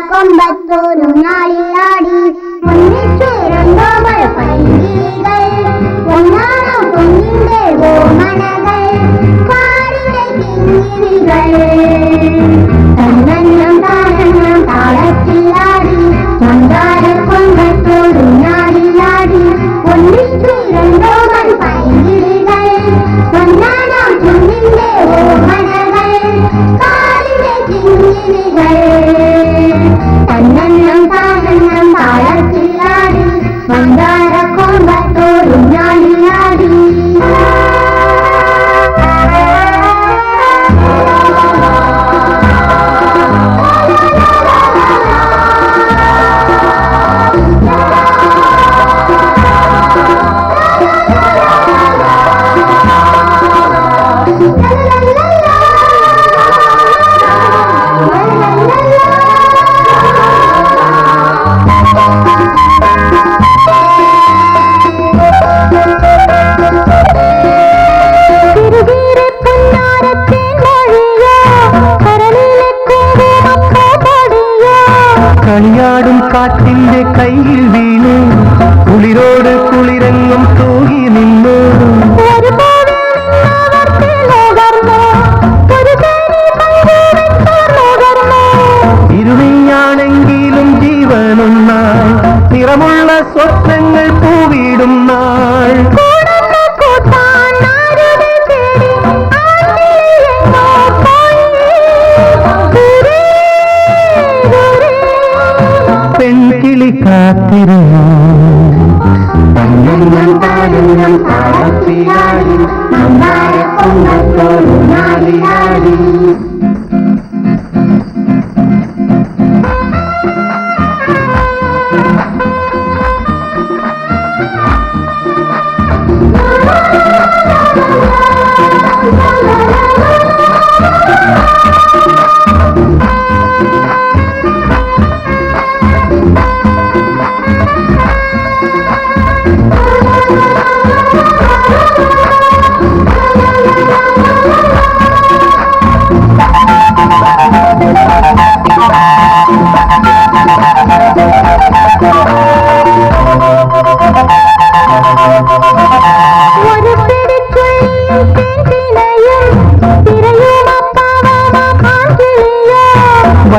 കൊമ്പത്തോരു നാളിലാടി ഒന്നിച്ചു രണ്ടോ മഴ പൈങ്കിളികൾ ഒന്നാണോ കുഞ്ഞിന്റെ ഓമനകൾ കാടിന്റെ കിങ്ങിണികൾ തന്നെണ്ണം താനെണ്ണം താളത്തിലാടി മന്ദാര കൊമ്പത്തോരു നാളിലാടി ഒന്നിച്ചു രണ്ടോ മഴ പൈങ്കിളികൾ ഒന്നാണോ കുഞ്ഞിന്റെ ഓമനകൾ കാടിന്റെ കിങ്ങിണികൾ തന്നെണ്ണം താനെണ്ണം താളത്തിലാടി മന്ദാര കൊമ്പത്തോരു നാളിലാടി കളിയാടും കാറ്റിന്റെ കയ്യിൽ വീണു കുളിരോട് കുളിരങ്ങും തൂകി നിന്നു ഇരുളിയാണെങ്കിലും ജീവനൊന്നായി നിറമുള്ള സ്വപ്നങ്ങൾ പൂവിടും നാൾ പെൺകിളി കാത്തിരുന്നു തന്നെണ്ണം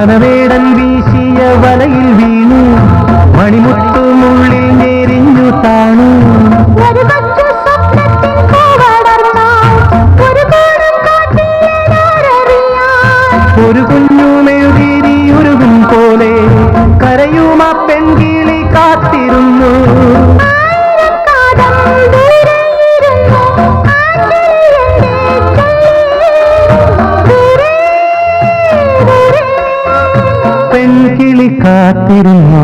മാനവേടൻ വീശിയ വലയിൽ വീണു മണിമുത്തുമുള്ളിൽ ഞെരിഞ്ഞു താണു. ഒരു കുഞ്ഞുമെഴുതിരി ഉരുകും പോലെ കരയും ആ പെൺകിളി കാത്തിരുന്നു. പെൺകിളി കാത്തിരുന്നു.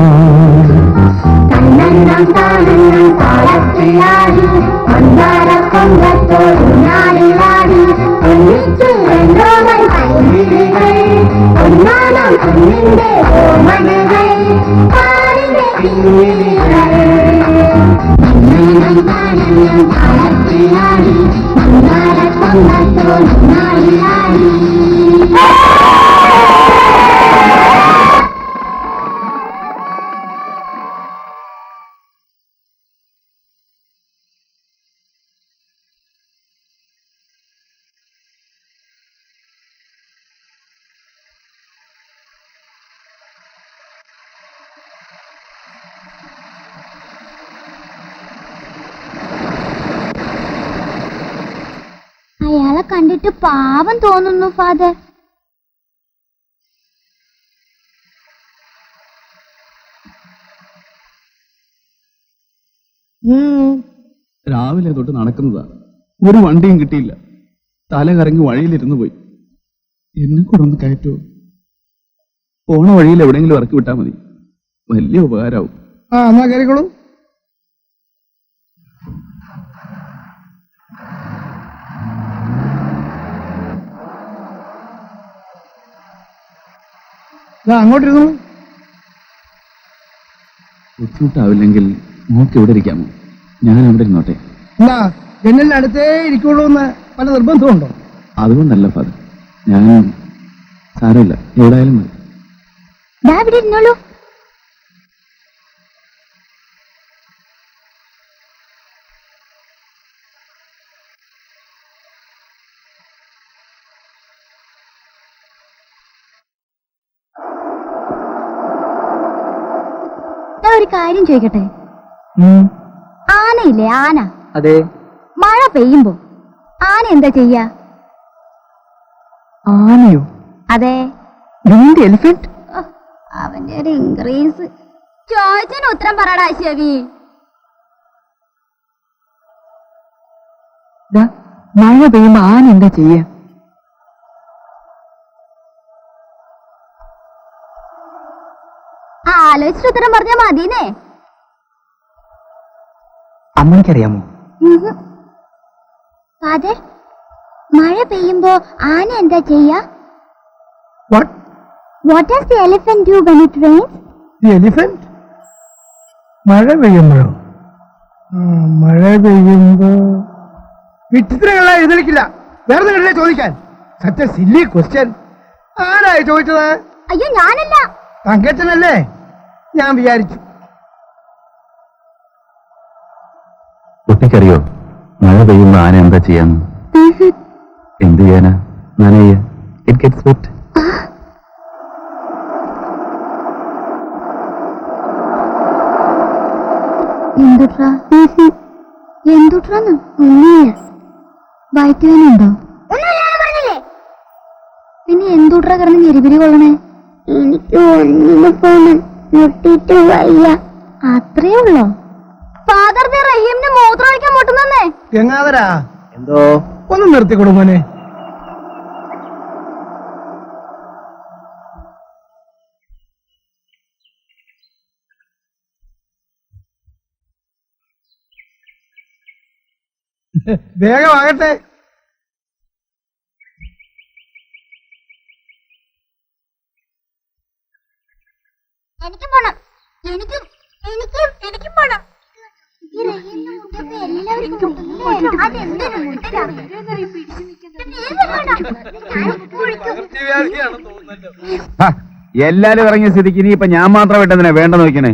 അയാളെ കണ്ടിട്ട് പാവം തോന്നുന്നു ഫാദർ. രാവിലെ തൊട്ട് നടക്കുന്നതാ, ഒരു വണ്ടിയും കിട്ടിയില്ല. തല കറങ്ങി വഴിയിലിരുന്ന് പോയി. എന്നെ കൂടെ ഒന്ന് കയറ്റോ? പോണ വഴിയിൽ എവിടെയെങ്കിലും ഇറക്കി വിട്ടാൽ മതി, വലിയ ഉപകാരമാവും. എന്നാ കയറിക്കോളൂ. അങ്ങോട്ടിരുന്നു. ബുദ്ധിമുട്ടാവില്ലെങ്കിൽ നോക്കി ഇവിടെ ഇരിക്കാമോ? ഞാൻ അവിടെ ഇരുന്നോട്ടെ. എന്നാ ജനലിന്റെ അടുത്തേ ഇരിക്കുള്ളൂ എന്ന് പല നിർബന്ധമുണ്ടോ? അതുകൊണ്ടല്ല ഫാദർ, ഞാൻ സാരമില്ല, എവിടെയായാലും മതി. ഇവിടെ ഇരുന്നോളൂ. ഒരു കാര്യം ചോദിക്കട്ടെ, ആനയില്ലേ ആന? അതെ. മഴ പെയ്യുമ്പോ ആന എന്താ ചെയ്യാ? ആനയോ? അതെ. എലിഫന്റ്? അവന്റെ ഒരു ഇൻക്രീസ്. ചോദിച്ചതിന് ഉത്തരം പറയടാ ശവി. മഴ പെയ്യുമ്പോ ആന എന്താ ചെയ്യാ? ആലോചിച്ചിട്ട് ഉത്തരം പറഞ്ഞാ മതിന്നേ. അമ്മയ്ക്കറിയാമോ? ഫാദർ, മഴ പെയ്യുമ്പോ ആന എന്താ ചെയ്യാ? What does the elephant do when it rains? The elephant? മഴ പെയ്യുമ്പോഴോ? മഴ പെയ്യുമ്പോ വിചിത്രങ്ങളെ എഴുന്നേൽക്കില്ല. വേറെ കണ്ടില്ലേ ചോദിക്കാൻ? Such A silly question. ആരായി ചോദിച്ചത്? അയ്യോ ഞാനല്ല. തങ്കച്ചനല്ലേ? ഞാൻ വിചാരിച്ചു. കുട്ടിക്കറിയോ മഴ പെയ്യുമ്പോ ആന എന്താ ചെയ്യാന്ന്? എന്ത് ചെയ്യാനാ? നനയ്യ. It gets wet. എന്തുട്രാന്ന്? ഒന്നുമില്ല. വയറ്റുവേനുണ്ടോ? പിന്നെ എന്തുട്രാ കിടന്ന് ഞെരിപിരി കൊള്ളണേ? എനിക്ക് ഒന്നിന് പോണം, മുട്ടിട്ട് വയ്യ. അത്രേ ഉള്ളോ? ഫാദർ റഹീമിന് മൂത്രം ഒഴിക്കാൻ മുട്ടുന്നേ. ഗംഗാധരാ, എന്തോ? ഒന്ന് നിർത്തിക്കൊടു മോനെ. വേഗമാകട്ടെ. എനിക്ക് പോണം. എനിക്ക് പോണം. എല്ലാരും ഇറങ്ങിയ സ്ഥിതിക്ക് ഇനിയിപ്പൊ ഞാൻ മാത്രം വിട്ടതിനെ വേണ്ട നോക്കണേ.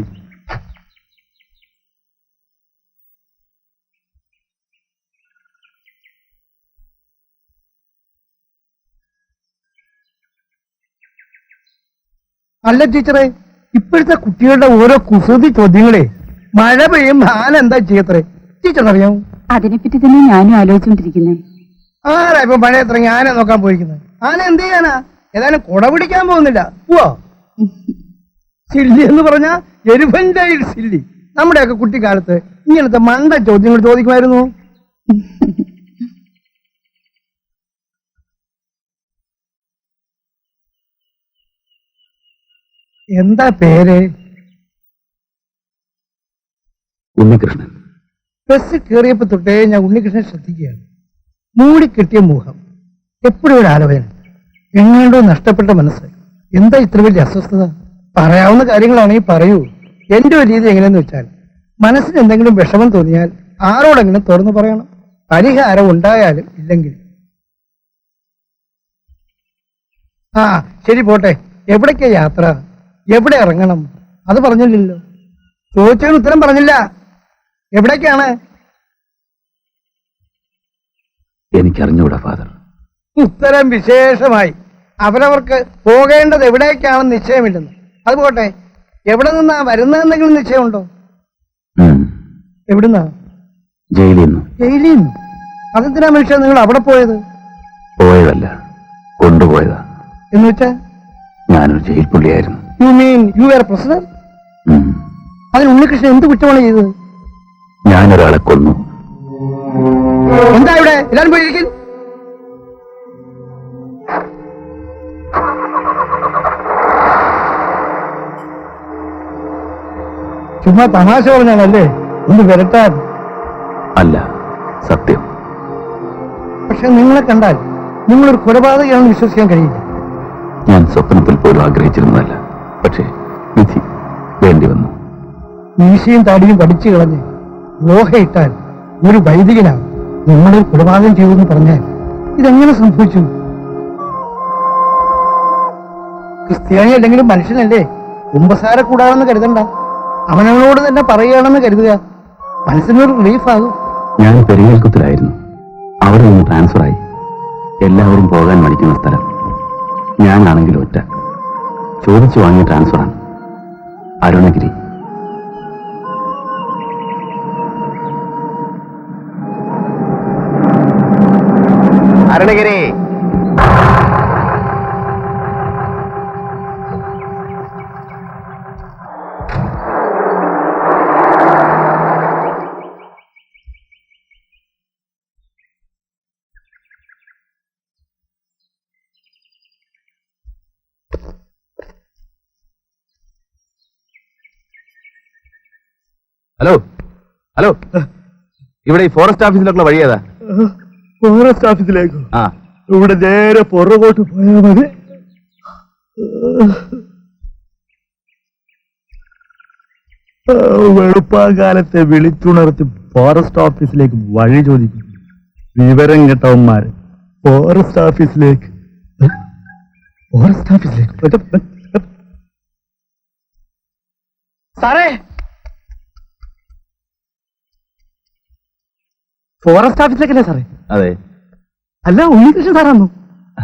അല്ല ടീച്ചറെ, ഇപ്പോഴത്തെ കുട്ടികളുടെ ഓരോ കുസൃതി ചോദ്യങ്ങളെ മഴ പെയ്യും ആന എന്താ ചെയ്യത്രേ ടീച്ചറിനറിയാമോ? അതിനെപ്പറ്റി തന്നെ ഞാനും ആലോചിച്ചുകൊണ്ടിരിക്കുന്നത്. ആരാ ഇപ്പൊ മഴ ഇറങ്ങി ആന നോക്കാൻ പോയിരിക്കുന്നത്? ആന എന്ത് ചെയ്യാനാ? ഏതായാലും കുട പിടിക്കാൻ പോകുന്നില്ല. പോവാ സില്ലി എന്ന് പറഞ്ഞ എലിഫന്റൈൽ സില്ലി. നമ്മുടെയൊക്കെ കുട്ടിക്കാലത്ത് ഇങ്ങനത്തെ മണ്ട ചോദ്യങ്ങൾ ചോദിക്കുമായിരുന്നു. എന്താ പേര്? ഉണ്ണികൃഷ്ണൻ. ബസ് കയറിയപ്പോ തൊട്ടേ ഞാൻ ഉണ്ണികൃഷ്ണൻ ശ്രദ്ധിക്കുകയാണ്. മൂടിക്കെട്ടിയ മുഖം, എപ്പോഴും ഒരു ആലോചന, എങ്ങനെയുണ്ടോ നഷ്ടപ്പെട്ട മനസ്സ്. എന്താ ഇത്ര വലിയ അസ്വസ്ഥത? പറയാവുന്ന കാര്യങ്ങളാണെങ്കിൽ പറയൂ. എന്റെ ഒരു രീതി എങ്ങനെയെന്ന് വെച്ചാൽ, മനസ്സിന് എന്തെങ്കിലും വിഷമം തോന്നിയാൽ ആരോടെങ്കിലും തുറന്നു പറയണം. പരിഹാരം ഉണ്ടായാലും ഇല്ലെങ്കിൽ. ആ ശരി, പോട്ടെ. എവിടേക്കാ യാത്ര? എവിടെ ഇറങ്ങണം? അത് പറഞ്ഞില്ലല്ലോ. ചോദിച്ചതിന് ഉത്തരം പറഞ്ഞില്ല. എവിടേക്കാണ്? എനിക്കറിഞ്ഞൂടാ ഫാദർ. ഉത്തരം വിശേഷമായി. അവരവർക്ക് പോകേണ്ടത് എവിടേക്കാണെന്ന് നിശ്ചയമില്ലെന്ന്. അത് പോട്ടെ, എവിടെ നിന്നാ വരുന്നതെന്തെങ്കിലും നിശ്ചയമുണ്ടോ? എവിടുന്നാ? ജയിലിൽ നിന്ന്. ജയിലിൽ നിന്ന്? അതെന്തിനാ മനുഷ്യ നിങ്ങൾ അവിടെ പോയത്? പോയതല്ല, കൊണ്ടുപോയതാ. എന്ന് വെച്ചാ? ഞാനൊരു ജയിൽ പുള്ളിയായിരുന്നു. You mean you are president? അതിന് ഉണ്ണികൃഷ്ണൻ എന്ത് കുറ്റമാണ് ചെയ്തത്? ഞാനൊരാളെ കൊന്നു. എന്താ ഇവിടെ? എല്ലാരും പോയിരിക്കും. ചുമ്മാ തമാശ പറഞ്ഞാണല്ലേ? ഒന്ന് വരട്ടാൻ. അല്ല, സത്യം. പക്ഷെ നിങ്ങളെ കണ്ടാൽ നിങ്ങളൊരു കൊലപാതകയാണെന്ന് വിശ്വസിക്കാൻ കഴിയില്ല. ഞാൻ സ്വപ്നത്തിൽ പോലും ആഗ്രഹിച്ചിരുന്നതല്ല. പക്ഷേ വിധി വേണ്ടി വന്നു. മീശയും താടിയും പഠിച്ചു കളഞ്ഞ് ലോഹയിട്ടാൽ ഒരു വൈദികനാണ് നിങ്ങളൊരു കൊലപാതകം ചെയ്തെന്ന് പറഞ്ഞാൽ ഇതെങ്ങനെ സംഭവിച്ചു? ക്രിസ്ത്യാനി അല്ലെങ്കിലും മനുഷ്യനല്ലേ? കുമ്പസാര കൂടാണെന്ന് കരുതണ്ട. അവനവനോട് തന്നെ പറയുകയാണെന്ന് കരുതുക. മനസ്സിനൊരു റിലീഫാകും. ഞാൻ പെരിങ്ങൽക്കുത്തിലായിരുന്നു. അവിടെ നിന്ന് ട്രാൻസ്ഫറായി. എല്ലാവരും പോകാൻ മടിക്കുന്ന സ്ഥലം. ഞാനാണെങ്കിൽ ഒറ്റ. ചോദിച്ചു വാങ്ങിയ ട്രാൻസ്ഫറാണ്. അരുണഗിരി. അരുണഗിരി. ഹലോ ഹലോ, ഇവിടെ ഈ ഫോറസ്റ്റ് ഓഫീസിലേക്കുള്ള വഴി ഏതാ? ഫോറസ്റ്റ് ഓഫീസിലേക്കോ? ആ, ഇവിടെ നേരെ പുറകോട്ട് പോയാൽ മതി. വെളുപ്പാകാലത്തെ വിളിച്ചുണർത്തി ഫോറസ്റ്റ് ഓഫീസിലേക്ക് വഴി ചോദിക്കും വിവരം കേട്ടവന്മാര്. ഫോറസ്റ്റ് ഓഫീസിലേക്ക്. ഫോറസ്റ്റ് ഓഫീസിലേക്ക് സാറേ. ഫോറസ്റ്റ് ഓഫീസിലേക്കല്ലേ സാറേ? അതെ. അല്ല, ഉണ്ണികൃഷ്ണൻ സാറാണോ?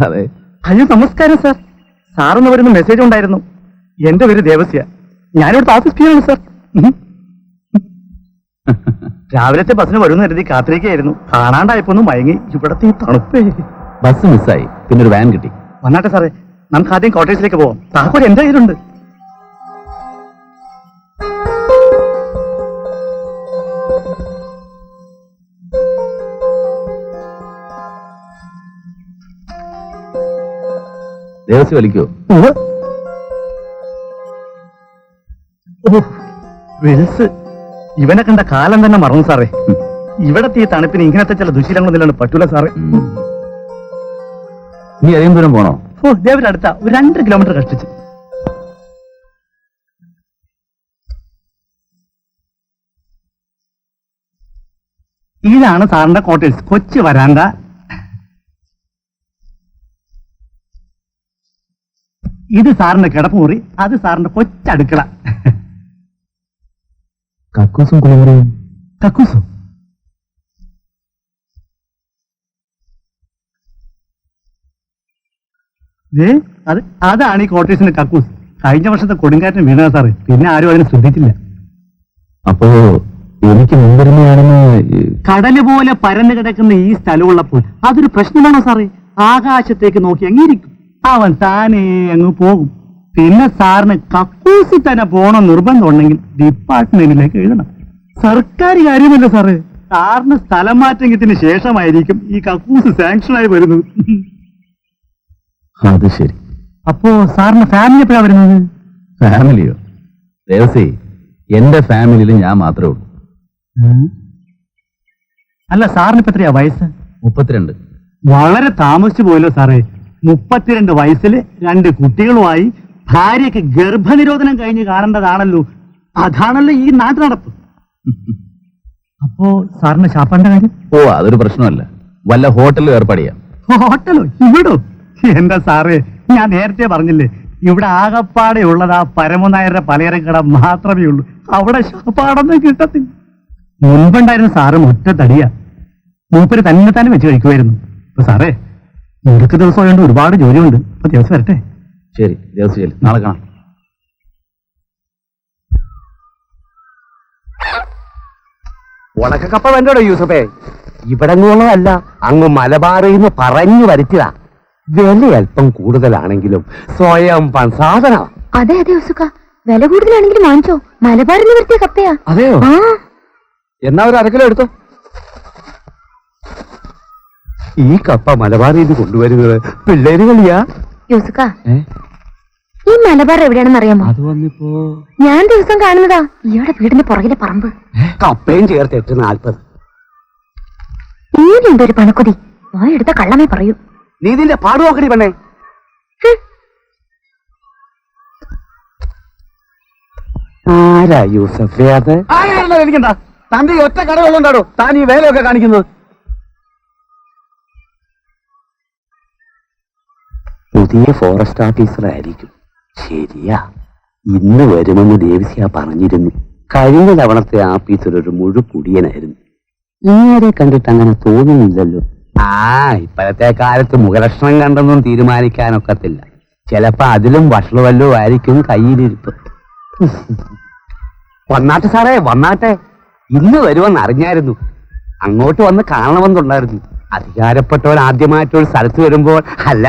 അതെ. അയ്യോ നമസ്കാരം സാർ. സാറെന്ന് വരുന്ന മെസ്സേജ് ഉണ്ടായിരുന്നു. എന്റെ പേര് ദേവസ്യ. ഞാനിവിടുത്തെ ഓഫീസ് പിയാണ് സാർ. രാവിലത്തെ ബസ്സിന് വരുമെന്ന് കരുതി കാത്തിരിക്കുകയായിരുന്നു. കാണാണ്ടായപ്പോ ഒന്ന് മയങ്ങി. ഇവിടത്തെ ഈ തണുപ്പേ. ബസ് മിസ്സായി, പിന്നെ ഒരു വാൻ കിട്ടി. വന്നാട്ടെ സാറേ, നമുക്ക് ആദ്യം കോട്ടേജിലേക്ക് പോവാം. താക്കോൽ എന്റെ കയ്യിലുണ്ട്. ദേവസ്വം വലിക്കോ? വിൽസ്, ഇവനെ കണ്ട കാലം തന്നെ മറന്നു സാറേ. ഇവിടത്തെ ഈ തണുപ്പിന് ഇങ്ങനത്തെ ചില ദുശീലങ്ങളൊന്നും പറ്റൂല സാറേ. നീ അധികം ദൂരം പോണോ? ഓ, ദേവന്റെ അടുത്ത ഒരു 2 കിലോമീറ്റർ കഷ്ടിച്ച്. ഇതാണ് സാറിന്റെ ക്വാർട്ടേഴ്സ്, കൊച്ചു വരാന്ത. ഇത് സാറിന്റെ കിടപ്പുമുറി, അത് സാറിന്റെ കൊച്ചടുക്കള. കക്കൂസും കുളിമുറിയും. കക്കൂസും അതാണ് ഈ ക്വാർട്ടേഴ്സിന്റെ കക്കൂസ്. കഴിഞ്ഞ വർഷത്തെ കൊടുങ്കാറ്റിന് വീണതാ സാറേ. പിന്നെ ആരും അതിനെ ശ്രദ്ധിച്ചില്ല. അപ്പോ എനിക്ക് മുൻപിരുന്നയാണെന്ന് കടല് പോലെ പരന്നു കിടക്കുന്ന ഈ സ്ഥലമുള്ളപ്പോൾ അതൊരു പ്രശ്നമാണോ സാറേ? ആകാശത്തേക്ക് നോക്കി അങ്ങിരിക്കും, അവൻ താനേ അങ്ങ് പോകും. പിന്നെ സാറിന് കക്കൂസിൽ തന്നെ പോകണം നിർബന്ധം ഉണ്ടെങ്കിൽ ഡിപ്പാർട്ട്മെന്റിലേക്ക് എഴുതണം. സർക്കാർ കാര്യമല്ല സാറേ. സാറിന് സ്ഥലം മാറ്റത്തിന് ശേഷമായിരിക്കും ഈ കക്കൂസ് സാങ്ഷനായി വരുന്നത്. അത് ശരി. അപ്പോ സാറിന് ഫാമിലി എപ്പോഴാ വരുന്നത്? ഫാമിലിയോ? ദേവസി, എന്റെ ഫാമിലിയിൽ ഞാൻ മാത്രമേ ഉള്ളൂ. അല്ല, സാറിന് ഇപ്പൊ എത്രയാ വയസ്സ്? 32. വളരെ താമസിച്ചു പോയല്ലോ സാറേ. 32 വയസ്സിൽ 2 കുട്ടികളുമായി ഭാര്യയ്ക്ക് ഗർഭനിരോധനം കഴിഞ്ഞ് കാണേണ്ടതാണല്ലോ. അതാണല്ലോ ഈ നാട്ടു നടപ്പ്. അപ്പോ സാറിന് ശാപ്പാന്റെ കാര്യം? ഓ, അതൊരു പ്രശ്നമല്ല. വല്ല ഹോട്ടലിൽ ഏർപ്പാട് ചെയ്യാം. ഹോട്ടലോ? ഇവിടോ? എന്താ സാറേ, ഞാൻ നേരത്തെ പറഞ്ഞില്ലേ, ഇവിടെ ആകപ്പാടെ ഉള്ളത് ആ പരമനായരുടെ പലചരക്കട മാത്രമേ ഉള്ളൂ. അവിടെ ശാപ്പാടൊന്നും കിട്ടത്തില്ല. മുൻപുണ്ടായിരുന്ന സാറ് ഒറ്റ തടിയാ. മൂപ്പര് തന്നെ വെച്ച് കഴിക്കുമായിരുന്നു. ഇപ്പൊ സാറേ, ഇടയ്ക്ക് ദിവസം ആയതുകൊണ്ട് ഒരുപാട് ജോലിയുണ്ട്. ഇപ്പൊ ദിവസം വരട്ടെ. ശരി ദേവസി, ശരി, നാളെ കാണാം. ഉണക്കക്കപ്പ വേണ്ടോ യൂസഫേ? ഇവിടങ്ങുള്ളതല്ല, അങ്ങ് മലബാറിൽ നിന്ന് പറഞ്ഞു വരുത്തിയതാ. വില അല്പം കൂടുതലാണെങ്കിലും സ്വയം സാധന. അതെ അതെ ഉസുക്ക, വില കൂടുതലാണെങ്കിലും വാങ്ങിച്ചോ. മലബാറിൽ നിന്ന് വരുത്തിയ കപ്പയാ. അതെയോ? ആ, എന്നാ ഒരു 1/2 കിലോ എടുത്തോ. ഈ കപ്പ മലബാറിൽ നിന്ന് കൊണ്ടുവരുന്നത് പിള്ളേര് കളിയാ. യൂസുക്ക, ഈ മലബാർ എവിടെയാണെന്ന് അറിയാമോ? അത് വന്നിപ്പോ ഞാൻ ദിവസം കാണുന്നതാ ഇയാളുടെ വീടിന്റെ പുറകിലെ പറമ്പ്. കപ്പയും ചേർത്ത് 8.40. ഇങ്ങനെയുണ്ട് ഒരു പണക്കൊതി. എടുത്ത കള്ളമേ പറയൂ. നീ ഇതിന്റെ പാട് നോക്കടി പെണ്ണേ. ആരാ യൂസഫേ അത്? എനിക്കെന്താ, തന്റെ ഒറ്റ കടകളുണ്ടാടോ താൻ ഈ വേലയൊക്കെ കാണിക്കുന്നത്? പുതിയ ഫോറസ്റ്റ് ഓഫീസർ ആയിരിക്കും. ശരിയാ, ഇന്ന് വരുമെന്ന് ദേവിസിയ പറഞ്ഞിരുന്നു. കഴിഞ്ഞ തവണത്തെ ആഫീസർ ഒരു മുഴുക്കുടിയനായിരുന്നു. ഇങ്ങനെ കണ്ടിട്ട് അങ്ങനെ തോന്നുന്നില്ലല്ലോ. ഇപ്പോഴത്തെ കാലത്ത് മുഖലക്ഷണം കണ്ടൊന്നും തീരുമാനിക്കാനൊക്കത്തില്ല. ചിലപ്പോ അതിലും വഷളുവല്ലോ ആയിരിക്കും കയ്യിലിരിപ്പ്. വന്നാട്ടെ സാറേ, വന്നാട്ടെ. ഇന്ന് വരുമെന്ന് അറിഞ്ഞായിരുന്നു. അങ്ങോട്ട് വന്ന് കാണണമെന്നുണ്ടായിരുന്നു. അധികാരപ്പെട്ടവൻ ആദ്യമായിട്ടൊരു സ്ഥലത്ത് വരുമ്പോൾ, അല്ല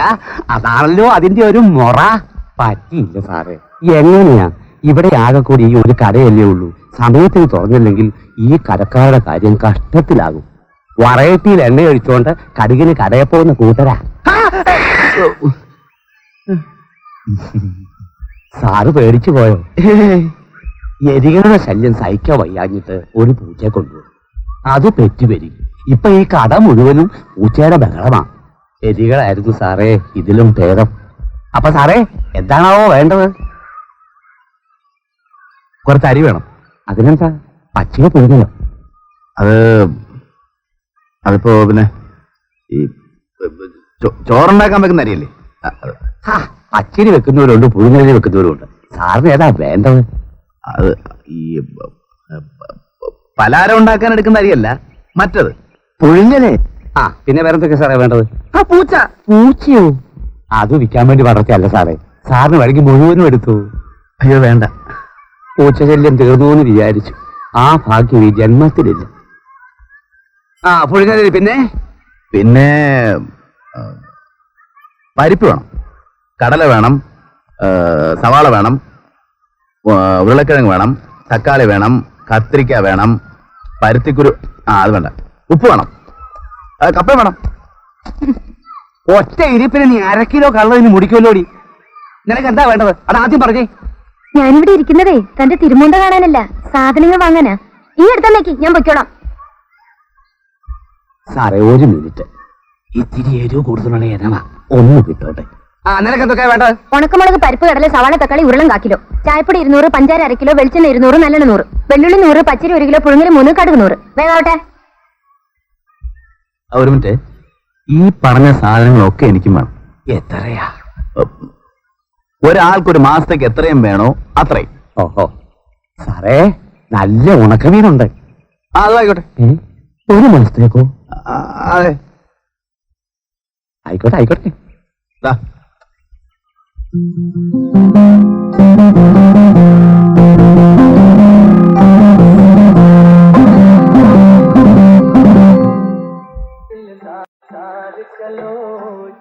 അതാണല്ലോ അതിന്റെ ഒരു മുറ. പറ്റിയില്ല സാറേ. എങ്ങനെയാ? ഇവിടെ ആകെ കൂടി ഈ ഒരു കടയല്ലേ ഉള്ളൂ. സമയത്തിന് തുറന്നില്ലെങ്കിൽ ഈ കടക്കാരുടെ കാര്യം കഷ്ടത്തിലാകും. വറയറ്റിയിൽ എണ്ണ ഒഴിച്ചോണ്ട് കടുകിന് കടയെ പോകുന്ന കൂട്ടരാ. സാറ് പേടിച്ചു പോയോ? എരികളുടെ ശല്യം സഹിക്കാൻ വയ്യാഞ്ഞിട്ട് ഒരു പൂച്ചയെ കൊണ്ടുപോയി. അത് പെറ്റുപെരി. ഇപ്പൊ ഈ കട മുഴുവനും പൂച്ചയുടെ ബഹളമാ. എരികളായിരുന്നു സാറേ ഇതിലും ഭേദം. അപ്പൊ സാറേ, എന്താണാവോ വേണ്ടത്? കുറച്ച് അരി വേണം. അതിനെന്താ, പച്ചക പുഴുങ്ങലോ? അതിപ്പോ പിന്നെ ഈ ചോറുണ്ടാക്കാൻ വെക്കുന്ന അരിയല്ലേ? പച്ചരി വെക്കുന്നവരുണ്ട്, പുഴുങ്ങലരി വെക്കുന്നവരുണ്ട്. സാറിന് ഏതാ വേണ്ടത്? അത് ഈ പലഹാരം ഉണ്ടാക്കാൻ എടുക്കുന്ന അരിയല്ല, മറ്റത് പുഴുങ്ങലേ. പിന്നെ വേറെന്തൊക്കെ സാറേ വേണ്ടത്? പൂച്ച. പൂച്ചയോ? അത് വിൽക്കാൻ വേണ്ടി വളർത്തിയല്ല സാറേ. സാറിന് വഴിക്ക് മുഴുവനും എടുത്തു. അയ്യോ വേണ്ട, പൂച്ചശല്യം തീർന്നു എന്ന് വിചാരിച്ചു. ആ ഭാഗ്യം ഈ ജന്മത്തിലില്ല. പുഴുങ്ങലരി. പിന്നെ പിന്നെ പരിപ്പ് വേണം, കടല വേണം, സവാള വേണം, ഉരുളക്കിഴങ്ങ് വേണം, തക്കാളി വേണം, കത്തിരിക്ക വേണം, പരുത്തിക്കുരു. അത് വേണ്ട. ഉപ്പ് വേണം, കപ്പ വേണം. ഒറ്റ ഇരിപ്പിന് നീ 1/2 കിലോ കള്ളതിന് മുടിക്കുമല്ലോടി. നിനക്ക് എന്താ വേണ്ടത്? അത് ആദ്യം പറഞ്ഞേ. ഞാനിവിടെ ഇരിക്കുന്നതേ തന്റെ തിരുമുണ്ട കാണാനല്ല, സാധനങ്ങൾ വാങ്ങാനാ. ഈ അടുത്തേക്ക് ഞാൻ പൊയ്ക്കോളാം. സാറേ, ഒരു മിനിറ്റ്. ഇത്തിരി എരിവ് കൂടുതലുള്ള ഇനമാ, ഒന്ന് കിട്ടോട്ടെ. നിനക്ക് എന്തൊക്കെയാ വേണ്ടത്? ഉണക്കമുളക്, പരിപ്പ്, കടല, സവാള, തക്കാളി, ഉരുളം 1/4 കിലോ, ചായപ്പൊടി 200, പഞ്ചാര 1/2 കിലോ, വെളിച്ചെണ്ണ 200, നല്ലെണ്ണ 100, വെള്ളുള്ളി 100, പച്ചരി 1 കിലോ, പുഴുങ്ങൽ 3, കടുക് 100. വേഗാവട്ടെ. ഒരു മിനിറ്റ്. ഈ പറഞ്ഞ സാധനങ്ങളൊക്കെ എനിക്കും വേണം. എത്രയാ? ഒരാൾക്കൊരു മാസത്തേക്ക് എത്രയും വേണോ അത്രയും. ഓഹോ സാറേ, നല്ല ഉണക്കമീനുണ്ട്. അതായിക്കോട്ടെ. 1 മാസത്തേക്കോ? അതെ, ആയിക്കോട്ടെ ആയിക്കോട്ടെ. ദാ.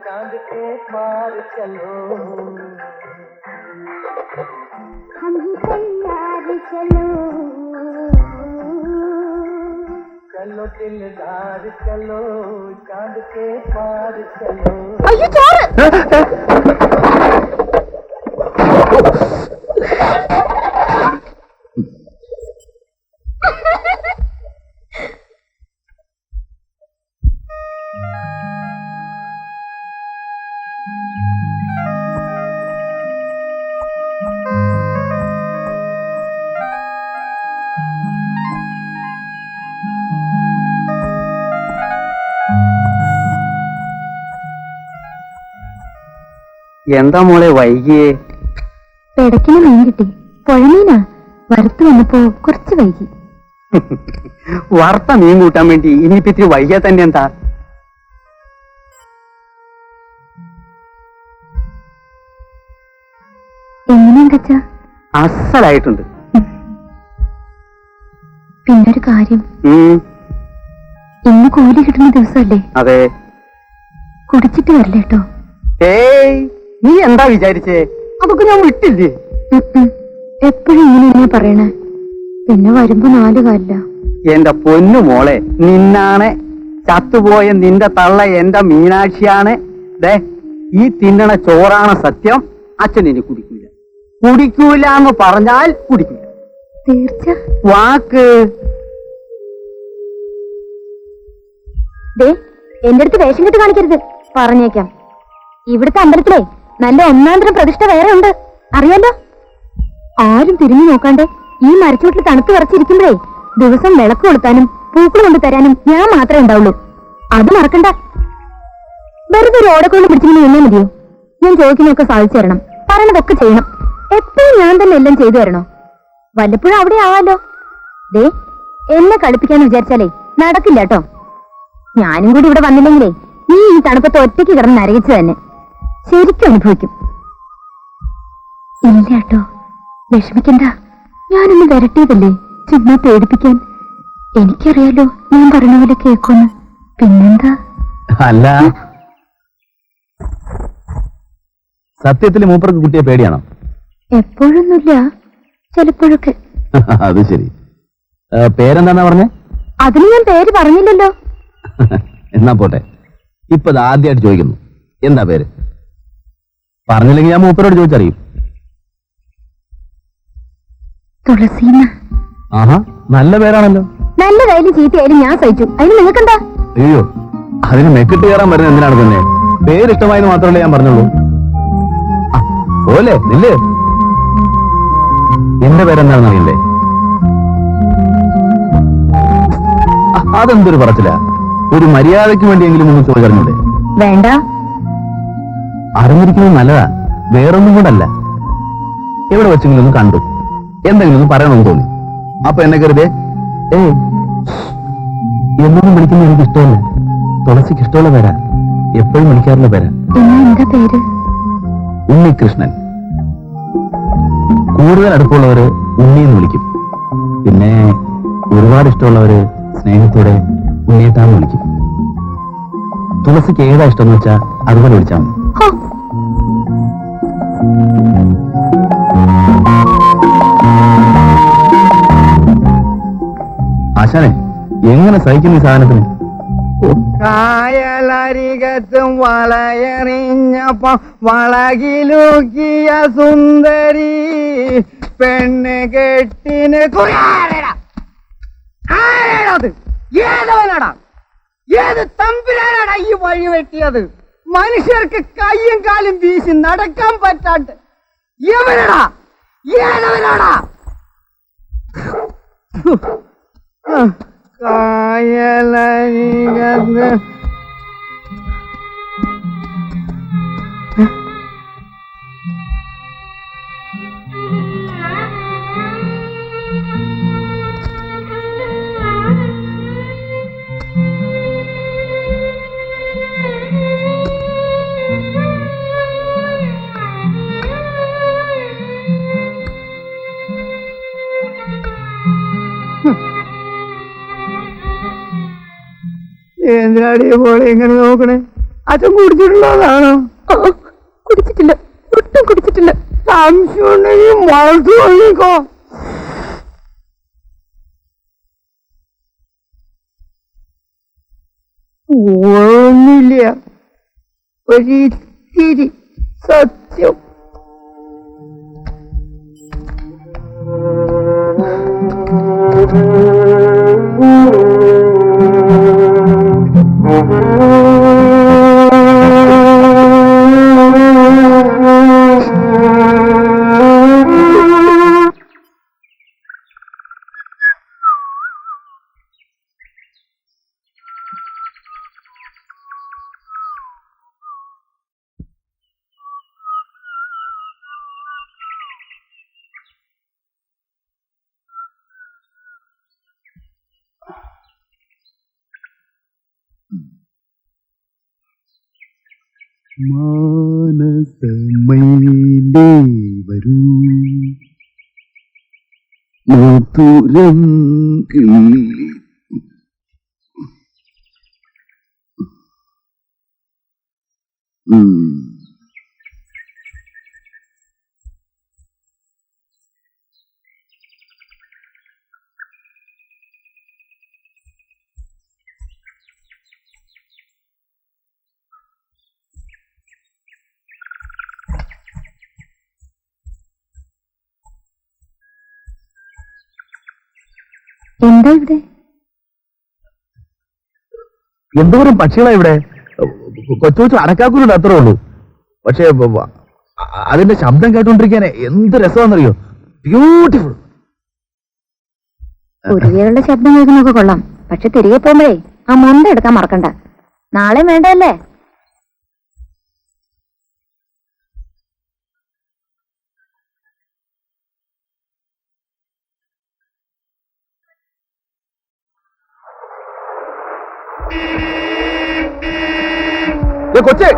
चांद के पार चलो हम ही तैयार चलो चलो दिलदार चलो चांद के पार चलो അയ്യോ ചോറ് എന്താ മോളെ വൈകിയേ? പെടക്കിന് മീൻ കിട്ടി. പുഴമീനാ. വറുത്ത് വന്നപ്പോ കുറച്ച് വൈകി. വറുത്ത മീൻ കൂട്ടാൻ വേണ്ടി ഇനിയിപ്പോ ഇത്തിരി വൈകിയാ തന്നെ എന്താ? എങ്ങനെയുണ്ടച്ച? അസലായിട്ടുണ്ട്. പിന്നൊരു കാര്യം, ഇന്ന് കൂലി കിട്ടുന്ന ദിവസമല്ലേ? അതെ. കുടിച്ചിട്ട് വരില്ലേട്ടോ. ഏയ്, നീ എന്താ വിചാരിച്ചേ? അതൊക്കെ ഞാൻ വിട്ടില്ലേ? എപ്പോഴും ഇങ്ങനെ എന്നെ പറയണേ. പിന്നെ വരുമ്പോ 4 കാലില്ല. എന്റെ പൊന്നു മോളെ, നിന്നാണ് ചത്തുപോയ നിന്റെ തള്ള എന്റെ മീനാക്ഷിയാണ്. ദേ, ഈ തിന്നണ ചോറാണ് സത്യം. അച്ഛൻ ഇനി കുടിക്കൂല. കുടിക്കൂല എന്ന് പറഞ്ഞാൽ കുടിക്കൂല. തീർച്ച. വാക്ക്. ദേ, എന്റെ അടുത്ത് വേഷം കെട്ട് കാണിക്കരുത്. പറഞ്ഞേക്കാം. ഇവിടുത്തെ അമ്പലത്തിലെ നല്ല 1-ാം തരം പ്രതിഷ്ഠ വേറെ ഉണ്ട്, അറിയാലോ. ആരും തിരിഞ്ഞു നോക്കാണ്ട് ഈ മരച്ചുവട്ടിൽ തണുത്ത് വിറച്ചിരിക്കുമ്പോഴേ ദിവസം വിളക്ക് കൊളുത്താനും പൂക്കൾ കൊണ്ട് തരാനും ഞാൻ മാത്രമേ ഉണ്ടാവുള്ളൂ. അത് മറക്കണ്ട. വെറുതെ ഒരു ഓടക്കൊണ്ട് പിടിച്ചിങ്ങനെ നിന്നേ മതിയോ? ഞാൻ ചോദിക്കുന്നതൊക്കെ സാധിച്ചു തരണം, പറയണതൊക്കെ ചെയ്യണം. എപ്പോഴും ഞാൻ തന്നെ എല്ലാം ചെയ്തു തരണോ? വല്ലപ്പോഴും അവിടെ ആവാലോ. ദേ, എന്നെ കളിപ്പിക്കാന്ന് വിചാരിച്ചാലേ നടക്കില്ല കേട്ടോ. ഞാനും കൂടി ഇവിടെ വന്നില്ലെങ്കിലേ നീ ഈ തണുപ്പത്ത് ഒറ്റയ്ക്ക് കിടന്ന് നരകിച്ചു തന്നെ ശരിക്കും അനുഭവിക്കും. ഇല്ല കേട്ടോ, വിഷമിക്കണ്ട. ഞാനൊന്ന് വരട്ടിയതല്ലേ, ചുമ്മാ പേടിപ്പിക്കാൻ. എനിക്കറിയാലോ ഞാൻ പറഞ്ഞ പോലെ കേൾക്കുമെന്ന്. പിന്നെന്താ? അല്ല, സത്യത്തിൽ മൂപ്പർക്ക് കുട്ടിയെ പേടിയാണോ? എപ്പോഴൊന്നുമില്ല, ചിലപ്പോഴൊക്കെ. അത് ശരി. പേരെന്താന്നാ പറഞ്ഞേ? അതിന് ഞാൻ പേര് പറഞ്ഞില്ലല്ലോ. എന്നാ പോട്ടെ. ഇപ്പൊ ആദ്യമായിട്ട് ചോദിക്കുന്നു, എന്താ പേര്? പറഞ്ഞില്ലെങ്കിൽ ഞാൻ മൂപ്പരോട് ചോദിച്ചറിയും. തുളസീന. ആഹാ, നല്ല പേരാണല്ലോ. നല്ല കയ്യിലും ചീത്തയായാലും ഞാൻ സഹിച്ചു. അതിന് നിങ്ങൾക്കെന്താ? അയ്യോ, അതിന് മെക്കിട്ട് കയറാൻ വരുന്നത് എന്തിനാണ് തന്നെ? പേരിഷ്ടമായെന്ന് മാത്രമല്ലേ ഞാൻ പറഞ്ഞുള്ളൂ. ഓലെ നില്ലേ, എന്റെ പേരെന്താണെന്ന് അറിയില്ലേ? അതെന്തൊരു പറച്ചില്ല. ഒരു മര്യാദയ്ക്ക് വേണ്ടിയെങ്കിലും ഒന്ന് ചോദിച്ചറിഞ്ഞൂടെ? വേണ്ട. അറിഞ്ഞിരിക്കുന്നത് നല്ലതാ, വേറൊന്നും കൊണ്ടല്ല. എവിടെ വെച്ചെങ്കിലും ഒന്ന് കണ്ടു, എന്തെങ്കിലും ഒന്ന് പറയണമെന്ന് തോന്നി. അപ്പൊ എന്നെ കരുതേ എന്നൊന്നും വിളിക്കുന്നത് എനിക്ക് ഇഷ്ടമല്ല. തുളസിക്ക് ഇഷ്ടമുള്ള പേരാ, എപ്പോഴും വിളിക്കാറുള്ള പേരാ. എന്താ പേര്? ഉണ്ണികൃഷ്ണൻ. കൂടുതൽ അടുപ്പമുള്ളവര് ഉണ്ണിയെന്ന് വിളിക്കും. പിന്നെ ഒരുപാട് ഇഷ്ടമുള്ളവര് സ്നേഹത്തോടെ ഉണ്ണിയേട്ടാന്ന് വിളിക്കും. തുളസിക്ക് ഏതാ ഇഷ്ടം എന്ന് വെച്ചാൽ അതുപോലെ വിളിച്ചാൽ മതി. ആശാനെ, എങ്ങനെ സഹിക്കുന്നു ഈ സാധനത്തിന്? കായലരികത്തും വളയെറിഞ്ഞപ്പം വളകിലൂക്കിയ സുന്ദരി പെണ്ണ് കെട്ടിന് ആരാണത്? ഏതവനാടാ? ഏത് തമ്പുരാനാടാ ഈ വഴി വെട്ടിയത്? മനുഷ്യർക്ക് കയ്യും കാലും വീശി നടക്കാൻ പറ്റാണ്ട് എവനടാ? ഏതവനാടാ? കായലരികത്ത് എന്തിനാടി പോലെ ഇങ്ങനെ നോക്കണേ? അച്ഛൻ കുടിച്ചിട്ടുള്ളതാണോ? കുടിച്ചിട്ടില്ല, ഒട്ടും കുടിച്ചിട്ടില്ല. സംശയം ഉണ്ടെങ്കിൽ മുളച്ചു കൊള്ളിക്കോ. ഒന്നുമില്ല, ഒരിത്തിരി സത്യം. മാനസമൈലേ വരൂ മധുരം കിള്ളി. എന്താ ഇവിടെ? എന്തോരം പക്ഷികളാ ഇവിടെ. കൊച്ചു കൊച്ചു അടക്കാക്കുരുണ്ട്, അത്രേ ഉള്ളൂ. പക്ഷേ അതിന്റെ ശബ്ദം കേട്ടോണ്ടിരിക്കാൻ എന്ത് രസമാണെന്നറിയോ. ബ്യൂട്ടിഫുൾ. കുരുവികളുടെ ശബ്ദം കേൾക്കുന്നൊക്കെ കൊള്ളാം, പക്ഷെ തിരികെ പോകുമ്പോഴേ ആ മൊന്ത എടുക്കാൻ മറക്കണ്ട. നാളെ വേണ്ടല്ലേ? കൊച്ചേ,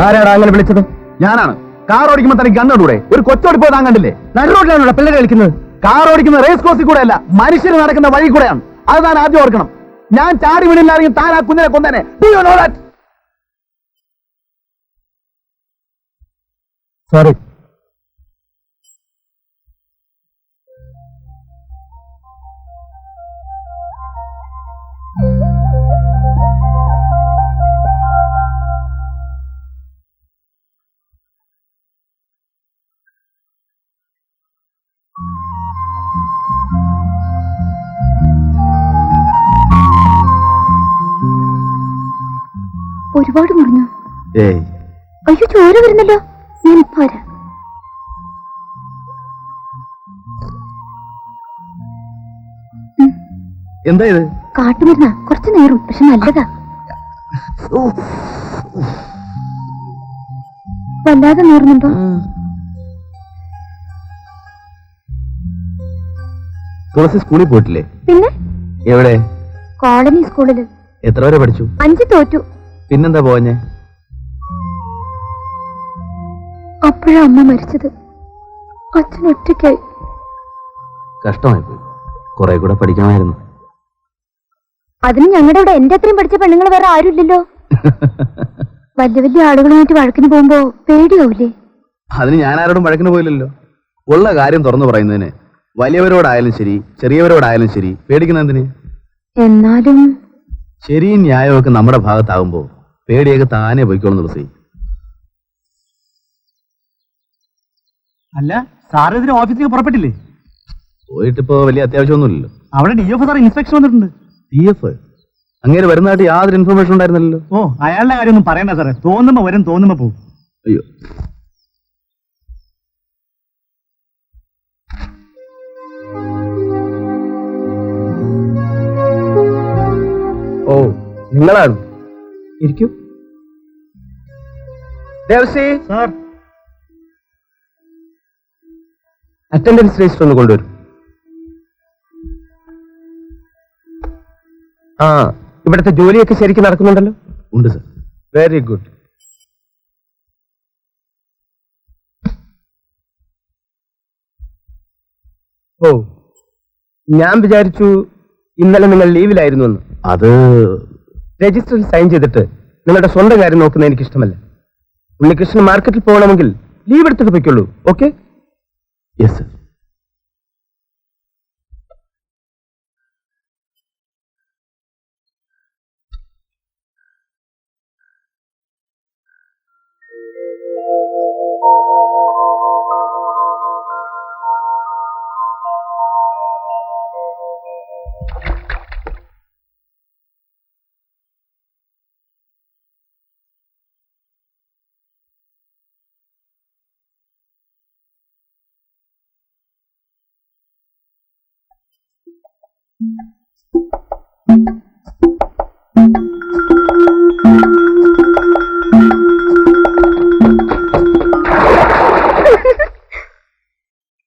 ആരാടാ അങ്ങനെ വിളിച്ചത്? ഞാനാണ്. കാർ ഓടിക്കുമ്പോ തനിക്ക് കണ്ണൂടെ ഒരു കൊച്ചോടി പോയി താൻ കണ്ടില്ലേ? നടുറോഡിലാണല്ലോ പിള്ളേരെ കളിക്കുന്നത്. കാർ ഓടിക്കുന്ന റേസ് കോഴ്സിൽ കൂടെ അല്ല, മനുഷ്യർ നടക്കുന്ന വഴി കൂടെയാണ്. അത് താൻ ആദ്യം ഓർക്കണം. ഞാൻ ചാടി വീണില്ലാണെങ്കിൽ താൻ ആ കുഞ്ഞിനെ കൊന്നേനെ. Do you know that? Sorry. ഒരുപാട് മുറിഞ്ഞു. ഏയ്, അയ്യോ, ചോര വരുന്നല്ലോ. ഞാൻ ഇപ്പൊ വരാം. എന്താ ഇത്? കാട്ടുമരുന്നാ, കുറച്ച് നേരും, പക്ഷെ നല്ലതാ. വല്ലാതെ നേർന്നുണ്ടോ? തുളസി സ്കൂളിൽ പോയിട്ടില്ലേ? പിന്നെ എവിടെ? കോളനി സ്കൂളില്. എത്ര വരെ പഠിച്ചു? 5 തോറ്റു. പിന്നെന്താ പോഞ്ഞേ? അപ്പോഴാ അമ്മ മരിച്ചത്. അച്ഛൻ ഒറ്റയ്ക്കായി. കഷ്ടമായി പോയി. കുറെ കൂടെ പഠിക്കണമായിരുന്നു. അതിന് ഞങ്ങളുടെ ഇവിടെ എന്റെ അത്രയും പഠിച്ച പെണ്ണുങ്ങൾ വേറെ ആരുമില്ലല്ലോ. വലിയ വലിയ ആളുകളുമായിട്ട് വഴക്കിന് പോകുമ്പോ പേടിയാവൂലേ? അതിന് ഞാൻ ആരോടും വഴക്കിന് പോയില്ലല്ലോ. ഉള്ള കാര്യം തുറന്നു പറയുന്നതിന് വലിയവരോടായാലും ശരി ചെറിയവരോടായാലും ശരി പേടിക്കുന്ന എന്തിന്? എന്നാലും ശരിയും ന്യായവും ഒക്കെ നമ്മുടെ ഭാഗത്താകുമ്പോ പേടിയൊക്കെ താനെ പോയിക്കോളും തുളസി. അല്ല, സാർ ഇതിന് ഓഫീസിലേക്ക് പുറപ്പെട്ടില്ലേ? പോയിട്ടിപ്പോ വലിയ അത്യാവശ്യമൊന്നുമില്ലല്ലോ. അവിടെ DF സാർ ഇൻസ്പെക്ഷൻ വന്നിട്ടുണ്ട്. DF അങ്ങനെ വരുന്നതായിട്ട് യാതൊരു ഇൻഫർമേഷൻ ഉണ്ടായിരുന്നല്ലോ. ഓ, അയാളുടെ കാര്യമൊന്നും പറയണ്ട സാറേ. തോന്നുമ്പോ വരും, തോന്നുമ്പോ പോകും. അയ്യോ, ഓ നിങ്ങളാണ്. ഇരിക്കൂ. ദേവസി സാർ, അറ്റൻഡൻസ് രജിസ്റ്റർ ഒന്ന് കൊണ്ടുവരും. ആ, ഇവിടുത്തെ ജോലിയൊക്കെ ശരിക്കും നടക്കുന്നുണ്ടല്ലോ? ഉണ്ട് സർ. Very good. ഓ, ഞാൻ വിചാരിച്ചു ഇന്നലെ നിങ്ങൾ ലീവിലായിരുന്നു എന്ന്. അത് രജിസ്റ്ററിൽ സൈൻ ചെയ്തിട്ട് നിങ്ങളുടെ സ്വന്തം കാര്യം നോക്കുന്നത് എനിക്ക് ഇഷ്ടമല്ല. ഉണ്ണികൃഷ്ണൻ മാർക്കറ്റിൽ പോകണമെങ്കിൽ ലീവ് എടുത്തിട്ട് പൊയ്ക്കുള്ളൂ. ഓക്കെ? Yes sir.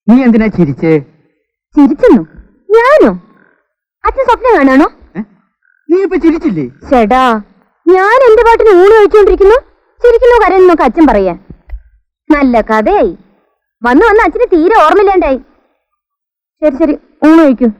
നീ എന്തിനാ ചിരിച്ചേ? ചിരിച്ചെന്നു? ഞാനോ? അച്ഛൻ സ്വപ്നം കാണാണോ? നീ ഇപ്പൊ ചിരിച്ചില്ലേ? ചേട്ടാ, ഞാൻ എന്റെ പാട്ടിന് ഊണ് കഴിച്ചുകൊണ്ടിരിക്കുന്നു, ചിരിക്കുന്നു കരയുന്നൊക്കെ അച്ഛൻ പറയാ. നല്ല കഥയായി. വന്ന് വന്ന് അച്ഛന് തീരെ ഓർമ്മയില്ലാണ്ടായി. ശരി ശരി, ഊണ് കഴിക്കൂ.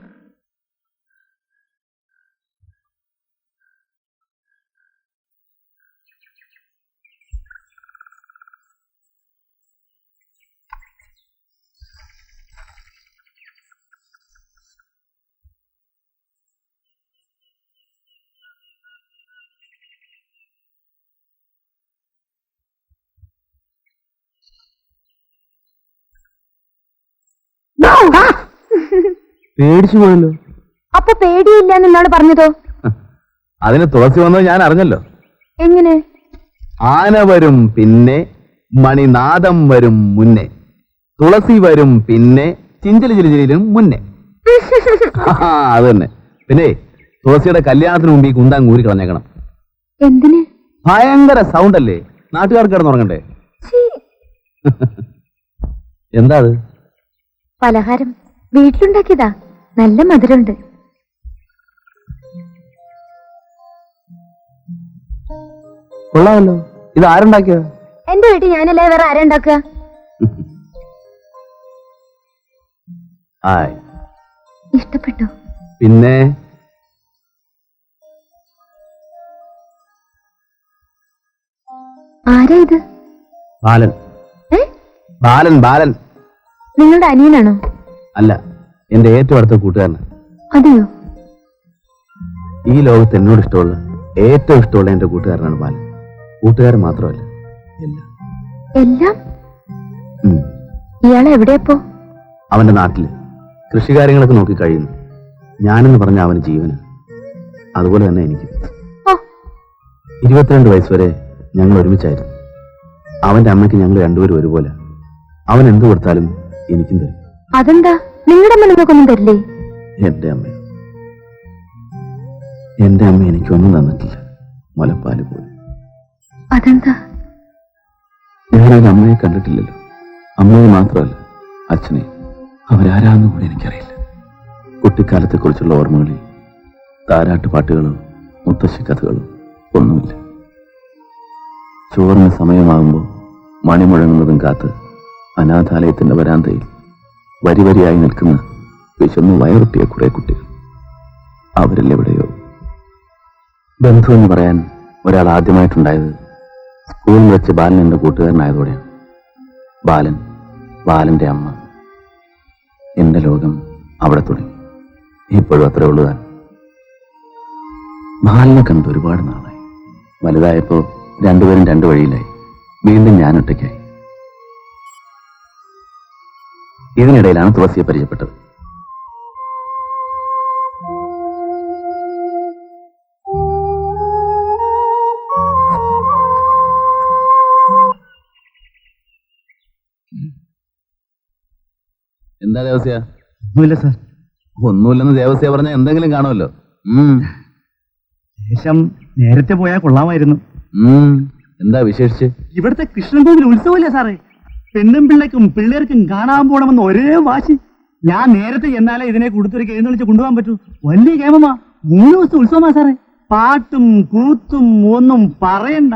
പേടിച്ചു പോയല്ലോ. അപ്പൊ പേടിയില്ലാന്ന് എന്നാണ് പറഞ്ഞതോ? അതിന് തുളസി വന്നത് ഞാൻ അറിഞ്ഞല്ലോ. എങ്ങനെ? ആന വരും പിന്നെ, മണിനാദം വരും മുന്നേ, തുളസി വരും പിന്നെ, ചിഞ്ചലിലും മുന്നേ. അത് തന്നെ. പിന്നെ തുളസിയുടെ കല്യാണത്തിന് മുമ്പ് ഈ കുന്താൻ ഊരി കളഞ്ഞേക്കണം. എന്തിന്? ഭയങ്കര സൗണ്ട് അല്ലേ, നാട്ടുകാർക്ക് കിടന്നുറങ്ങണ്ടേ? എന്താ അത്? പലഹാരം വീട്ടിലുണ്ടാക്കിയതാ, നല്ല മധുരമുണ്ട്. കൊള്ളാമല്ലോ. ഇത് ആരുണ്ടാക്കിയ? എന്റെ വീട്ടിൽ ഞാനല്ലേ, വേറെ ആരാ ഉണ്ടാക്കുക? ആയ്, ഇഷ്ടപ്പെട്ടോ? പിന്നെ ആരാ ഇത്? ബാലൻ. ഏ? ബാലൻ ബാലൻ. നിങ്ങളുടെ അനിയനാണോ? അല്ല, എന്റെ ഏറ്റവും അടുത്ത കൂട്ടുകാരന്. അതെയോ? ഈ ലോകത്ത് എന്നോട് ഇഷ്ടമുള്ള, ഏറ്റവും ഇഷ്ടമുള്ള എന്റെ കൂട്ടുകാരനാണ് ബാലൻ. കൂട്ടുകാരൻ മാത്രമല്ല, എല്ലാം. എല്ലാം? ഉം. ഇയാളെ എവിടെയപ്പോ? അവന്റെ നാട്ടില് കൃഷികാര്യങ്ങളൊക്കെ നോക്കി കഴിയുന്നു. ഞാനെന്ന് പറഞ്ഞ അവന് ജീവന്. അതുപോലെ തന്നെ എനിക്ക്. 22 വയസ്സ് വരെ ഞങ്ങൾ ഒരുമിച്ചായിരുന്നു. അവന്റെ അമ്മയ്ക്ക് ഞങ്ങൾ രണ്ടുപേരും ഒരുപോലെ. അവൻ എന്ത് കൊടുത്താലും എനിക്കും തരും. അതെന്താ, നിങ്ങളുടെ അമ്മ നിങ്ങൾക്കൊന്നും തരില്ലേ? എന്റെ അമ്മ എനിക്കൊന്നും തന്നിട്ടില്ല, മുലപ്പാല് പോലും. അതെന്താ? ഞാനൊരു അമ്മയെ കണ്ടിട്ടില്ലല്ലോ. അമ്മയെ മാത്രമല്ല, അച്ഛനെ. അവരാരാന്ന് കൂടി എനിക്കറിയില്ല. കുട്ടിക്കാലത്തെക്കുറിച്ചുള്ള ഓർമ്മകളിൽ താരാട്ട് പാട്ടുകളോ മുത്തശ്ശി കഥകളോ ഒന്നുമില്ല. ചോറിന് സമയമാകുമ്പോൾ മണി മുഴങ്ങുന്നതും കാത്ത് അനാഥാലയത്തിന്റെ വരാന്തയിൽ വരി വരിയായി നിൽക്കുന്ന വിശന്നു വയറുട്ടിയ കുറെ കുട്ടികൾ. അവരിലെവിടെയോ. ബന്ധു എന്ന് പറയാൻ ഒരാൾ ആദ്യമായിട്ടുണ്ടായത് സ്കൂളിൽ വെച്ച് ബാലൻ എന്റെ കൂട്ടുകാരനായതോടെയാണ്. ബാലന്റെ അമ്മ. എന്റെ ലോകം അവിടെ തുടങ്ങി. ഇപ്പോഴും അത്രേ ഉള്ളൂ താൻ. ബാലനെ കണ്ട് ഒരുപാട് നാളായി. വലുതായപ്പോ രണ്ടുപേരും രണ്ടു വഴിയിലായി. വീണ്ടും ഞാൻ ഒറ്റയ്ക്കായി. ഇതിനിടയിലാണ് തുളസിയെ പരിചയപ്പെട്ടത്. എന്താ ദേവസ്യ? ഒന്നുമില്ല സാർ. ഒന്നുമില്ലെന്ന് ദേവസ്യ പറഞ്ഞ എന്തെങ്കിലും കാണുമല്ലോ. ശേഷം നേരത്തെ പോയാൽ കൊള്ളാമായിരുന്നു. എന്താ വിശേഷിച്ച്? ഇവിടുത്തെ കൃഷ്ണൻകോവിൽ ഉത്സവമില്ലേ സാറേ? പെണ്ണും പിള്ളേക്കും പിള്ളേർക്കും കാണാൻ പോണമെന്ന് ഒരേ വാശി. ഞാൻ നേരത്തെ എന്നാലേ ഇതിനെ കൊടുത്തൊരു എഴുന്നള്ളിച്ച് കൊണ്ടുപോകാൻ പറ്റൂ. വലിയ കേമമാ. 3 ദിവസത്തെ ഉത്സവമാ സാറേ. പാട്ടും കൂത്തും ഒന്നും പറയണ്ട.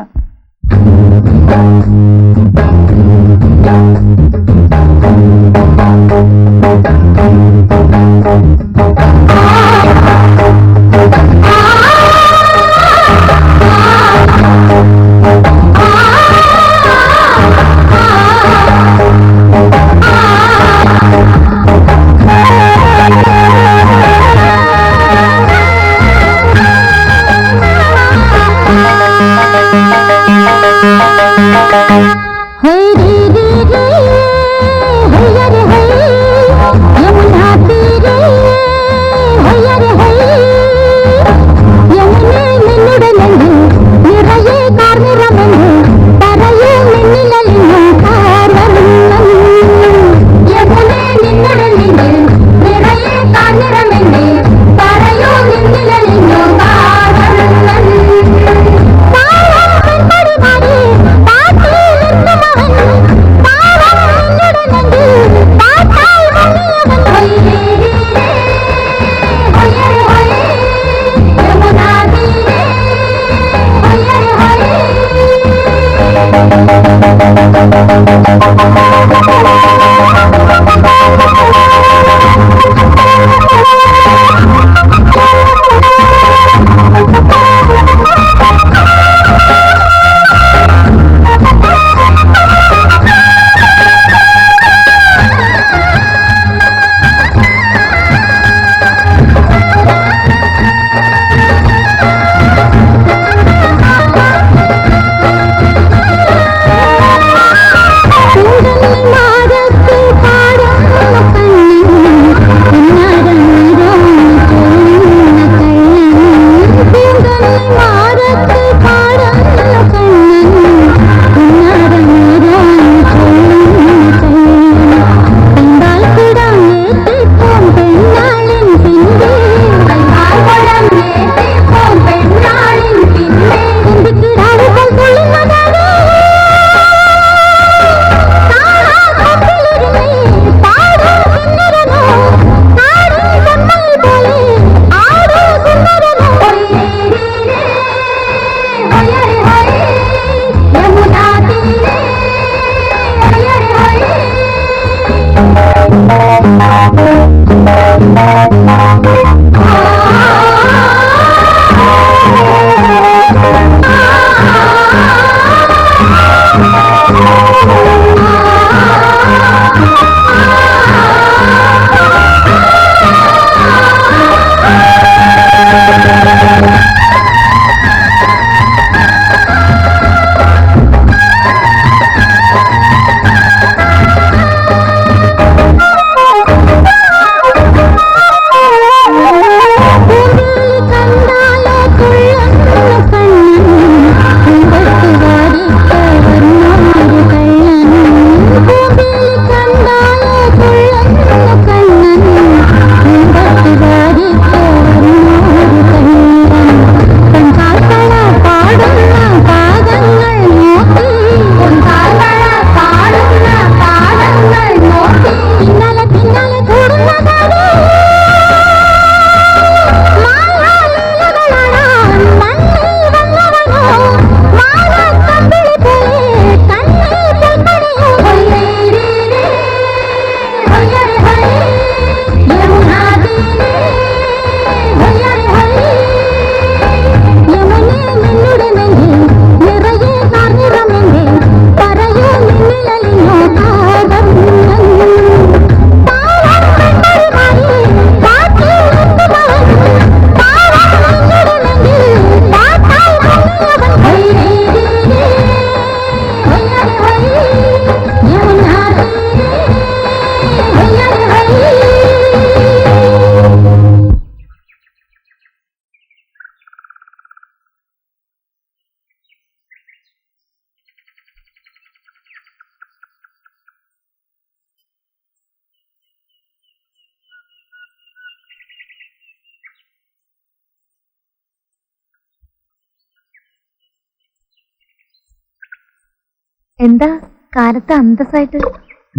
എന്താ കാലത്ത് അന്തസ്സായിട്ട്?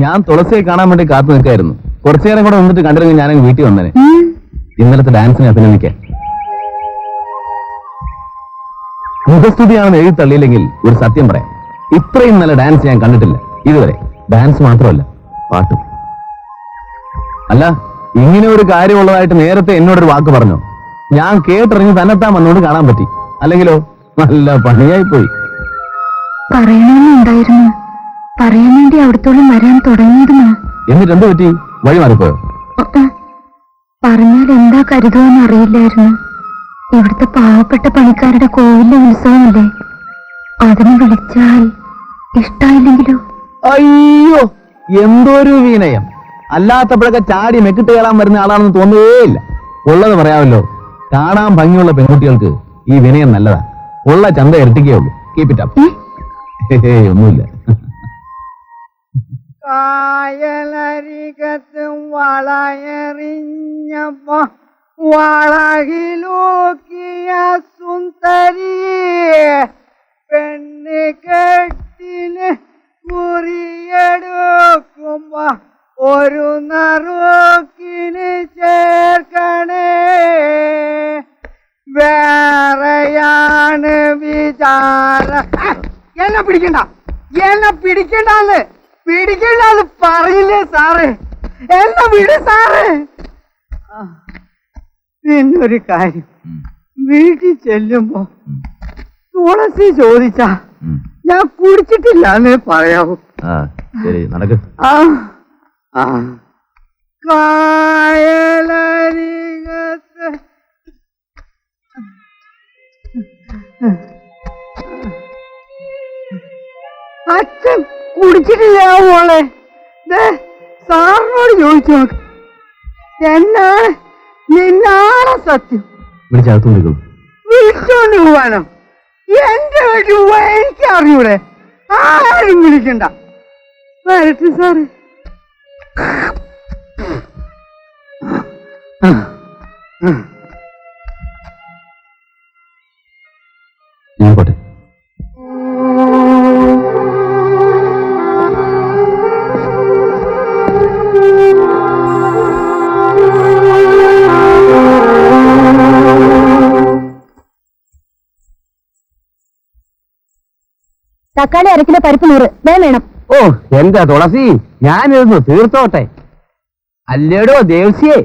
ഞാൻ തുളസിയെ കാണാൻ വേണ്ടി കാത്തു നിൽക്കായിരുന്നു. കുറച്ചു നേരം കൂടെ നിന്നിട്ട് കണ്ടിരുന്നെങ്കിൽ ഞാനങ്ങ് വീട്ടിൽ വന്നേനെ. ഇന്നലത്തെ ഡാൻസിനെ അഭിനന്ദിക്കാൻ. മുഖസ്തുതിയാണെന്ന് എഴുതി തള്ളിയില്ലെങ്കിൽ ഒരു സത്യം പറയാം, ഇത്രയും നല്ല ഡാൻസ് ഞാൻ കണ്ടിട്ടില്ല ഇതുവരെ. ഡാൻസ് മാത്രമല്ല, പാട്ടും. അല്ല, ഇങ്ങനെ ഒരു കാര്യമുള്ളതായിട്ട് നേരത്തെ എന്നോടൊരു വാക്ക് പറഞ്ഞോ? ഞാൻ കേട്ടറിഞ്ഞ് തന്നെത്താൻ വന്നോണ്ട് കാണാൻ പറ്റി, അല്ലെങ്കിലോ നല്ല പണിയായി പോയി. പറയണമെന്നുണ്ടായിരുന്നു, പറയാൻ വേണ്ടി അവിടത്തോളം വരാൻ തുടങ്ങിയിരുന്നു. എന്നിട്ട് എന്ത് പറ്റി? വഴി മാറിപ്പോയോ? പറഞ്ഞാൽ എന്താ കരുതുമെന്ന് അറിയില്ലായിരുന്നു. ഇവിടുത്തെ പാവപ്പെട്ട പണിക്കാരുടെ കോവിലിലെ ഉത്സവമല്ലേ, അതിന് വിളിച്ചാൽ ഇഷ്ടായില്ലെങ്കിലോ? അയ്യോ, എന്തോരു വിനയം! അല്ലാത്തപ്പോഴൊക്കെ ചാടി മെക്കിട്ട് കയറാൻ വരുന്ന ആളാണെന്ന് തോന്നുകയില്ല. ഉള്ളത് പറയാമല്ലോ, കാണാൻ ഭംഗിയുള്ള പെൺകുട്ടികൾക്ക് ഈ വിനയം നല്ലതാ. ഉള്ള ചന്ത ഇരട്ടിക്കുകയുള്ളൂ. Keep it up. ഒന്നുമില്ല. കായലരികത്തും വളയെറിഞ്ഞപ്പോ വളകിലൂക്കിയ സുന്ദരി പെണ്ണ് കെട്ടിന് കുറിയെടുക്കുമ്പോ ഒരു നറുക്കിന് ചേർക്കണേ, വേറെയാണ് വിചാര. എന്നെ പിടിക്കണ്ട, എന്നെ പിടിക്കണ്ടെന്ന് പറയില്ലേ സാറേ, എന്നെ വിട് സാറേ. പിന്നൊരു കാര്യം, വീട്ടിൽ ചെല്ലുമ്പോ തുളസി ചോദിച്ചാ ഞാൻ കുടിച്ചിട്ടില്ല എന്ന് പറയാവൂ. ശരി, നടക്ക്. കായലരികത്ത് അച്ഛൻ കുടിച്ചിട്ടില്ല മോളെ. സാറിനോട് ചോദിച്ചു നോക്ക്, എന്നാണ് നിന്നാണ് സത്യം. വിളിച്ചോണ്ട് പോവാനോ? എന്റെ വീട്ടിൽ എനിക്ക് അറിയൂടെ, ആരും വിളിക്കണ്ട. വരട്ടെ സാറ്. ഞാൻ പോട്ടെ. തക്കാളി 1 കിലോ, പരിപ്പ് 100 വേണം. ഓ എന്താ തുളസി, ഞാനിരുന്നു തീർത്തോട്ടെ. അല്ലേടോ ദേവസ്യേ,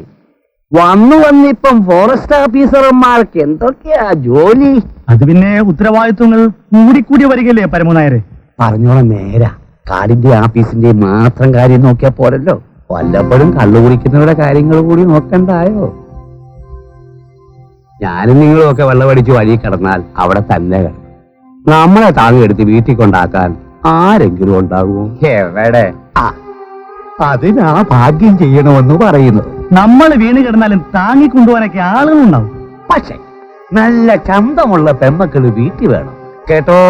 വന്നിപ്പം ഫോറസ്റ്റ് ഓഫീസർമാർക്ക് എന്തൊക്കെയാ ജോലി? അത് പിന്നെ ഉത്തരവാദിത്വങ്ങൾ കൂടിക്കൂടി വരികയല്ലേ പരമനായരെ. പറഞ്ഞോളാം നേരാ. കാടിന്റെ ആഫീസിന്റെ മാത്രം കാര്യം നോക്കിയാ പോരല്ലോ, വല്ലപ്പോഴും കള്ളു കുടിക്കുന്നവരുടെ കാര്യങ്ങൾ കൂടി നോക്കണ്ടായോ? ഞാനും നിങ്ങളും ഒക്കെ വെള്ളമടിച്ച് വഴി കിടന്നാൽ അവിടെ തന്നെ കിടക്കും. നമ്മളെ താങ്ങിയെടുത്ത് വീട്ടിൽ കൊണ്ടാക്കാൻ ആരെങ്കിലും ഉണ്ടാകുമോ? എവിടെ? അതിനാ ഭാഗ്യം ചെയ്യണമെന്ന് പറയുന്നു. നമ്മൾ വീണ് കിടന്നാലും താങ്ങിക്കൊണ്ടുപോകാനൊക്കെ ആളുകളുണ്ടാവും. പക്ഷെ നല്ല ചന്തമുള്ള പെമ്മക്കള് വീട്ടിൽ വേണം കേട്ടോ.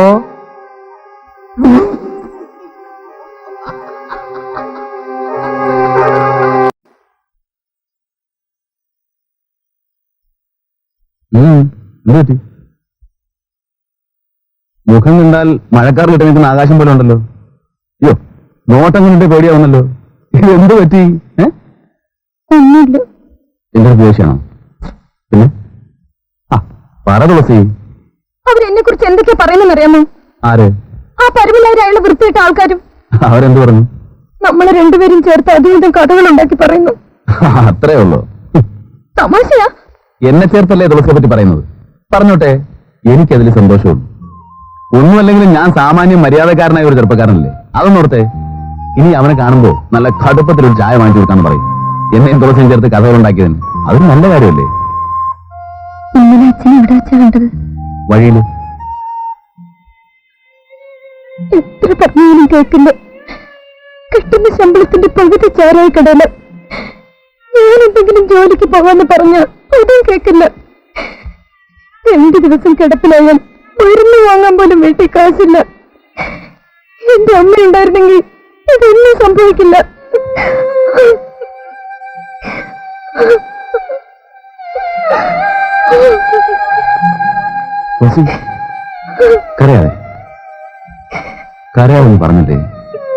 മുഖം കണ്ടാൽ മഴക്കാർ കിട്ടി നിൽക്കുന്ന ആകാശം പോലെ ഉണ്ടല്ലോ. അയ്യോ, നോട്ടം കണ്ടിട്ട് പേടിയാവുന്നല്ലോ. ഇത് എന്ത് പറ്റി? ഒന്നുമില്ല. എന്റെ ദേഷ്യാണോ? പിന്നെ പറ തുളസി. അവരെന്നെ കുറിച്ച് എന്തൊക്കെയാ പറയുന്നറിയാമോ? ആര്? ആ പരമില്ലാതെ അയാളെ വൃത്തിയിട്ട ആൾക്കാരും. അവരെന്ത് പറഞ്ഞു? നമ്മളെ രണ്ടുപേരും ചേർത്ത് അതും കഥകൾ ഉണ്ടാക്കി പറയുന്നു. അത്രേ ഉള്ളൂ. തമാശയാ. എന്നെ ചേർത്തല്ലേ തുളസിയെ പറ്റി പറയുന്നത്? പറഞ്ഞോട്ടെ, എനിക്കതിൽ സന്തോഷമുള്ളൂ. ഒന്നുമല്ലെങ്കിലും ഞാൻ സാമാന്യം മര്യാദക്കാരനായ ഒരു ചെറുപ്പക്കാരനല്ലേ. അതൊന്നോർത്തെ. ഇനി അവനെ കാണുമ്പോ നല്ല കടുപ്പത്തിലൊരു ചായ വാങ്ങിച്ചു കൊടുക്കാന്ന് പറയും. എന്നെയും തുളസിയും ചേർത്ത് കഥകളുണ്ടാക്കിയതിന് അതൊരു നല്ല കാര്യമല്ലേ? ഇന്നലെ അച്ഛൻ എവിടെ വെച്ചാ കണ്ടത്? വഴിയില്. എത്ര പറഞ്ഞാലും കേൾക്കില്ല. കിട്ടുന്ന ശമ്പളത്തിന്റെ പകുതി ചാരായി കടല. ഞാൻ എന്തെങ്കിലും ജോലിക്ക് പോകാന്ന് പറഞ്ഞ അതും കേൾക്കില്ല. 2 ദിവസം കിടപ്പിലായാൽ മരുന്ന് വാങ്ങാൻ പോലും വീട്ടിൽ കാശില്ല. എന്റെ അമ്മ ഉണ്ടായിരുന്നെങ്കിൽ ഇതൊന്നും സംഭവിക്കില്ല. കരയാതെ കരയാതെന്ന് പറഞ്ഞിട്ടേ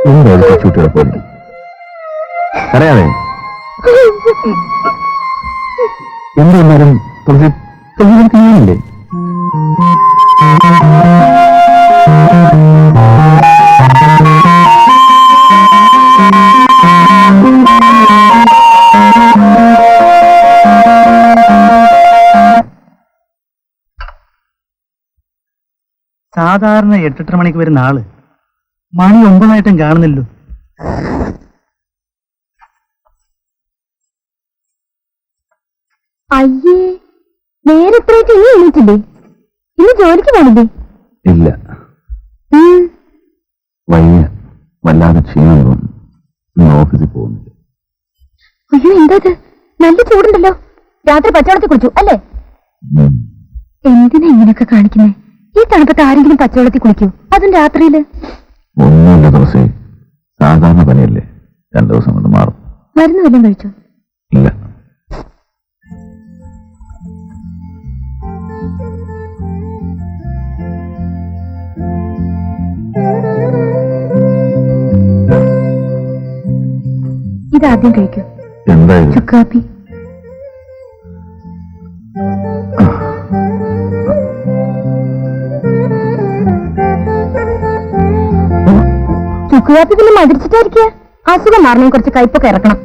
എന്തായാലും ചൂട്ടിയുടെ പോലെ. കരയാതെ. എന്തായാലും തുളസി ഞാനില്ലേ? സാധാരണ 8-8:30 മണിക്ക് വരുന്ന ആള് മണി 9 കാണുന്നില്ലോ. അയ്യേ, നേരെ എത്രയായിട്ട് ഇനി എണീറ്റില്ലേ? ഇന്ന് ജോലിക്ക് പോണില്ലേ? ഇല്ല, വയ്യ, വല്ലാതെ ക്ഷീണം തോന്നുന്നു. ഇന്ന് ഓഫീസിൽ പോകുന്നില്ല. അയ്യോ, എന്താ ഇത്? നല്ല ചൂടുണ്ടല്ലോ. രാത്രി പച്ചവെള്ളത്തിൽ കുളിച്ചു അല്ലേ? എന്തിനാ ഇങ്ങനെയൊക്കെ കാണിക്കുന്നേ? ഈ തണുപ്പത്ത് ആരെങ്കിലും പച്ചവെള്ളത്തിൽ കുളിക്കൂ, അതും രാത്രിയില്? ഒന്നുമില്ല തുളസി, സാധാരണ പനിയല്ലേ, 2 ദിവസം കൊണ്ട് മാറും. മരുന്ന് വല്ലതും കഴിച്ചോ? ഇല്ല. ഇതാദ്യം കഴിക്കൂ. എന്തായാലും ചുക്കാപ്പി. ചുക്കുകാപ്പി പിന്നെ മതിരിച്ചിട്ടായിരിക്കുക. അസുഖം മാറണേ കുറച്ച് കയ്പൊക്കെ ഇറക്കണം.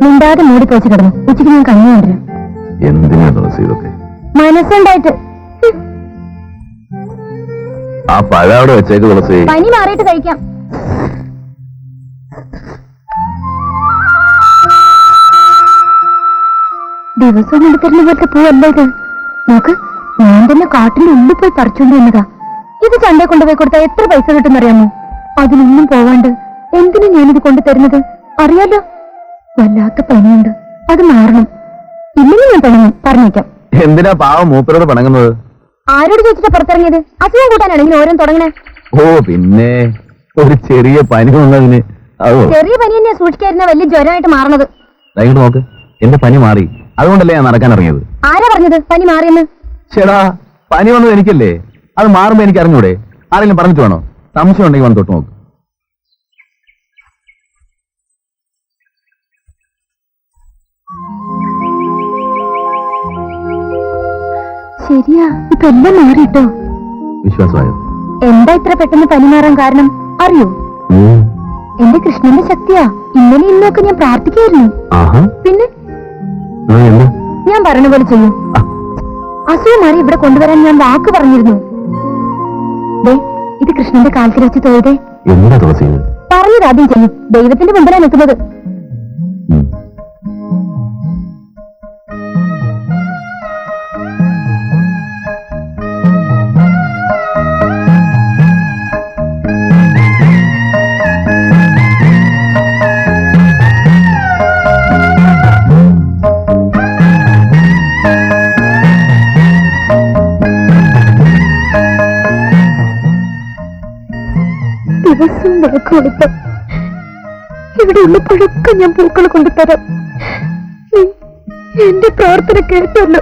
മിണ്ടാതെ മൂടി പോച്ച് കിടന്നു. ഉച്ചയ്ക്ക് ഞാൻ കഞ്ഞി കൊണ്ടുവരാം. എന്തിനാ തുളസി ഇതൊക്കെ? മനസ്സുണ്ടായിട്ട്. ആ പഴം അവിടെ വെച്ചേക്ക് തുളസി. പനി മാറിയിട്ട് കഴിക്കാം. ദിവസവും എടുത്തിരുന്ന പോലത്തെ പൂവല്ല ഇത്. നോക്ക്, ഞാൻ തന്നെ കാട്ടിന്റെ ഉള്ളിൽ പോയി പറിച്ചുകൊണ്ട് വന്നതാ. ഇത് ചന്തയെ കൊണ്ടുപോയി കൊടുത്താൽ എത്ര പൈസ കിട്ടുന്നറിയാമോ? അതിനൊന്നും പോവാണ്ട് എന്തിനു ഞാനിത് കൊണ്ടു തരുന്നത് അറിയാലോ? വല്ലാത്ത പനിയുണ്ട്, അത് മാറണം. ഇല്ലെങ്കിൽ ഞാൻ പിണങ്ങും, പറഞ്ഞേക്കാം. എന്തിനാ പാവം മൂപ്പരോട് പിണങ്ങുന്നത്? ആരോട് ചോദിച്ചിട്ടാ പുറത്തിറങ്ങിയത്? അസുഖം കൂട്ടാനാണെങ്കിൽ ഓരോ തുടങ്ങണേ. ഓ പിന്നെ ഒരു ചെറിയ പനി വന്നതിന്. അതോ ചെറിയ പനി തന്നെയാ സൂക്ഷിക്കാതിരുന്ന വലിയ ജ്വരമായിട്ട് മാറണത്. ഇങ്ങോട്ട് നോക്ക്, എന്റെ പനി മാറി. അതുകൊണ്ടല്ലേ ഞാൻ നടക്കാൻ ഇറങ്ങിയത്. ആരാ പറഞ്ഞത് പനി മാറിയെന്ന്? ചേടാ, പനി വന്നത് എനിക്കല്ലേ, അത് മാറുമ്പോ എനിക്ക് അറിഞ്ഞൂടെ? ആരെങ്കിലും പറഞ്ഞിട്ട് വേണോ? സംശയം ഉണ്ടെങ്കിൽ വന്ന് തൊട്ട് നോക്ക്. ശരിയാ, ഇപ്പൊ എല്ലാം മാറിട്ടോ. വിശ്വാസമായോ? എന്താ ഇത്ര പെട്ടെന്ന് പനി മാറാൻ കാരണം അറിയോ? എന്റെ കൃഷ്ണന്റെ ശക്തിയാ. ഇന്നലെ ഇന്നൊക്കെ ഞാൻ പ്രാർത്ഥിക്കായിരുന്നു. പിന്നെ ഞാൻ പറഞ്ഞ പോലെ ചെയ്യും. അസുഖം മാറി ഇവിടെ കൊണ്ടുവരാൻ ഞാൻ വാക്ക് പറഞ്ഞിരുന്നു. ഇത് കൃഷ്ണന്റെ കാലത്തിൽ വെച്ച് തോയതേ. പറഞ്ഞത് ആദ്യം ചെയ്യും. ദൈവത്തിന്റെ മുമ്പിലാണ് നിൽക്കുന്നത്. ദിവസം വിളക്ക് കൊടുത്താൽ ഇവിടെ ഉള്ളപ്പോഴൊക്കെ ഞാൻ പൂക്കൾ കൊണ്ടുതരാം. എന്റെ പ്രാർത്ഥന കേട്ടല്ലോ.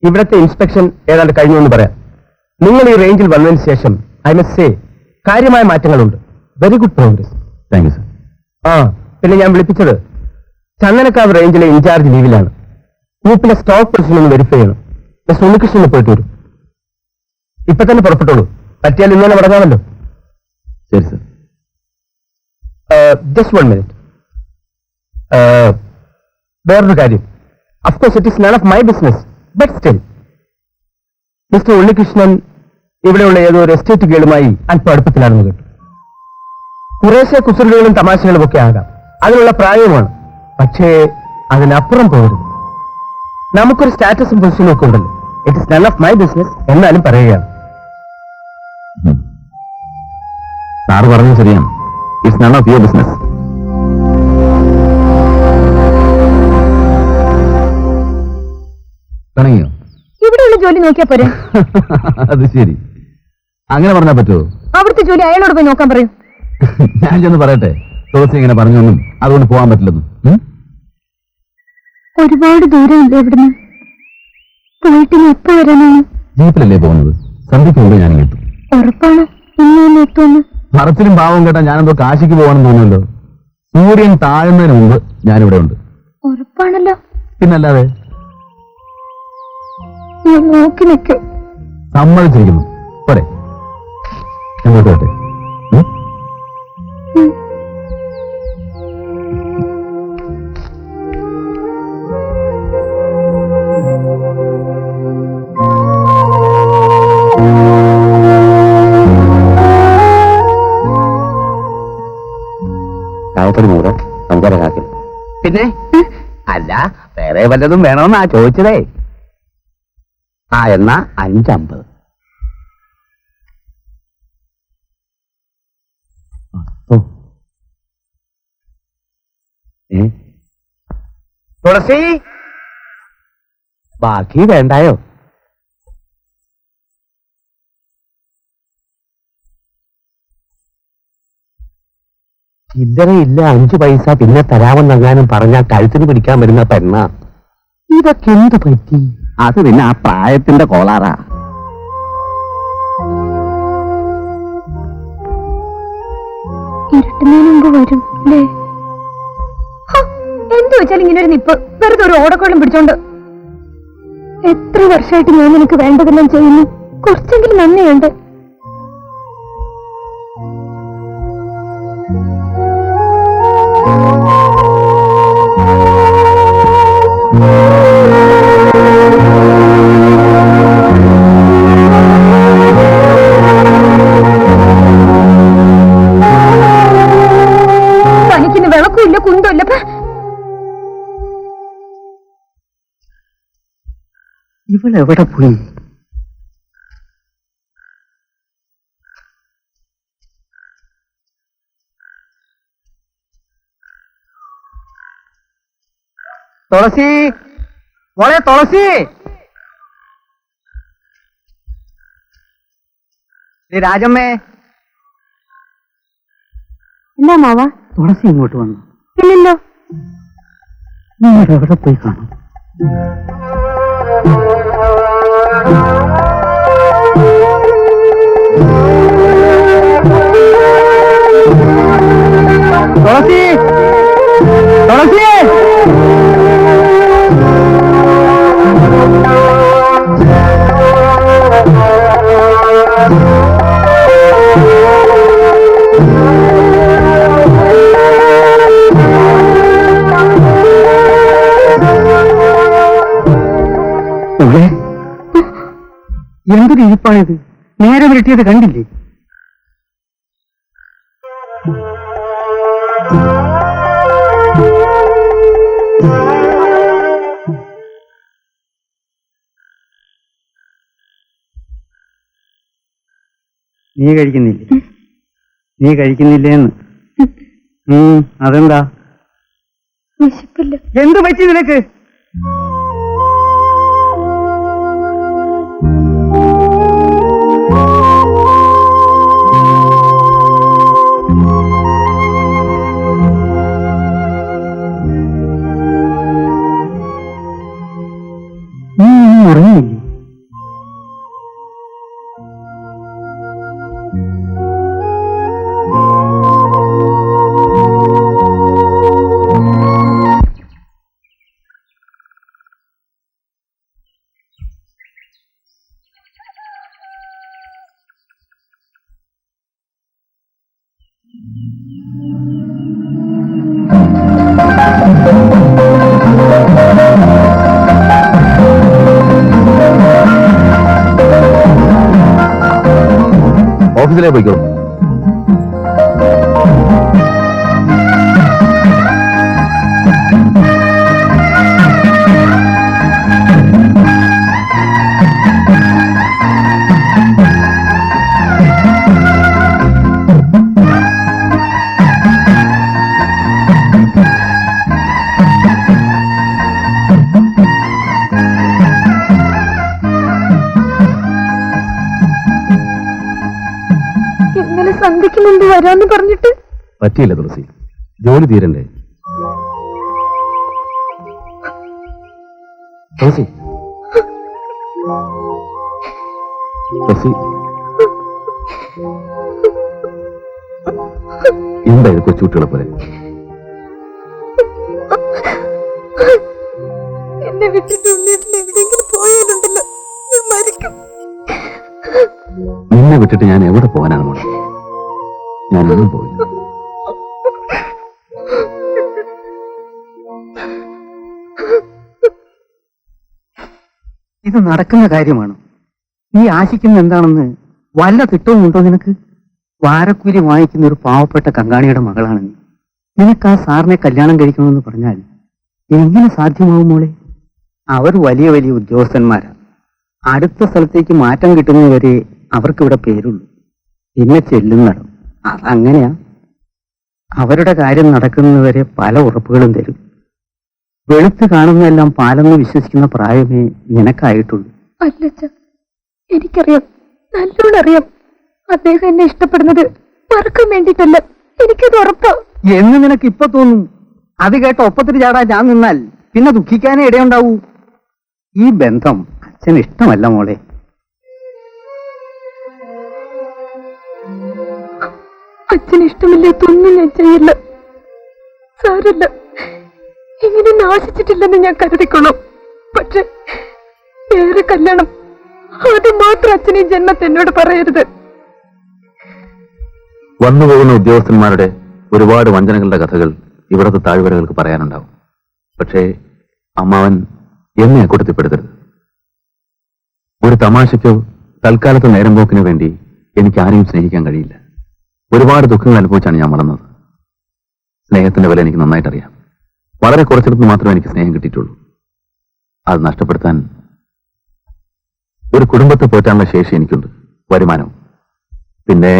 ഇവിടത്തെ ഇൻസ്പെക്ഷൻ ഏതാണ്ട് കഴിഞ്ഞു എന്ന് പറയാം. നിങ്ങൾ ഈ റേഞ്ചിൽ വന്നതിന് ശേഷം ഐ മസ്റ്റ് സേ കാര്യമായ മാറ്റങ്ങളുണ്ട്. Very good progress. Thank you sir. പിന്നെ ഞാൻ വിളിപ്പിച്ചത് ചന്ദനക്കാവ് റേഞ്ചിലെ ഇൻചാർജ് ലീവിലാണ്. ഗ്രൂപ്പിലെ സ്റ്റോക്ക് പൊസിഷൻ ഒന്ന് വെരിഫൈ ചെയ്യണം. മിസ്റ്റർ ഉണ്ണികൃഷ്ണന് പോയിട്ട് വരും. ഇപ്പൊ തന്നെ പുറപ്പെട്ടോളൂ. പറ്റിയാൽ ഇന്നലെ മടങ്ങാമല്ലോ. ശരി സർ. Just 1 minute. വേറൊരു കാര്യം. Of course it is none of my business, but still mister Unnikrishnan ഇവിടെയുള്ള ഏതോ ഒരു എസ്റ്റേറ്റ് ഗേളുമായി അല്പം അടുപ്പത്തിലാണെന്ന് കേട്ടു. കുറേശ്ശെ കുസൃതികളും തമാശകളും ഒക്കെ ആകാം, അതിനുള്ള പ്രായവുമാണ്. പക്ഷേ അതിനപ്പുറം പോകരുത്. നമുക്കൊരു സ്റ്റാറ്റസും പൊസിഷനും ഒക്കെ ഉണ്ടല്ലോ. It is none of my business എന്നാലും പറയുകയാണ്. സാറ് പറഞ്ഞത് ശരിയാണ്. It's none of your business. തുടങ്ങിയോ? ഇവിടെയുള്ള ജോലി നോക്കിയാ പോരെ? അത് ശരി, അങ്ങനെ പറഞ്ഞാൽ പറ്റുമോ? അവിടുത്തെ ജോലി അയാളോട് പോയി നോക്കാൻ പറയൂ. ഞാൻ ചെന്ന് പറയട്ടെ, തുളസി ഇങ്ങനെ പറഞ്ഞൊന്നും അതുകൊണ്ട് പോകാൻ പറ്റില്ലെന്നും. ഒരുപാട് ദൂരമില്ല ഇവിടുന്ന്. പോയിട്ട് എപ്പോ വരാനാണ്? ജീപ്പിലല്ലേ പോകുന്നത്? സന്ധ്യയ്ക്ക് മുമ്പ് ഞാനിങ്ങെത്തും. ഉറപ്പാണ് ഇന്ന് എത്തുമെന്ന്? പറച്ചിലും പാവം കേട്ടാ ഞാനെന്തോ കാശിക്ക് പോകാണെന്ന് തോന്നുമല്ലോ. സൂര്യൻ താഴുന്നതിന് മുമ്പ് ഞാനിവിടെ ഉണ്ട്. ഉറപ്പാണല്ലോ? പിന്നല്ലാതെ. ഞാൻ നോക്കി നിൽക്കും. സമ്മതിച്ചിരിക്കുന്നു. പോരെ, എങ്ങോട്ട് വരട്ടെ? ചായപ്പൊടി 100, പഞ്ചാര കാക്കിൽ. പിന്നെ അല്ല, വേറെ വല്ലതും വേണമെന്നാ ചോദിച്ചതേ. എന്നാ 5.50. തുളസി, ബാക്കി വേണ്ടായോ? ചില്ലറയില്ല, 5 പൈസ പിന്നെ തരാമെന്നെങ്ങാനും പറഞ്ഞാൽ കഴുത്തിന് പിടിക്കാൻ വരുന്ന പെണ്ണ. ഇതൊക്കെ എന്ത് പറ്റി? അത് പിന്നെ ആ പ്രായത്തിന്റെ കോളാറാ. ഇരുട്ടുന്നതിന് മുമ്പ് വരും അല്ലേ? എന്തു വെച്ചാൽ ഇങ്ങനെ ഒരു നിപ്പ്, വെറുതെ ഒരു ഓടക്കോളം പിടിച്ചോണ്ട്. എത്ര വർഷമായിട്ട് ഞാൻ നിനക്ക് വേണ്ടതെല്ലാം ചെയ്യുന്നു, കുറച്ചെങ്കിലും നന്ദിയുണ്ട്. പനിക്കുന്ന വിളക്കുമില്ല, കുന്തമില്ല. ഇവളെവിടെ പോയി? തുളസി, മോളെ തുളസി, രാജമ്മേ. എന്നാ മാവാ? തുളസി ഇങ്ങോട്ട് വന്നു. ഇല്ലല്ലോ. നിങ്ങൾ എവിടെ പോയി കാണും? തുളസി, തുളസി, എന്തൊരു ഇരിപ്പാണിത്? നേരെ വിരട്ടിയത് കണ്ടില്ലേ? നീ കഴിക്കുന്നില്ലേ? നീ കഴിക്കുന്നില്ലേന്ന്? അതെന്താ? വിശപ്പില്ല. എന്ത് പറ്റി നിനക്ക്? നീ ഉറങ്ങിയില്ലേ? ഓഫീസിലേക്ക് പോയിക്കോ. ഇന്നലെ സന്ധ്യക്ക് മുമ്പ് വരാന്ന് പറഞ്ഞിട്ട് പറ്റിയില്ല തുളസി, ജോലി തീരണ്ടേ. തുളസി, തുളസി, എന്താ ഇത് കൊച്ചുകുട്ടികളെ പോലെ? നിന്നെ വിട്ടിട്ട് ഞാൻ എവിടെ പോകാനാണ് മോളെ? ഞാനൊന്നും പോയില്ല. ഇത് നടക്കുന്ന കാര്യമാണ്. നീ ആശിക്കുന്ന എന്താണെന്ന് വല്ല തിട്ടവും ഉണ്ടോ നിനക്ക്? വാരക്കൂലി വാങ്ങിക്കുന്ന ഒരു പാവപ്പെട്ട കങ്കാണിയുടെ മകളാണ് നീ. നിനക്ക് ആ സാറിനെ കല്യാണം കഴിക്കണമെന്ന് പറഞ്ഞാൽ എങ്ങനെ സാധ്യമാവും മോളെ? അവർ വലിയ വലിയ ഉദ്യോഗസ്ഥന്മാരാ. അടുത്ത സ്ഥലത്തേക്ക് മാറ്റം കിട്ടുന്നതുവരെ അവർക്കിവിടെ പേരുള്ളൂ. പിന്നെ ചെല്ലുന്നിടം അതങ്ങനെയാ. അവരുടെ കാര്യം നടക്കുന്നതുവരെ പല ഉറപ്പുകളും തരും. വെളുത്ത് കാണുന്നതെല്ലാം പാലെന്ന് വിശ്വസിക്കുന്ന പ്രായമേ നിനക്കായിട്ടുള്ളൂ. അല്ലച്ച, എനിക്കറിയാം, നല്ലോണം അറിയാം. അദ്ദേഹം എന്നെ ഇഷ്ടപ്പെടുന്നത് മറക്കാൻ വേണ്ടിട്ടല്ല. എനിക്കത് ഉറപ്പാ. എന്ന് നിനക്ക് ഇപ്പൊ തോന്നും. അത് കേട്ട ഒപ്പത്തിന് ചാടാൻ ഞാൻ നിന്നാൽ പിന്നെ ദുഃഖിക്കാനേ ഇടയുണ്ടാവൂ. ഈ ബന്ധം അച്ഛന് ഇഷ്ടമല്ല മോളെ. അച്ഛന് ഇഷ്ടമില്ലാത്തൊന്നും ഞാൻ ചെയ്യില്ല. സാരല്ല, ഇങ്ങനെ നാശിച്ചിട്ടില്ലെന്ന് ഞാൻ കരുതിക്കൊള്ളാം. പക്ഷെ വേറെ കല്യാണം അത് മാത്രം അച്ഛൻ ഈ ജന്മത്തെ എന്നോട് പറയരുത്. വന്നുപോകുന്ന ഉദ്യോഗസ്ഥന്മാരുടെ ഒരുപാട് വഞ്ചനകളുടെ കഥകൾ ഇവിടുത്തെ താഴ്വരകൾക്ക് പറയാനുണ്ടാവും. പക്ഷേ അമ്മാവൻ എന്നെ അക്കൂട്ടത്തിൽപ്പെടുത്തരുത്. ഒരു തമാശയ്ക്കോ തൽക്കാലത്തെ നേരം പോക്കിനു വേണ്ടി എനിക്ക് ആരെയും സ്നേഹിക്കാൻ കഴിയില്ല. ഒരുപാട് ദുഃഖങ്ങൾ അനുഭവിച്ചാണ് ഞാൻ വളർന്നത്. സ്നേഹത്തിന്റെ വില എനിക്ക് നന്നായിട്ടറിയാം. വളരെ കുറച്ചിടത്ത് മാത്രമേ എനിക്ക് സ്നേഹം കിട്ടിയിട്ടുള്ളൂ. അത് നഷ്ടപ്പെടുത്താൻ ഒരു കുടുംബത്തെ പോറ്റാനുള്ള ശേഷി എനിക്കുണ്ട്, വരുമാനവും. പിന്നെ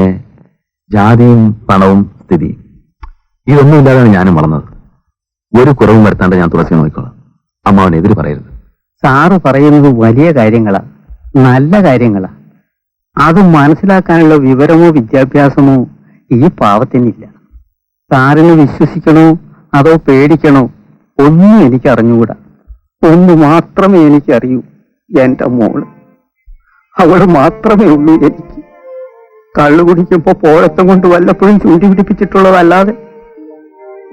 ജാതിയും പണവും സ്ഥിതിയും ഇതൊന്നുമില്ലാതാണ് ഞാനും വളർന്നത്. ഒരു കുറവും വരുത്താണ്ട് ഞാൻ തുളസി നോക്കിക്കോളാം. അമ്മാവനെതിര് പറയരുത്. സാറ് പറയുന്നത് വലിയ കാര്യങ്ങളാ, നല്ല കാര്യങ്ങളാ. അത് മനസ്സിലാക്കാനുള്ള വിവരമോ വിദ്യാഭ്യാസമോ ഈ പാവത്തിനില്ല. സാറിന് വിശ്വസിക്കണോ അതോ പേടിക്കണോ ഒന്നും എനിക്ക് അറിഞ്ഞുകൂടാ. ഒന്ന് മാത്രമേ എനിക്കറിയൂ, എന്റെ മോള്. അവള് മാത്രമേ ഉള്ളൂ എനിക്ക്. കള്ളു കുടിക്കുമ്പോ പോഴത്തം കൊണ്ട് വല്ലപ്പോഴും ചൂണ്ടി പിടിപ്പിച്ചിട്ടുള്ളതല്ലാതെ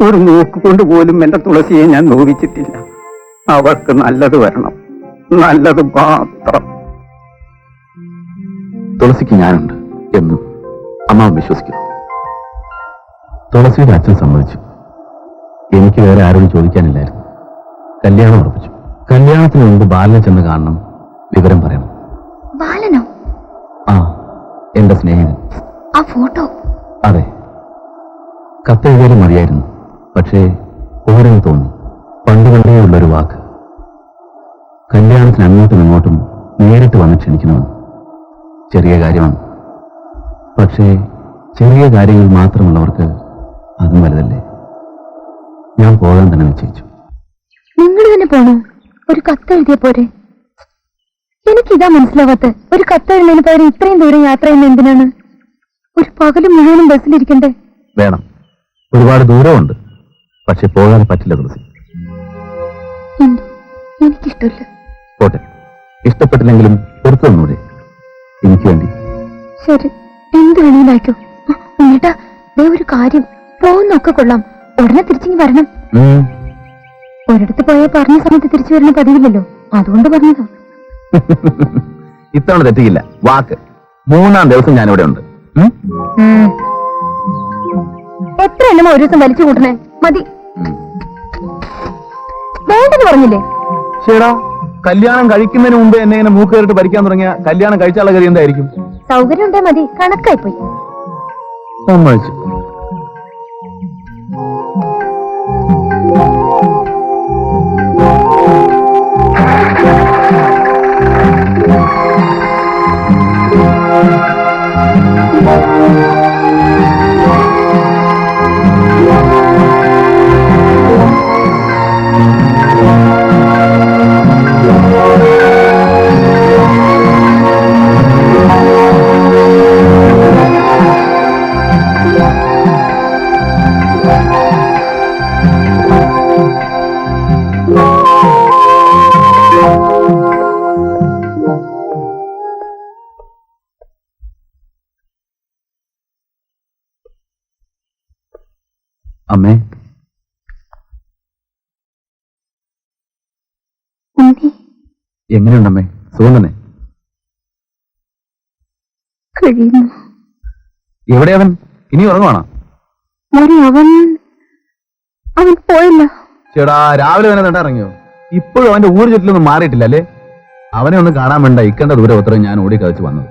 ഒരു നോക്കുകൊണ്ട് പോലും എന്റെ തുളസിയെ ഞാൻ നോവിച്ചിട്ടില്ല. അവൾക്ക് നല്ലത് വരണം, നല്ലത് മാത്രം. തുളസിക്ക് ഞാനുണ്ട് എന്നും അമ്മാവൻ വിശ്വസിക്കുന്നു. തുളസിയുടെ അച്ഛൻ സമ്മതിച്ചു. എനിക്ക് വേറെ ആരോടും ചോദിക്കാനില്ലായിരുന്നു. കല്യാണം ഉറപ്പിച്ചു. കല്യാണത്തിന് മുമ്പ് ബാലനെ ചെന്ന് കാണണം, വിവരം പറയണം. ബാലനോ? ആ, എന്റെ സ്നേഹിതൻ. ആ ഫോട്ടോ? അതെ. കത്തെഴുതിയാലും മതിയായിരുന്നു. പക്ഷേ പോരെന്ന് തോന്നി. പണ്ട് പണ്ടേ ഉള്ളൊരു വാക്ക്. കല്യാണത്തിന് അങ്ങോട്ടും ഇങ്ങോട്ടും നേരിട്ട് വന്ന് ക്ഷണിക്കണമെന്ന്. ചെറിയ കാര്യമാണ്. പക്ഷേ ചെറിയ കാര്യങ്ങൾ മാത്രമുള്ളവർക്ക് അതും വലുതല്ലേ. ഞാൻ പോകാൻ തന്നെ നിശ്ചയിച്ചു. നിങ്ങൾ തന്നെ പോണോ? ഒരു കത്ത് എഴുതിയ പോരെ? എനിക്കിതാ മനസ്സിലാവാത്ത. ഒരു കത്ത് എഴുതുന്നതിന് പകരം ഇത്രയും ദൂരം യാത്ര ചെയ്യുന്ന എന്തിനാണ്? ഒരു പകല് മുഴുവനും ബസ്സിലിരിക്കണ്ടേ? വേണം. ഒരുപാട് ദൂരമുണ്ട്. പക്ഷെ പോകാൻ പറ്റില്ല തുളസി. എന്തോ എനിക്കിഷ്ടമില്ല. പോട്ടെ, ഇഷ്ടപ്പെട്ടില്ലെങ്കിലും പുറത്തു വന്നൂടെ എനിക്ക് വേണ്ടി? ശരി, എന്ത് വേണമെങ്കിലും അയക്കോ. ഉണ്ണേട്ടാ, ദേ ഒരു കാര്യം, പോകുന്നൊക്കെ കൊള്ളാം, ഉടനെ തിരിച്ചിങ്ങി വരണം. ഒരിടത്ത് പോയാൽ പറഞ്ഞ സമയത്ത് തിരിച്ചു വരണ പതിവില്ലല്ലോ, അതുകൊണ്ട് പറഞ്ഞതാ. ഇത്തവണ തെറ്റിയില്ല. വാക്ക്. 3-ാം ദിവസം ഞാനിവിടെ ഉണ്ട്. എത്ര എണ്ണമോ ഒരു ദിവസം വലിച്ചു കൂട്ടണേ? മതി. വേണ്ടെന്ന് പറഞ്ഞില്ലേ? ശരിടാ, കല്യാണം കഴിക്കുന്നതിന് മുമ്പ് എന്നെ ഇങ്ങനെ മൂക്ക് കയറിട്ട് ഭരിക്കാൻ തുടങ്ങിയ കല്യാണം കഴിച്ചാലുള്ള കാര്യം എന്തായിരിക്കും? സൗകര്യം ഉണ്ടേ മതി, കണക്കായി പോയി. സമ്മതിച്ചു. അമ്മേ, ഉണ്ണി, എങ്ങനെയുണ്ടമ്മേ? സുഖം തന്നെ? കഴിയുന്നു. എവിടെ അവൻ? ഇനി ഉറങ്ങുവാണോ? അവൻ പോയില്ല. ചേടാ, രാവിലെ തന്നെ തണ്ടിറങ്ങിയോ? ഇപ്പോഴും അവന്റെ ഊര് ചുറ്റിലൊന്നും മാറിയിട്ടില്ല അല്ലേ? അവനെ ഒന്ന് കാണാൻ വേണ്ട ഇക്കണ്ട ദൂരെ ഉത്തരം ഞാൻ ഓടി കളിച്ച് വന്നത്.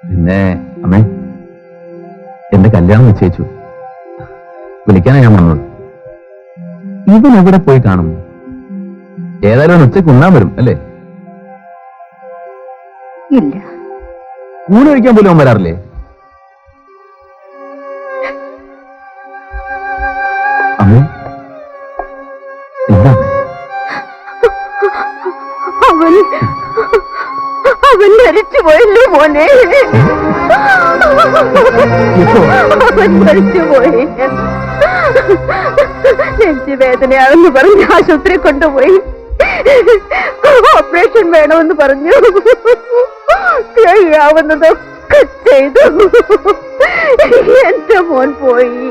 പിന്നെ അമ്മേ, എന്റെ കല്യാണം നിശ്ചയിച്ചു. വിളിക്കാനാ ഞാൻ വന്നത്. ഇവൻ എവിടെ പോയി കാണും? ഏതായാലും ഉച്ചയ്ക്ക് ഉണ്ണാൻ വരും അല്ലേ? ഇല്ല. ഊണ് കഴിക്കാൻ പോലും അവൻ വരാറില്ലേ? അമ്മേ, എന്താ? അവൻ മരിച്ചു പോയില്ലേ മോനെ? അവൻ മരിച്ചുപോയി. നെഞ്ചുവേദനയാണെന്ന് പറഞ്ഞ് ആശുപത്രി കൊണ്ടുപോയി. ഓപ്പറേഷൻ വേണമെന്ന് പറഞ്ഞു. ചെയ്യാവുന്നതൊക്കെ ചെയ്തു. എന്റെ മോൻ പോയി.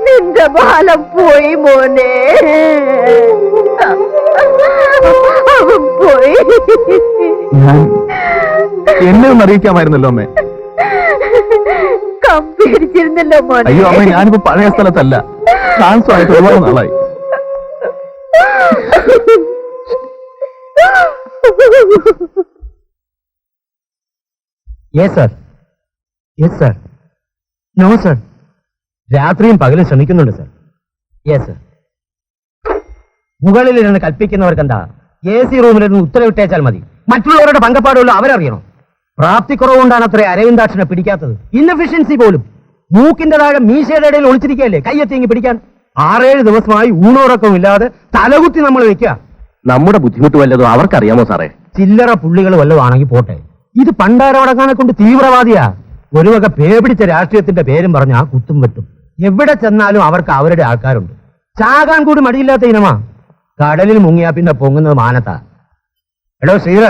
നിന്റെ ബാലം പോയി മോനെ. അവൻ പോയി. എന്നെ ഒന്ന് അറിയിക്കാമായിരുന്നല്ലോ അമ്മേ. കമ്പിരിച്ചിരുന്നല്ലോ മോനെ. അയ്യോ അമ്മ, ഞാനിപ്പോ പഴയ സ്ഥലത്തല്ല. ട്രാൻസ്ഫർ ആയിട്ട് ഒരുപാട് നാളായി. Yes sir, yes sir, no sir, രാത്രിയും പകലും ശ്രമിക്കുന്നുണ്ട് സർ. Yes sir. മുകളിലിരുന്ന് കൽപ്പിക്കുന്നവർക്കെന്താ AC റൂമിലിരുന്ന് ഉത്തരവിട്ടേച്ചാൽ മതി. മറ്റുള്ളവരുടെ പങ്കപ്പാടുള്ള അവരറിയണം. പ്രാപ്തിക്കുറവുകൊണ്ടാണ് അത്ര അരവിന്ദാക്ഷനെ പിടിക്കാത്തത്. ഇൻഎഫിഷ്യൻസി പോലും. മൂക്കിന്റെ താഴെ മീശയുടെ ഇടയിൽ ഒളിച്ചിരിക്കുകയല്ലേ കയ്യെത്തിങ്ങി പിടിക്കാൻ. 6-7 ദിവസമായി ഊണുറക്കവും ഇല്ലാതെ തലകുത്തി നമ്മൾ വെക്കുക. നമ്മുടെ ബുദ്ധിമുട്ട് വല്ലതും അവർക്കറിയാമോ സാറേ? ചില്ലറ പുള്ളികൾ വല്ലതും ആണെങ്കിൽ പോട്ടെ, ഇത് പണ്ടാരവടങ്ങാനെ കൊണ്ട് തീവ്രവാദിയാ. ഒരു വക പേപിടിച്ച രാഷ്ട്രീയത്തിന്റെ പേരും പറഞ്ഞ് ആ കുത്തും വെട്ടും. എവിടെ ചെന്നാലും അവർക്ക് അവരുടെ ആൾക്കാരുണ്ട്. ചാകാൻ കൂടി മടിയില്ലാത്ത ഇനമാ. കടലിൽ മുങ്ങിയാ പിന്നെ പൊങ്ങുന്നത് മാനത്താ. എടോ ശ്രീര,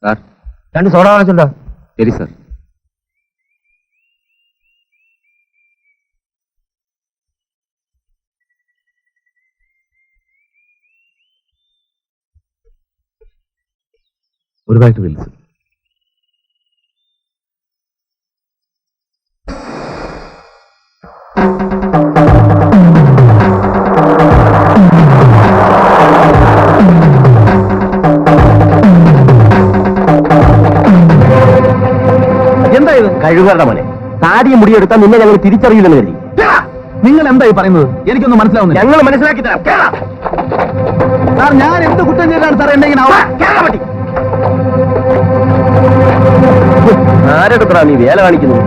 സാർ. 2 സോഡ വാങ്ങിച്ചുണ്ടോ? ശരി സാർ. ഒരു പാക്കറ്റ് വിൽസ്. എന്താ ഇത്? കഴിവുകളുടെ മോനെ, താടിയും മുടിയെടുത്താൽ നിന്നെ ഞങ്ങൾ തിരിച്ചറിയില്ലെന്ന് കരുതി. നിങ്ങൾ എന്തായി പറയുന്നത്? എനിക്കൊന്നും മനസ്സിലാവുന്നില്ല. ഞങ്ങൾ മനസ്സിലാക്കി തരാം. സാർ, ഞാൻ എന്ത് കുറ്റം ചെയ്താണ് സാർ എന്നെ ഇങ്ങനെ ആരെടുക്കടാ നീ വേല കാണിക്കുന്നു?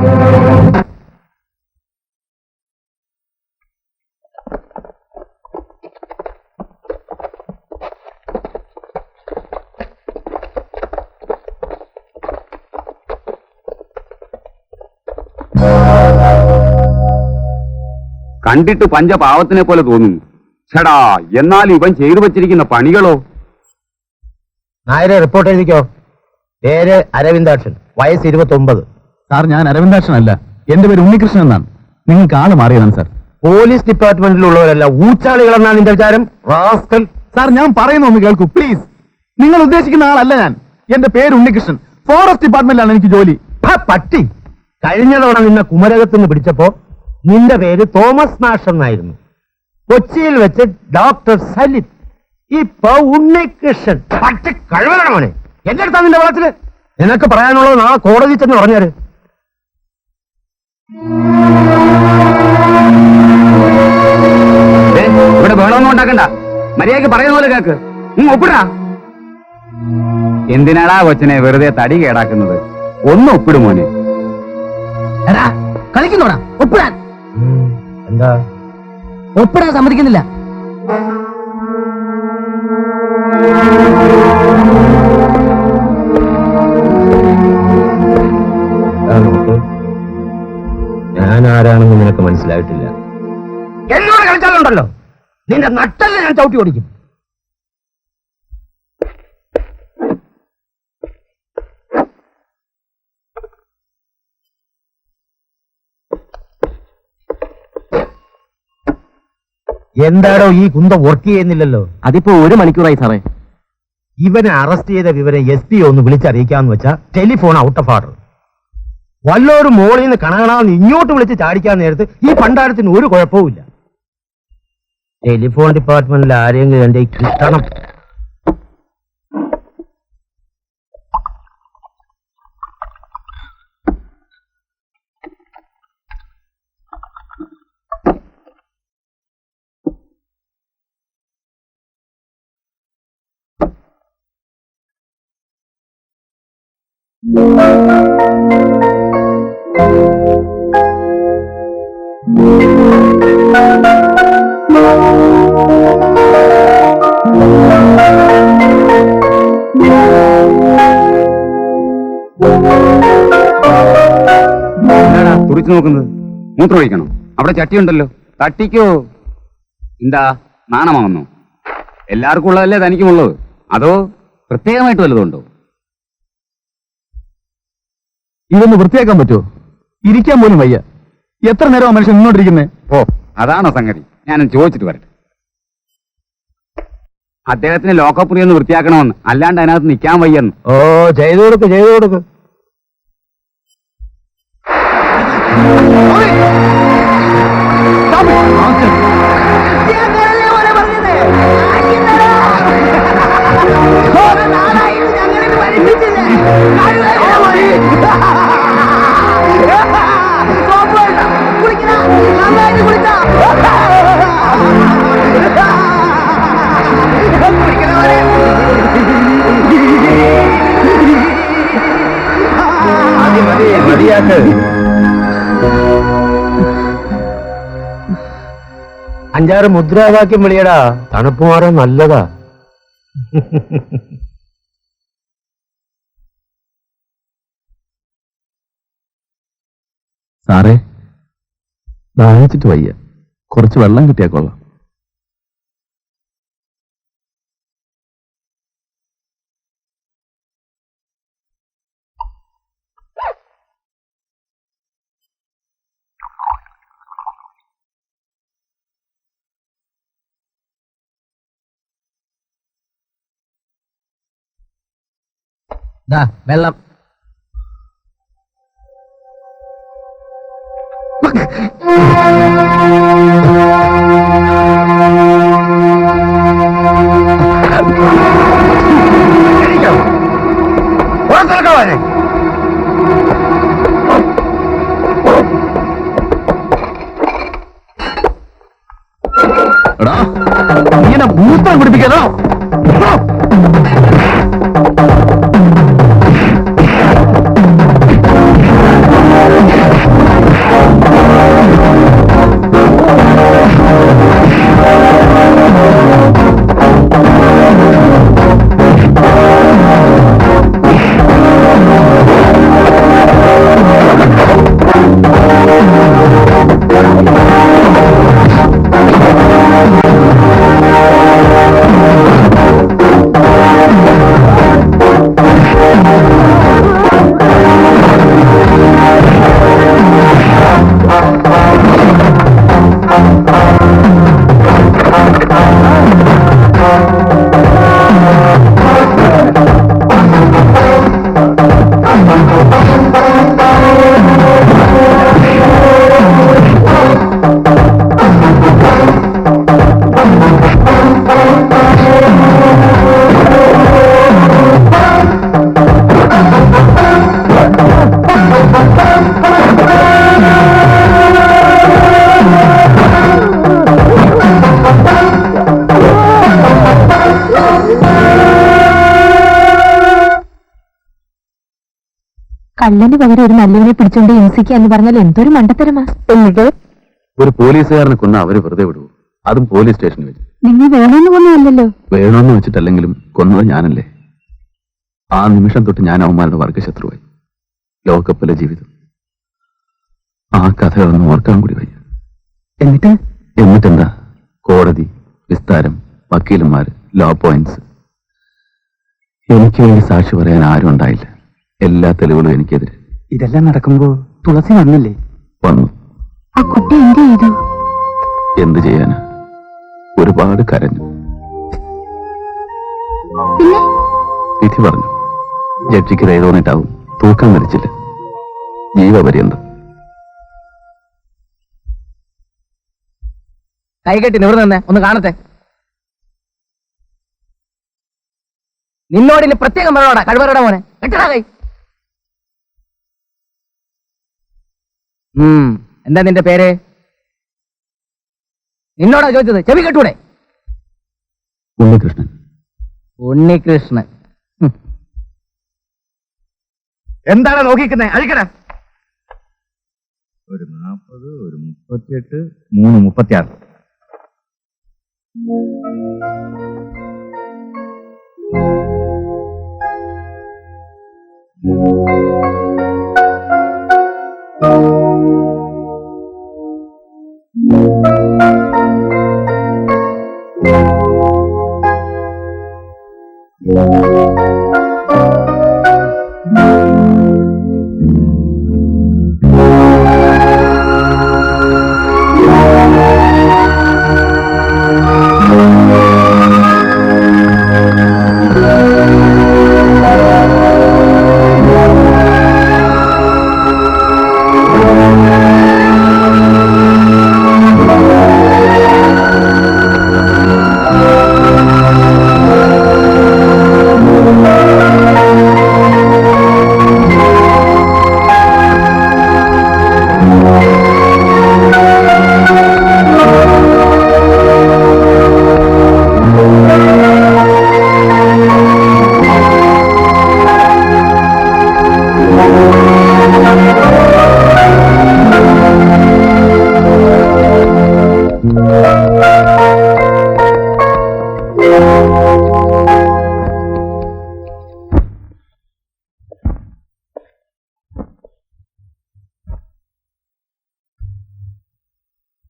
കണ്ടിട്ട് പഞ്ചപാവത്തിനെ പോലെ തോന്നുന്നു. ചേടാ, എന്നാൽ ഇവൻ ചെയ്തു വച്ചിരിക്കുന്ന പണികളോ? നായരെ റിപ്പോർട്ട് എഴുതിക്കോ. പേര് അരവിന്ദാക്ഷൻ, വയസ്സ് 29. സാർ, ഞാൻ അരവിന്ദാക്ഷനല്ല, എന്റെ പേര് ഉണ്ണികൃഷ്ണൻ എന്നാണ്. നിങ്ങൾക്ക് ആള് മാറിയതാണ് സാർ. പോലീസ് ഡിപ്പാർട്ട്മെന്റിലുള്ളവരല്ല ഊച്ചാളികളെന്നാണ് നിന്റെ വിചാരം? റാസ്കൽ. സാർ, ഞാൻ പറയുന്ന ഒന്ന് കേൾക്കൂ പ്ലീസ്. നിങ്ങൾ ഉദ്ദേശിക്കുന്ന ആളല്ല ഞാൻ. എന്റെ പേര് ഉണ്ണികൃഷ്ണൻ. ഫോറസ്റ്റ് ഡിപ്പാർട്ട്മെന്റിലാണ് എനിക്ക് ജോലി. പട്ടി, കഴിഞ്ഞ തവണ നിന്നെ കുമരകത്തുനിന്ന് പിടിച്ചപ്പോ നിന്റെ പേര് തോമസ് മാഷ് എന്നായിരുന്നു. കൊച്ചിയിൽ വെച്ച് ഡോക്ടർ സലിം. ഇപ്പൊ ഉണ്ണികൃഷ്ണൻ. പട്ടി കഴിവലാണ് മോനെ. എന്റെ അടുത്താ നിന്റെ വളത്തില്. നിനക്ക് പറയാനുള്ളത് നാളെ കോടതി ചെന്ന് പറഞ്ഞാല്. ഇവിടെ ബഹളമൊന്നും ഉണ്ടാക്കണ്ട. മര്യാദക്ക് പറയുന്ന പോലെ കേക്ക്. ഒപ്പിടാ. എന്തിനാടാ കൊച്ചിനെ വെറുതെ തടി കേടാക്കുന്നത്? ഒന്ന് ഒപ്പിടും മോനെ. കളിക്കുന്നോടാ ഒപ്പിടാൻ. എന്താ ഒപ്പിടാൻ സമ്മതിക്കുന്നില്ല. ഞാൻ ആരാണെന്ന് നിനക്ക് മനസ്സിലായിട്ടില്ല. എന്നോട് കളിച്ചാലുണ്ടല്ലോ നിന്റെ നട്ടല്ല ഞാൻ ചവിട്ടി ഓടിക്കും. എന്താടോ ഈ കുന്ത വർക്ക് ചെയ്യുന്നില്ലല്ലോ? അതിപ്പോ 1 മണിക്കൂറായി സാറേ. ഇവനെ അറസ്റ്റ് ചെയ്ത വിവരം SP ഒന്ന് വിളിച്ചറിയിക്കാന്ന് വെച്ചാ ടെലിഫോൺ ഔട്ട് ഓഫ് ഓർഡർ. വല്ലോരും മോളിൽ നിന്ന് കണകണാന്ന് ഇങ്ങോട്ട് വിളിച്ച് ചാടിക്കാൻ നേരത്ത് ഈ പണ്ടാരത്തിന് ഒരു കുഴപ്പവുമില്ല. ടെലിഫോൺ ഡിപ്പാർട്ട്മെന്റിൽ ആരെങ്കിലും എന്റെ കിട്ടണം. തുറിച്ചു നോക്കുന്നത്? മൂത്രം ഒഴിക്കണം. അവിടെ ചട്ടിയുണ്ടല്ലോ, തട്ടിക്കോ. എന്താ നാണമാകുന്നു? എല്ലാവർക്കും ഉള്ളതല്ലേ തനിക്കുമുള്ളത്? അതോ പ്രത്യേകമായിട്ട് വല്ലതുണ്ടോ? ഇതൊന്ന് വൃത്തിയാക്കാൻ പറ്റുമോ? ഇരിക്കാൻ പോലും വയ്യ. എത്ര നേരമാണ് മനുഷ്യൻ നിന്നോണ്ടിരിക്കുന്നേ? ഓ, അതാണോ സംഗതി? ഞാനും ചോദിച്ചിട്ട് വരട്ടെ. അദ്ദേഹത്തിന് ലോക്കപ്പുറി ഒന്ന് വൃത്തിയാക്കണമെന്ന്, അല്ലാണ്ട് അതിനകത്ത് നിൽക്കാൻ വയ്യെന്ന്. ഓ, ചെയ്തു കൊടുക്ക്, ചെയ്തു കൊടുക്ക്. മതിയാക്ക്. 5-6 മുദ്രാവാക്യം വിളിയടാ, തണുപ്പ് മാറാൻ നല്ലതാ. സാറേ, ദാഹിച്ചിട്ട് വയ്യ. കുറച്ച് വെള്ളം കിട്ടിയാ കൊള്ളാം. വെള്ളം. എടാ, ഇങ്ങനെ മൂത്രം കുടിപ്പിക്കാനോ? കള്ളന് പകരം ഒരു നല്ലവനെ പിടിച്ചോണ്ട് ഹിംസിക്കുക എന്ന് പറഞ്ഞാൽ എന്തൊരു മണ്ടത്തരമാ. എന്നിട്ട് ഒരു പോലീസുകാരനെ കൊന്ന അവര് വെറുതെ വിടുവോ? അതും പോലീസ് സ്റ്റേഷനിൽ വെച്ച്. നിങ്ങൾ വേണമെന്ന് കൊന്നതല്ലല്ലോ. വേണമെന്ന് വെച്ചിട്ടല്ലെങ്കിലും കൊന്നത് ഞാനല്ലേ. ആ നിമിഷം തൊട്ട് ഞാൻ അവന്മാരുടെ വർഗശത്രുവായി. ലോകകപ്പിലെ ജീവിതം, ആ കഥകളൊന്നും ഓർക്കാൻ കൂടി വയ്യ. എന്നിട്ടെന്താ? കോടതി, വിസ്താരം, വക്കീലന്മാര്, ലോ പോയിന്റ്സ്. എനിക്ക് വേണ്ടി സാക്ഷി പറയാൻ ആരും ഉണ്ടായില്ല. എല്ലാ തെളിവുകളും എനിക്കെതിരെ. ഇതെല്ലാം നടക്കുമ്പോ തുളസി വന്നില്ലേ? വന്നു. ആ കുട്ടി എന്ത് ചെയ്തു? എന്ത് ചെയ്യാനാ? ഒരുപാട് കരഞ്ഞു. പിന്നെ വിധി പറഞ്ഞു, ജഡ്ജിക്ക് ദയ തോന്നിട്ടാവും തൂക്കം മരിച്ചില്ല, ജീവപര്യന്തം. കൈകെട്ടി നിവർന്ന് തന്നെ ഒന്ന് കാണട്ടെ. നിന്നോട് ഇനി പ്രത്യേകം പറയോടാ കഴിവറയുടെ മോനെ, കെട്ടടാ കൈ. എന്താ നിന്റെ പേര്? നിന്നോടാ ചോദിച്ചത്, ചെവി കെട്ടൂടെ? ഉണ്ണികൃഷ്ണൻ. ഉണ്ണികൃഷ്ണൻ. എന്താണ് നോക്കിക്കുന്നേ? അഴിക്കട. ഒരു 40, ഒരു 38, 3 36.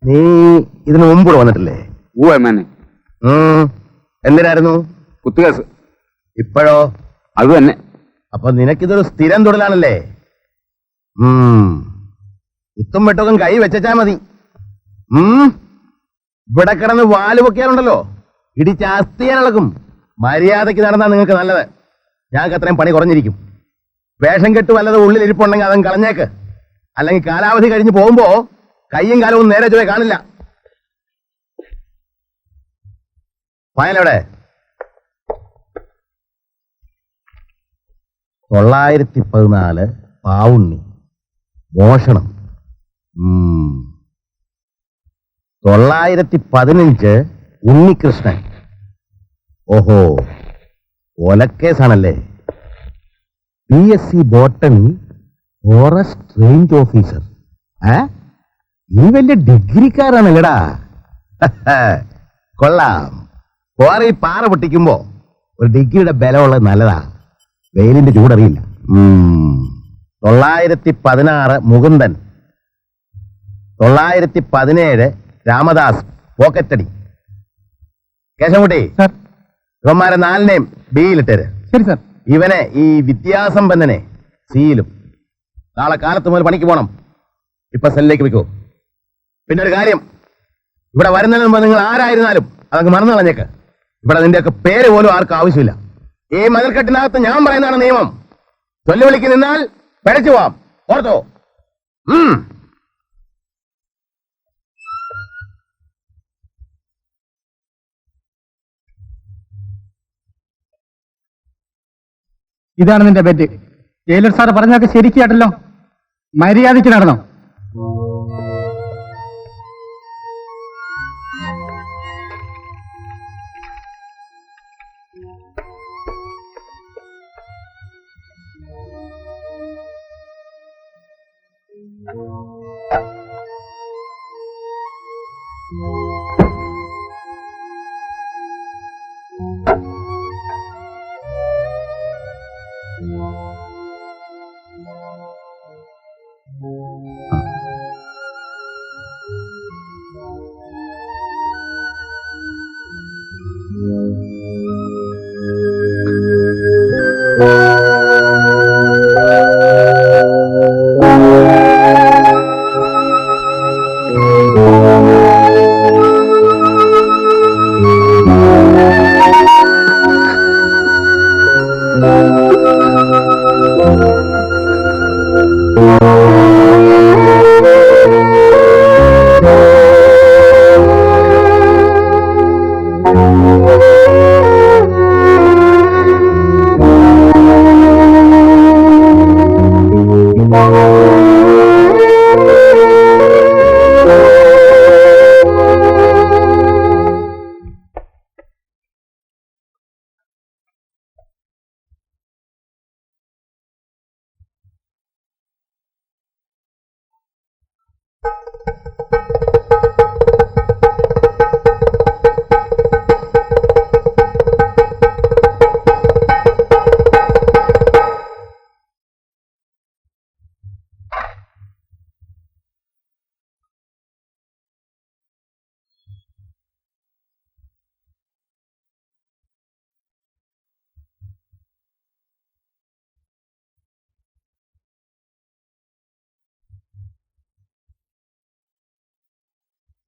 നീ ഇതിനു മുമ്പ് വന്നിട്ടില്ലേ? മേനെ എന്തിനായിരുന്നു? കുത്തുകേസ്. ഇപ്പോഴോ? അത് തന്നെ. അപ്പൊ നിനക്കിതൊരു സ്ഥിരം തൊഴിലാണല്ലേ? കുത്തും വെട്ടൊക്കെ കൈ വെച്ചാ മതി. ഇവിടെ കിടന്ന് വാല് പൊക്കിയാലുണ്ടല്ലോ, ഇടിച്ചാസ്തിയാനിളക്കും. മര്യാദയ്ക്ക് നടന്നാ നിങ്ങൾക്ക് നല്ലത്. ഞങ്ങൾക്ക് അത്രയും പണി കുറഞ്ഞിരിക്കും. വേഷം കെട്ട് വല്ലത് ഉള്ളിൽ ഇരിപ്പുണ്ടെങ്കിൽ അതങ്ങ് കളഞ്ഞേക്ക്. അല്ലെങ്കിൽ കാലാവധി കഴിഞ്ഞ് പോകുമ്പോ കയ്യും കാലവും നേരെ ചൊവ്വേ കാണില്ല. ഫയലെവിടെ? 914 പാവുണ്ണി മോഷണം. 915 ഉണ്ണികൃഷ്ണൻ. ഓഹോ, കൊലക്കേസാണല്ലേ? PSC botany forest range officer. നീ വലിയ ഡിഗ്രിക്കാരാണല്ലേടാ. കൊള്ളാം. കോറി പാറ പൊട്ടിക്കുമ്പോ ഒരു ഡിഗ്രിയുടെ ബലമുള്ളത് നല്ലതാ. വെയിലിന്റെ ചൂടറിയില്ല. 916 മുകുന്ദൻ. 917 രാമദാസ് പോക്കറ്റടി. കേശവൻകുട്ടി, ഇവന്മാരെ 4നെയും ബിയിലിട്ടേര്. ശരി സാർ. ഇവനെ ഈ വിദ്യാസമ്പന്നനെ സിയിലും. നാളെ കാലത്ത് മുതൽ പണിക്ക് പോണം. ഇപ്പൊ സെല്ലിലേക്ക് വെക്കൂ. പിന്നെ ഒരു കാര്യം, ഇവിടെ വരുന്നതിന് മുമ്പ് നിങ്ങൾ ആരായിരുന്നാലും അതങ്ങ് മറന്നു കളഞ്ഞേക്ക്. ഇവിടെ നിന്റെയൊക്കെ പേര് പോലും ആർക്കും ആവശ്യമില്ല. ഈ മതിൽക്കെട്ടിനകത്ത് ഞാൻ പറയുന്നതാണ് നിയമം. ചൊല്ലുവിളിക്ക് നിന്നാൽ പിഴച്ചു പോവാം. ഓർത്തോ? ഇതാണ് നിന്റെ ബെറ്റ്. ജയിലർ സാറ് പറഞ്ഞൊക്കെ ശരിക്കാട്ടല്ലോ. മര്യാദയ്ക്ക് നടന്നോ?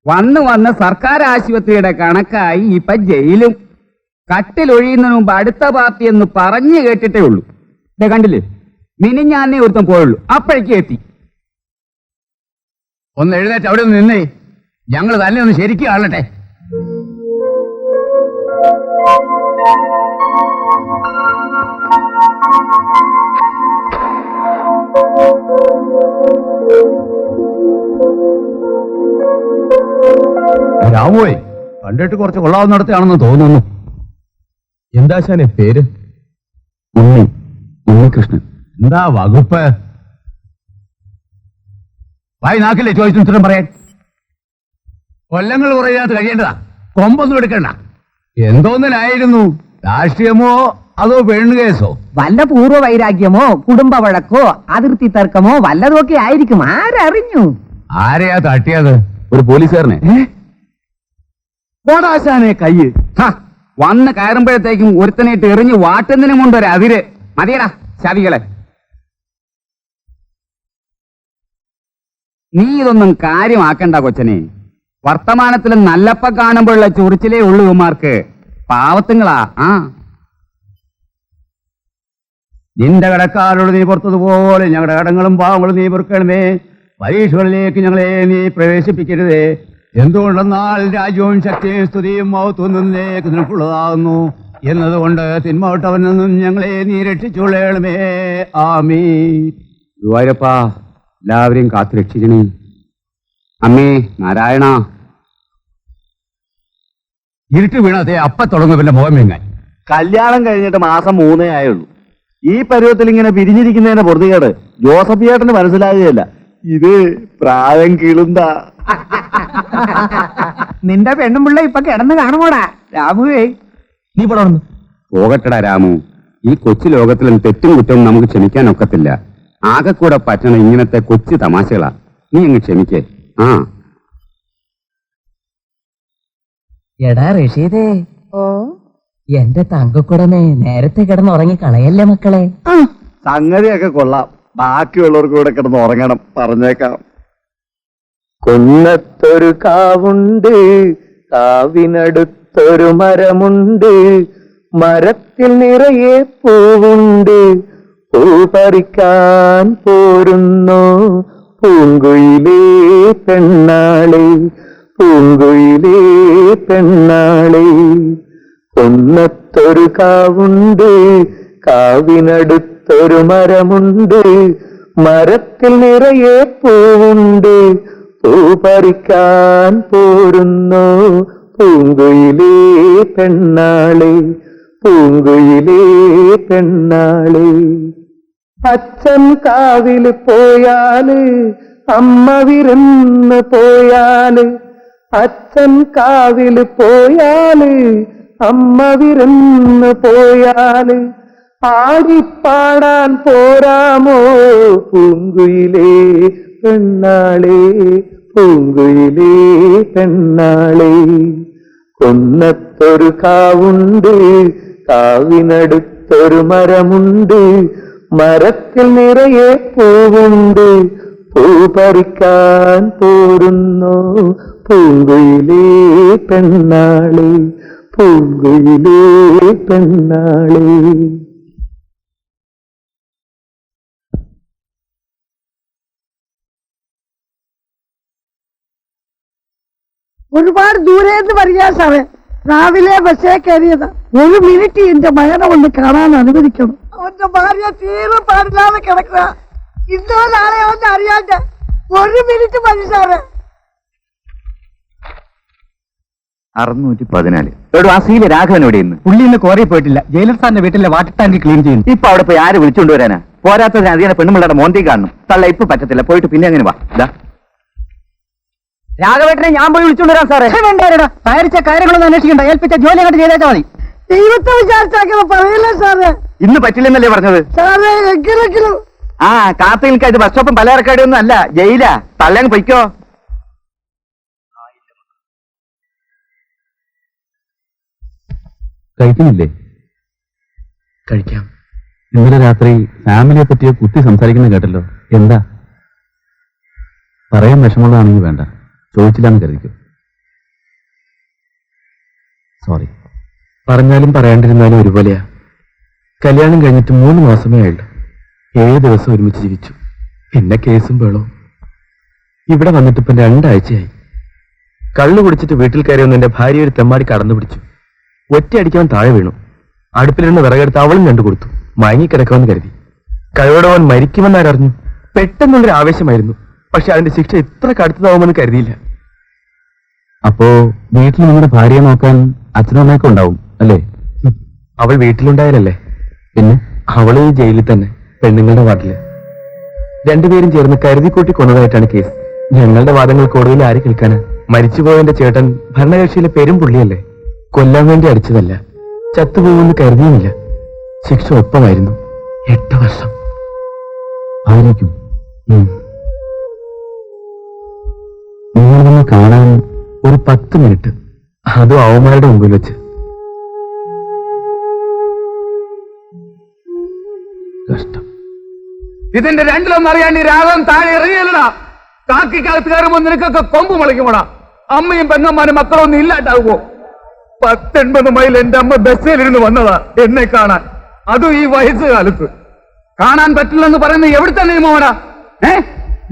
വന്ന് സർക്കാർ ആശുപത്രിയുടെ കണക്കായി ഇപ്പൊ ജയിലും. കട്ടിലൊഴിയുന്നതിന് മുമ്പ് അടുത്ത പാർട്ടി എന്ന് പറഞ്ഞു കേട്ടിട്ടേ ഉള്ളൂ. ഇതേ കണ്ടില്ലേ, മിനിഞ്ഞാന്നേ ഒരുത്തം പോയുള്ളൂ, അപ്പോഴേക്കും എത്തി. ഒന്ന് എഴുന്നേറ്റ് അവിടെ ഒന്ന് നിന്നേ, ഞങ്ങൾ തന്നെ ഒന്ന് ശരിക്കും ആളട്ടെ. രാമുവേ, കണ്ടിട്ട് കുറച്ച് കൊള്ളാവുന്നിടത്താണെന്ന് തോന്നുന്നു. എന്താ ശാനെ പേര്? ഉണ്ണികൃഷ്ണൻ. എന്താ വകുപ്പ്? വായി നാക്കില്ലേ ചോദിച്ചു ഉത്തരം പറയാൻ? കൊല്ലങ്ങൾ കുറയാത്ത കഴിയേണ്ടതാ, കൊമ്പൊന്നും എടുക്കണ്ട. എന്തോന്നിലായിരുന്നു? രാഷ്ട്രീയമോ അതോ പെണ്ണു കേസോ? വല്ല പൂർവ്വ വൈരാഗ്യമോ കുടുംബ വഴക്കോ അതിർത്തി തർക്കമോ വല്ലതൊക്കെ ആയിരിക്കും, ആരറിഞ്ഞു? ആരെയാ തട്ടിയത്? ഒരു പോലീസുകാരനെ. കോടാശാനെ കയ്യ് വന്ന് കയറുമ്പോഴത്തേക്കും ഒരുത്തനായിട്ട് എറിഞ്ഞ് വാട്ടുന്നതിനും കൊണ്ടൊരു അതിര്. മതിയടാ ചവികളെ. നീ ഇതൊന്നും കാര്യമാക്കണ്ട കൊച്ചനെ. വർത്തമാനത്തിലും നല്ലപ്പ കാണുമ്പോഴുള്ള ചൊറിച്ചിലേ ഉള്ളൂ ഇവന്മാർക്ക്. പാവത്തുങ്ങളാ. നിന്റെ കടക്കാരോട് നീ പുറത്തതുപോലെ ഞങ്ങളുടെ കടങ്ങളും പാവങ്ങളും നീ പൊറുക്കണമേ. പരീക്ഷകളിലേക്ക് ഞങ്ങളെ നീ പ്രവേശിപ്പിക്കരുതേ. എന്തുകൊണ്ടെന്നാൽ രാജ്യവും ശക്തിയും സ്തുതിയും മഹത്വന്നേക്ക് നിനക്കുള്ളതാകുന്നു എന്നതുകൊണ്ട് തിന്മോട്ടവനിൽ നിന്നും ഞങ്ങളെ നീ രക്ഷിച്ചുകൊള്ളണമേ. ആമീൻ. ഗുരുവായൂരപ്പാ, എല്ലാവരെയും കാത്തു രക്ഷിക്കണേ. അമ്മേ നാരായണ. ഇരുട്ട് വീണതേ അപ്പ തുടങ്ങും പിന്നെ മുഖം വീങ്ങാൻ. കല്യാണം കഴിഞ്ഞിട്ട് മാസം 3 ആയുള്ളൂ. ഈ പരുവത്തിൽ ഇങ്ങനെ പിരിഞ്ഞിരിക്കുന്നതിന്റെ പൊറുതികേട് ജോസഫ് ചേട്ടന് മനസ്സിലാകുകയല്ല. ഇത് പ്രായം കിളുന്ന. നിന്റെ പെണ്ണും പിള്ള ഇപ്പൊ കിടന്ന് കാണുമോടാ രാമുവേ? നീ പടർന്നു പോകട്ടടാ രാമു. ഈ കൊച്ചു ലോകത്തിലും തെറ്റും കുറ്റവും നമുക്ക് ക്ഷമിക്കാൻ ഒക്കത്തില്ല. ആകെ കൂടെ പറ്റണ ഇങ്ങനത്തെ കൊച്ചു തമാശകളാ. നീ അങ്ങ് ക്ഷമിക്കേ. എടാ റഷീദേ, എന്റെ തങ്കക്കുടമേ, നേരത്തെ കിടന്നുറങ്ങി കളയല്ലേ മക്കളെ. സംഗതിയൊക്കെ കൊള്ളാം. ബാക്കിയുള്ളവർക്ക് കൂടെ കിടന്ന് ഉറങ്ങണം, പറഞ്ഞേക്കാം. കൊന്നത്തൊരു കാവുണ്ട്, കാവിനടുത്തൊരു മരമുണ്ട്, മരത്തിൽ നിറയെ പൂവുണ്ട്, പൂ പറിക്കാൻ പോരുന്നോ പൂങ്കുയിലേ പെണ്ണാളെ, പൂങ്കുയിലേ പെണ്ണാളെ. കൊന്നത്തൊരു കാവുണ്ട്, കാവിനടുത്തൊരു മരമുണ്ട്, മരത്തിൽ നിറയെ പൂവുണ്ട്, പൂ പറിക്കാൻ പോരുന്നോ പൂങ്കുയിലേ പെണ്ണാളെ, പൂങ്കുയിലേ പെണ്ണാളെ. അച്ഛൻ കാവില് പോയാല് അമ്മ വിരുന്ന് പോയാല്, അച്ഛൻ കാവില് പോയാല് അമ്മ വിരുന്ന് പോയാല്, ആടിപ്പാടാൻ പോരാമോ പൂങ്കുയിലേ പെണ്ണാളെ, പൂങ്കുയിലേ പെണ്ണാളെ. കൊന്നത്തൊരു കാവുണ്ട്, കാവിനടുത്തൊരു മരമുണ്ട്, മരത്തിൽ നിറയെ പൂവുണ്ട്, പൂ പറിക്കാൻ പോരുന്നോ പൂങ്കുയിലേ പെണ്ണാളെ, പൂങ്കുയിലേ പെണ്ണാളെ. ഒരുപാട് ദൂരേന്ന് പറയാ സാറേ. രാവിലെ ബസ്സേ കയറിയതാ. 1 മിനിറ്റ് എന്റെ മകനെ ഒന്ന് കാണാൻ അനുവദിക്കണം. അവന്റെ ഭാര്യ തീരെ പാടില്ലാതെ കിടക്കുക. ഇന്നോ നാളെയോ ഒന്ന് അറിയാണ്ട് 1 മിനിറ്റ് മതി സാറേ. 614. വാസിയിലെ രാഘവൻ ഇവിടെ ഇന്ന് പുള്ളി ഇന്ന് കോറി പോയിട്ടില്ല. ജയിലർ സാറിന്റെ വീട്ടിലെ വാട്ടർ ടാങ്ക് ക്ലീൻ ചെയ്യുന്നു. ഇപ്പൊ അവിടെ പോയി ആര് വിളിച്ചുകൊണ്ട് വരാനാ? പോരാത്തതിന് അധികം പെണ്ണുമ്പിള്ളയുടെ മോന്തി കാണണം. തള്ള ഇപ്പൊ പറ്റത്തില്ല, പോയിട്ട് പിന്നെ അങ്ങനെ വാ. രാഘവേട്ടനെ ഞാൻ പോയി വിളിച്ചോണ്ട് വരാം സാറേ. വേണ്ടാ, തയ്യാറിച്ച കാര്യങ്ങളൊന്നും അന്വേഷിക്കണ്ട, ഏൽപ്പിച്ച ജോലി അങ്ങോട്ട് ചെയ്തേച്ചാ മതി. ദൈവത്തെ വിചാരിച്ചാക്കുന്നത് പറയില്ല സാറേ. ഇന്ന് പറ്റില്ലെന്നല്ലേ പറഞ്ഞത് സാറേ? എങ്കിലും കാത്തു നിൽക്കാ. ഇത് ബസ് സ്റ്റോപ്പും പലചരക്കടയൊന്നും അല്ല, ജയിലാ. തള്ളങ്ങ് പൊയ്ക്കോ. കഴിക്കുന്നില്ലേ? കഴിക്കാം. ഇന്നലെ രാത്രി ഫാമിലിയെ പറ്റിയോ കുത്തി സംസാരിക്കുന്ന കേട്ടല്ലോ. എന്താ? പറയാൻ വിഷമമുള്ളതാണെങ്കിൽ വേണ്ട, ചോദിച്ചില്ലാന്ന് കരുതിക്കും. സോറി. പറഞ്ഞാലും പറയാണ്ടിരുന്നാലും ഒരുപോലെയാ. കല്യാണം കഴിഞ്ഞിട്ട് 3 മാസമേ ആയുള്ളൂ. 7 ദിവസം ഒരുമിച്ച് ജീവിച്ചു. പിന്നെ കേസും വേളവും. ഇവിടെ വന്നിട്ട് ഇപ്പം 2 ആഴ്ചയായി. കള്ളു കുടിച്ചിട്ട് വീട്ടിൽ കയറി വന്ന് എന്റെ ഭാര്യ ഒരു തെമ്മാടി കടന്നു പിടിച്ചു. ഒറ്റയടിക്കാൻ താഴെ വീണു. അടുപ്പിലിരുന്ന് വിറകെടുത്ത് അവളും കണ്ടുകൊടുത്തു. മയങ്ങിക്കിടക്കുമെന്ന് കരുതി. കഴിവോടവൻ മരിക്കുമെന്നാരറിഞ്ഞു. പെട്ടെന്നുള്ളൊരു ആവേശമായിരുന്നു. പക്ഷെ അതിന്റെ ശിക്ഷ ഇത്ര കടുത്തതാവുമെന്ന് കരുതിയില്ല. അപ്പോ വീട്ടിൽ നിങ്ങളുടെ ഭാര്യയെ നോക്കാൻ അച്ഛനും അമ്മയൊക്കെ ഉണ്ടാവും അല്ലേ? അവൾ വീട്ടിലുണ്ടായാലല്ലേ. പിന്നെ അവൾ ഈ ജയിലിൽ തന്നെ, പെണ്ണുങ്ങളുടെ വാർഡില്. 2 പേരും ചേർന്ന് കരുതിക്കൂട്ടി കൊന്നതായിട്ടാണ് കേസ്. ഞങ്ങളുടെ വാദങ്ങൾ കോടതിയിൽ ആര് കേൾക്കാന്? മരിച്ചുപോയതിന്റെ ചേട്ടൻ ഭരണകക്ഷിയിലെ പെരും പുള്ളിയല്ലേ. കൊല്ലാൻ വേണ്ടി അടിച്ചതല്ല, ചത്തുപോകുമെന്ന് കരുതിയുമില്ല. ശിക്ഷ ഒപ്പമായിരുന്നു. 8 വർഷം ആയിരിക്കും. നിങ്ങളൊന്ന് കാണാൻ ഒരു 10 മിനിറ്റ്, അതും അവന്മാരുടെ മുമ്പിൽ വെച്ച്. കഷ്ടം. ഇതിന്റെ രണ്ടിലൊന്നും അറിയാണ്ട് രാഗം താഴെ ഇറങ്ങിയല്ലടാ. കാക്കിക്കകത്ത് കയറുമ്പോ നിനക്കൊക്കെ കൊമ്പ് മുളയ്ക്കുമ്പോടാ. അമ്മയും പെങ്ങന്മാരും മക്കളും ഒന്നും ഇല്ലാണ്ടാവുമോ? 19 മൈൽ എന്റെ അമ്മ ബസ്സിലിരുന്ന് വന്നതാ എന്നെ കാണാൻ, അതും ഈ വയസ്സുകാലത്ത്. കാണാൻ പറ്റില്ലെന്ന് പറയുന്നത് എവിടുത്തെ നിയമമാടാ?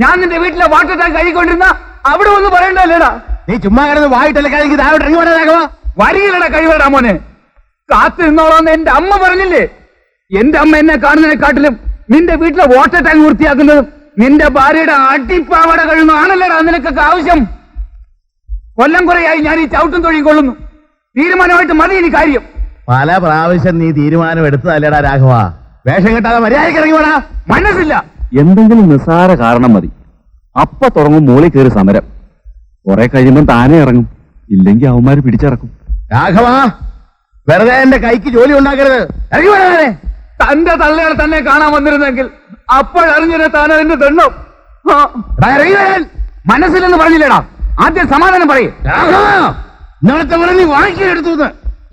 ഞാൻ നിന്റെ വീട്ടിലെ വാട്ടർ ടാങ്ക് കഴുകിക്കൊണ്ടിരുന്ന അവിടെ ഒന്ന് പറയണ്ടല്ലേടാ. നീ ചുമ്മാ കിടന്ന് വായിട്ടല്ലേ കഴിഞ്ഞ് താഴോട്ട് ഇറങ്ങി വേണമാ. വരികയിലടാ കഴിവേടാ മോനെ. കാത്തു നിന്നോളാന്ന് എന്റെ അമ്മ പറഞ്ഞില്ലേ? എന്റെ അമ്മ എന്നെ കാണുന്നതിനെക്കാട്ടിലും നിന്റെ വീട്ടിലെ വാട്ടർ ടാങ്ക് വൃത്തിയാക്കുന്നതും നിന്റെ ഭാര്യയുടെ അടിപ്പാവട കഴിയുന്നതാണല്ലേടാ നിനക്കൊക്കെ ആവശ്യം. കൊല്ലം കുറയായി ഞാൻ ഈ ചവിട്ടും തൊഴിയും കൊള്ളുന്നു. തീരുമാനമായിട്ട് മതി ഇനി കാര്യം. പല പ്രാവശ്യം നീ തീരുമാനം എടുത്തതല്ലേടാ രാഘവ. വേഷം കെട്ടാതെ മര്യാദയ്ക്ക് ഇറങ്ങി വേണ. മനസ്സില്ല. എന്തെങ്കിലും നിസ്സാര കാരണം മതി, അപ്പൊ തുടങ്ങും മോളിൽ കയറി സമരം. കുറെ കഴിയുമ്പം താനേ ഇറങ്ങും, ഇല്ലെങ്കിൽ അവന്മാര് പിടിച്ചിറക്കും. രാഘവ, വെറുതെ എന്റെ കൈക്ക് ജോലി ഉണ്ടാക്കരുത്. ഇറങ്ങി വേണേ. തന്റെ തള്ളയാൾ തന്നെ കാണാൻ വന്നിരുന്നെങ്കിൽ അപ്പോഴറിഞ്ഞിരുന്ന താൻ അതിന്റെ ദണ്ണം. ഇറങ്ങി വരാൻ മനസ്സിലെന്ന് പറഞ്ഞില്ലേടാ. ആദ്യം സമാധാനം പറയും. ഇന്നത്തെ പറഞ്ഞ് വാങ്ങിക്കെടുത്തു.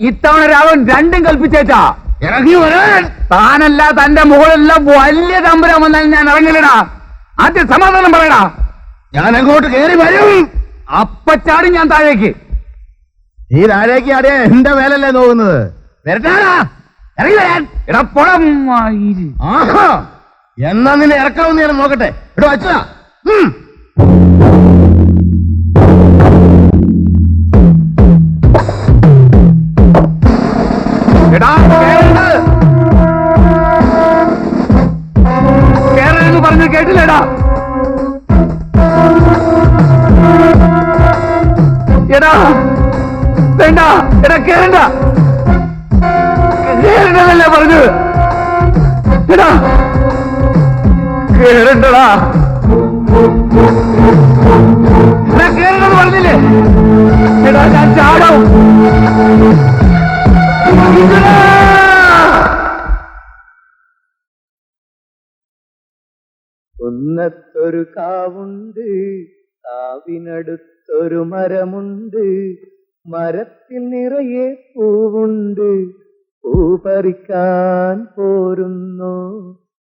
ഇത്തവണ രാഘവൻ രണ്ടും കൽപ്പിച്ചേച്ചാ. ഇറങ്ങി വരാൻ. താനല്ല തന്റെ മുകളെല്ലാം വലിയ തമ്പുരാൻ വന്നാൽ ഞാൻ ഇറങ്ങില്ലടാ. ആദ്യം സമാധാനം പറയടാ. ഞാൻ അങ്ങോട്ട് കയറി വരും. അപ്പച്ചാടും ഞാൻ താഴേക്ക്. ഈ താഴേക്ക് ആടിയ എന്റെ മേലല്ലേ നോക്കുന്നത്. വരട്ടാടാ, ഇറങ്ങി വരാൻ. ഇടപ്പുറം ആഹാ, എന്നാ നിന്നെ ഇറക്കാമെന്ന് ഞാൻ നോക്കട്ടെ. ഇവിടെ വച്ചതാ. കേരളെന്ന് പറഞ്ഞ് കേട്ടില്ലേടാ? എടാ വേണ്ട, എടാ കേറണ്ട. കേറണ്ടല്ലേ പറഞ്ഞത്? എടാ കേറണ്ടടാ. കേറണ്ടെന്ന് പറഞ്ഞില്ലേ? എടാ ഞാൻ ചാടും. കുന്നത്തൊരു കാവുണ്ട്, കാവിനടുത്തൊരു മരമുണ്ട്, മരത്തിൽ നിറയെ പൂവുണ്ട്, പൂ പറിക്കാൻ പോരുന്നു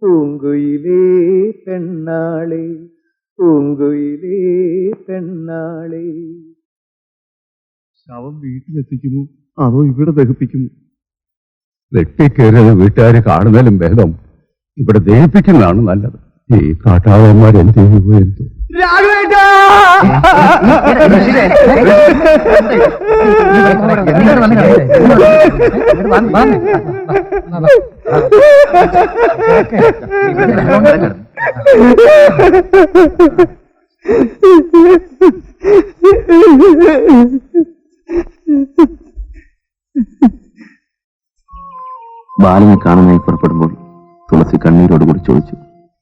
പൂങ്കുയിലേ പെണ്ണാളെ, പൂങ്കുയിലേ പെണ്ണാളെ. ശവം വീട്ടിലെത്തിക്കുമോ അതോ ഇവിടെ ദഹിപ്പിക്കുമോ? വെട്ടിക്കേറിയത് വീട്ടുകാർ കാണുന്നതിലും ഭേദം ഇവിടെ ദഹിപ്പിക്കുന്നതാണ് നല്ലത്. ഈ കാട്ടാളന്മാർ എന്ത് ചെയ്യുമോ എന്തോ. ബാലനെ കാണാനായി പുറപ്പെടുമ്പോൾ തുളസി കണ്ണീരോടുകൂടി ചോദിച്ചു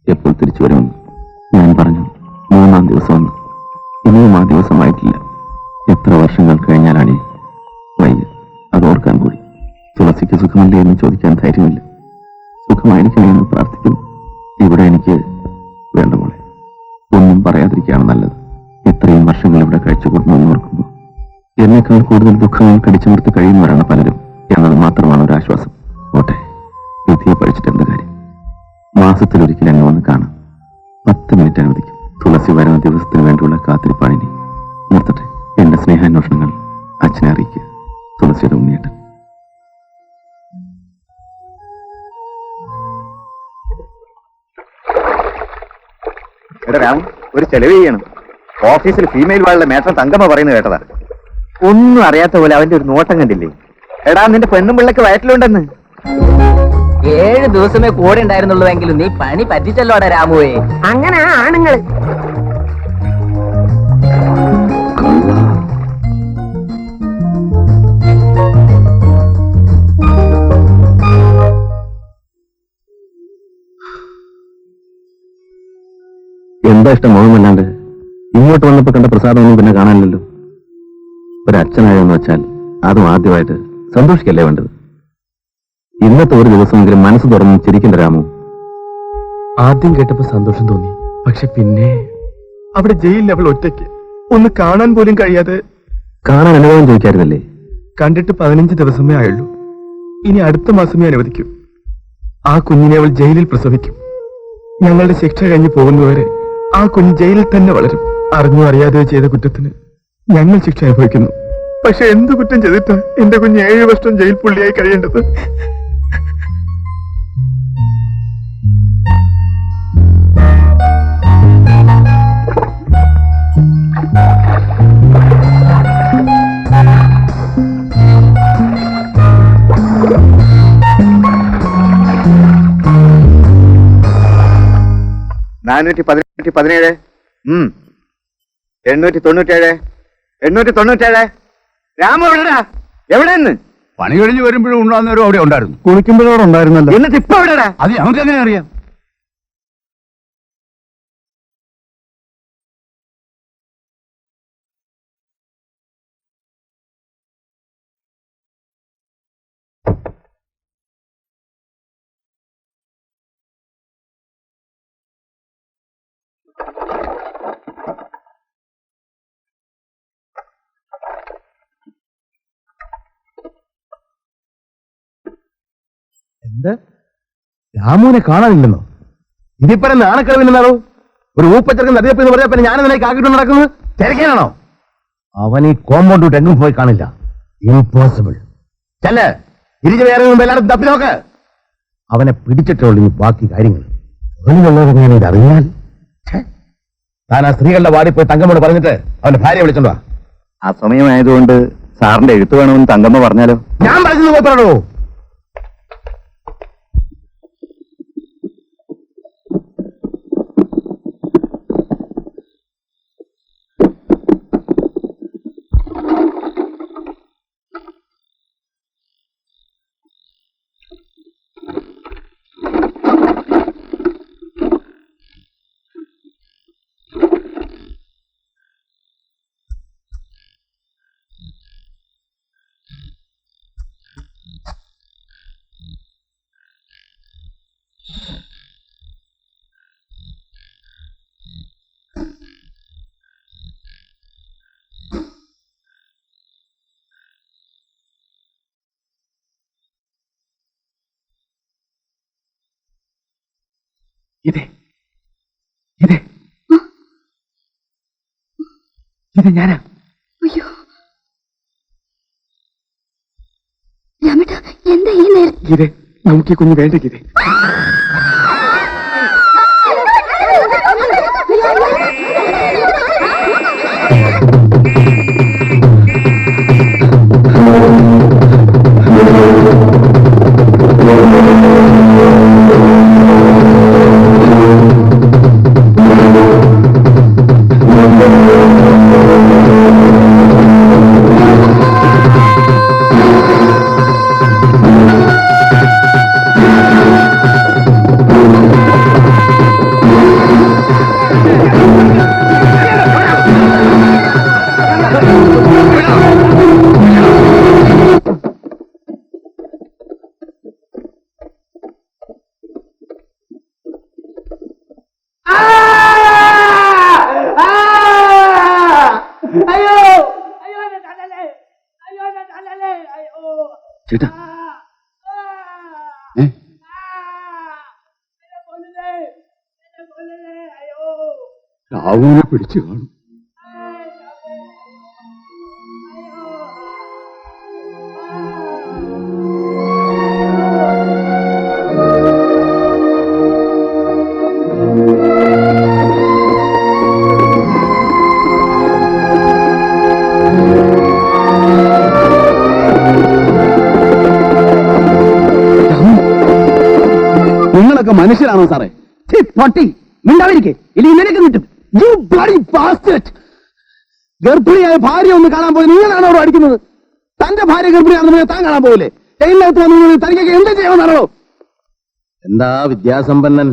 എപ്പോൾ തിരിച്ചു വരുമെന്ന്. ഞാൻ പറഞ്ഞു 3-ാം ദിവസമെന്ന്. ഇനിയും ആ ദിവസമായിട്ടില്ല. എത്ര വർഷങ്ങൾ കഴിഞ്ഞാലാണ് വയ്യ അത് ഓർക്കാൻ കൂടി. തുളസിക്ക് സുഖമല്ലേ എന്ന് ചോദിക്കാൻ ധൈര്യമില്ല. സുഖമായിരിക്കണേ എന്ന് പ്രാർത്ഥിക്കുന്നു. ഇവിടെ എനിക്ക് വേണ്ട മോളെ, ഒന്നും പറയാതിരിക്കുകയാണ് നല്ലത്. ഇത്രയും വർഷങ്ങൾ ഇവിടെ കഴിച്ചുകൂടുന്നു ഓർക്കുമ്പോൾ എന്നേക്കാൾ കൂടുതൽ ദുഃഖങ്ങൾ കടിച്ചമർത്തി കഴിയുന്നവരാണ് പലരും എന്നത് മാത്രമാണ് ഒരു ആശ്വാസം. ഓട്ടെ, വിധിയെ പഠിച്ചിട്ട് എന്ത് കാര്യം? മാസത്തിലൊരിക്കൽ എന്നെ വന്ന് കാണാം. 10 മിനിറ്റ് അനുവദിക്കും. തുളസി വരുന്ന ദിവസത്തിന് വേണ്ടിയുള്ള കാത്തിരിപ്പാണിനി. നിർത്തട്ടെ. എന്റെ സ്നേഹാന്വേഷണങ്ങൾ അച്ഛനെ അറിയിക്കുക. തുളസിയുടെ ഉണ്ണിയേട്ടൻ. എടാ രാം, ഒരു ചെലവ് ചെയ്യണം. ഓഫീസിൽ ഫീമെയിൽ വാളുടെ മേട്ടൻ തങ്കമ്മ പറയുന്നത് കേട്ടതാ. ഒന്നും അറിയാത്ത പോലെ അവന്റെ ഒരു നോട്ടം കണ്ടില്ലേ? എടാ, നിന്റെ പെണ്ണും പിള്ളക്ക് വയറ്റിലുണ്ടെന്ന്. 7 ദിവസമേ കൂടെ ഉണ്ടായിരുന്നുള്ളൂവെങ്കിലും നീ പണി പറ്റിച്ചല്ലോടാ രാമുവേ. അങ്ങനെ ആണുങ്ങൾ. എന്താ ഇഷ്ടം മോഹമല്ലാണ്ട്? ഇങ്ങോട്ട് വന്നപ്പോ കണ്ട പ്രസാദമൊന്നും പിന്നെ കാണാനില്ലല്ലോ. ഒരച്ഛനായെന്ന് വെച്ചാൽ അതും ആദ്യമായിട്ട് സന്തോഷിക്കല്ലേ വേണ്ടത്. ഇന്നത്തെ ഒരു ദിവസമെങ്കിലും മനസ്സ് തുറന്ന് ചിരിക്കണ്ട രാമു. ആദ്യം കേട്ടപ്പോ സന്തോഷം തോന്നി. പക്ഷെ പിന്നെ അവിടെ ജയിലിൽ അവൾ ഒറ്റയ്ക്ക്, ഒന്ന് കാണാൻ പോലും കഴിയാതെ. കാണാൻ അനുഭവം ചോദിക്കായിരുന്നല്ലേ? കണ്ടിട്ട് 15 ദിവസമേ ആയുള്ളൂ. ഇനി അടുത്ത മാസമേ അനുവദിക്കൂ. ആ കുഞ്ഞിനെ അവൾ ജയിലിൽ പ്രസവിക്കും. ഞങ്ങളുടെ ശിക്ഷ കഴിഞ്ഞ് പോകുന്നവരെ ആ കുഞ്ഞ് ജയിലിൽ തന്നെ വളരും. അറിഞ്ഞോ അറിയാതെയോ ചെയ്ത കുറ്റത്തിന് ഞങ്ങൾ ശിക്ഷ അനുഭവിക്കുന്നു. പക്ഷെ എന്ത് കുറ്റം ചെയ്തിട്ട് എന്റെ കുഞ്ഞ് 7 വർഷം ജയിൽ പുള്ളിയായി കഴിയേണ്ടത്? $417, 897, 897. രാമു എവിടെടാ? എവിടെന്ന്? പണി കഴിഞ്ഞ് വരുമ്പോഴും ഉണ്ടാകുന്നവരും അവിടെ ഉണ്ടായിരുന്നു. കുളിക്കുമ്പോഴോടെ ഉണ്ടായിരുന്നല്ലോ. എന്നിട്ട് ഇപ്പൊ എവിടെടാ? അത് ഞങ്ങൾക്ക് എങ്ങനെ അറിയാം? എന്ത്? രാമുവിനെ കാണാനില്ലെന്നോ? ഇതിപ്പോ നാണക്കിഴവില്ലെന്നാണോ? ഒരു ഊപ്പച്ചെറുക്കൻ നദിയപ്പ് എന്ന് പറഞ്ഞാൽ പിന്നെ ഞാനെന്തിലേക്ക് ആക്കിയിട്ട് നടക്കുന്നത്? തിരക്കാനാണോ? അവൻ ഈ കോമ്പൗണ്ട് വിട്ട് എങ്ങും പോയി കാണില്ല. ഇംപോസിബിൾ. ചെല്ല്, ഇരിച്ചു വേറെ എല്ലാവരും തപ്പി നോക്ക്. അവനെ പിടിച്ചിട്ടേ ഉള്ളൂ ഈ ബാക്കി കാര്യങ്ങൾ. അവനുള്ളവരെങ്ങനെ ഇതറിഞ്ഞാൽ? താൻ ആ സ്ത്രീകളുടെ വാടി പോയി തങ്കമ്മോട് പറഞ്ഞിട്ട് അവന്റെ ഭാര്യ വിളിച്ചോണ്ടാ. ആ സമയമായതുകൊണ്ട് സാറിന്റെ എഴുത്ത് വേണമെന്ന് തങ്കമ്മ പറഞ്ഞാലോ? ഞാൻ പറഞ്ഞത് പോയി പറഞ്ഞോ. ഇത് ഞാനാ. അയ്യോ രാമേട്ടാ, എന്താ ഈ നേരത്തെ? ഗീതേ, നമുക്ക് ഈ കുഞ്ഞ് വേണ്ട ഗീതേ. ചേട്ടാ, രാവുവിനെ പിടിച്ചു കാണും. ഇവരൊക്കെ മനുഷ്യരാണോ സാറേ? പട്ടി മിണ്ടാതിരിക്കെ, ഇനി നിനക്ക് കിട്ടും. You bloody bastard. ഗർഭിണിയായ ഭാര്യ ഒന്ന് കാണാൻ പോയി നിങ്ങളാണോ അവിടെ അടിക്കുന്നത്? തന്റെ ഭാര്യ ഗർഭിണിയാണെന്ന് താൻ കാണാൻ പോകില്ലേ? ജയിലിനകത്ത് വന്നു തനിക്കൊക്കെ എന്ത് ചെയ്യാമെന്നാണോ? എന്താ വിദ്യാസമ്പന്നൻ,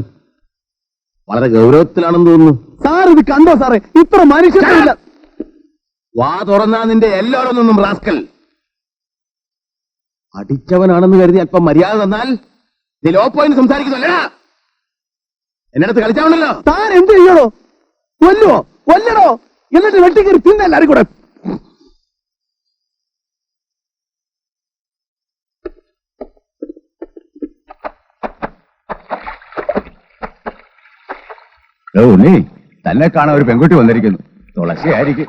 വളരെ ഗൗരവത്തിലാണെന്ന് തോന്നുന്നു. സാർ ഇത് കണ്ടോ സാറേ? ഇത്ര മനുഷ്യരില്ല. വാ തുറന്നാ നിന്റെ എല്ലാവരൊന്നും റാസ്കൽ. അടിച്ചവനാണെന്ന് കരുതി അല്പം മര്യാദ തന്നാൽ നീ ലോ പോയിന്റ് സംസാരിക്കുന്നല്ലടാ. എന്നടുത്ത് കളിച്ചാവണല്ലോ. താൻ എന്ത് ചെയ്യണോ? കൊല്ലുവോ? കൊല്ലണോ? എന്നിട്ട് വെട്ടിക്കറി തിന്ന എല്ലാരും കൂടെ. ഉണ്ണി, തന്നെ കാണാൻ ഒരു പെൺകുട്ടി വന്നിരിക്കുന്നു. തുളസിയായിരിക്കും.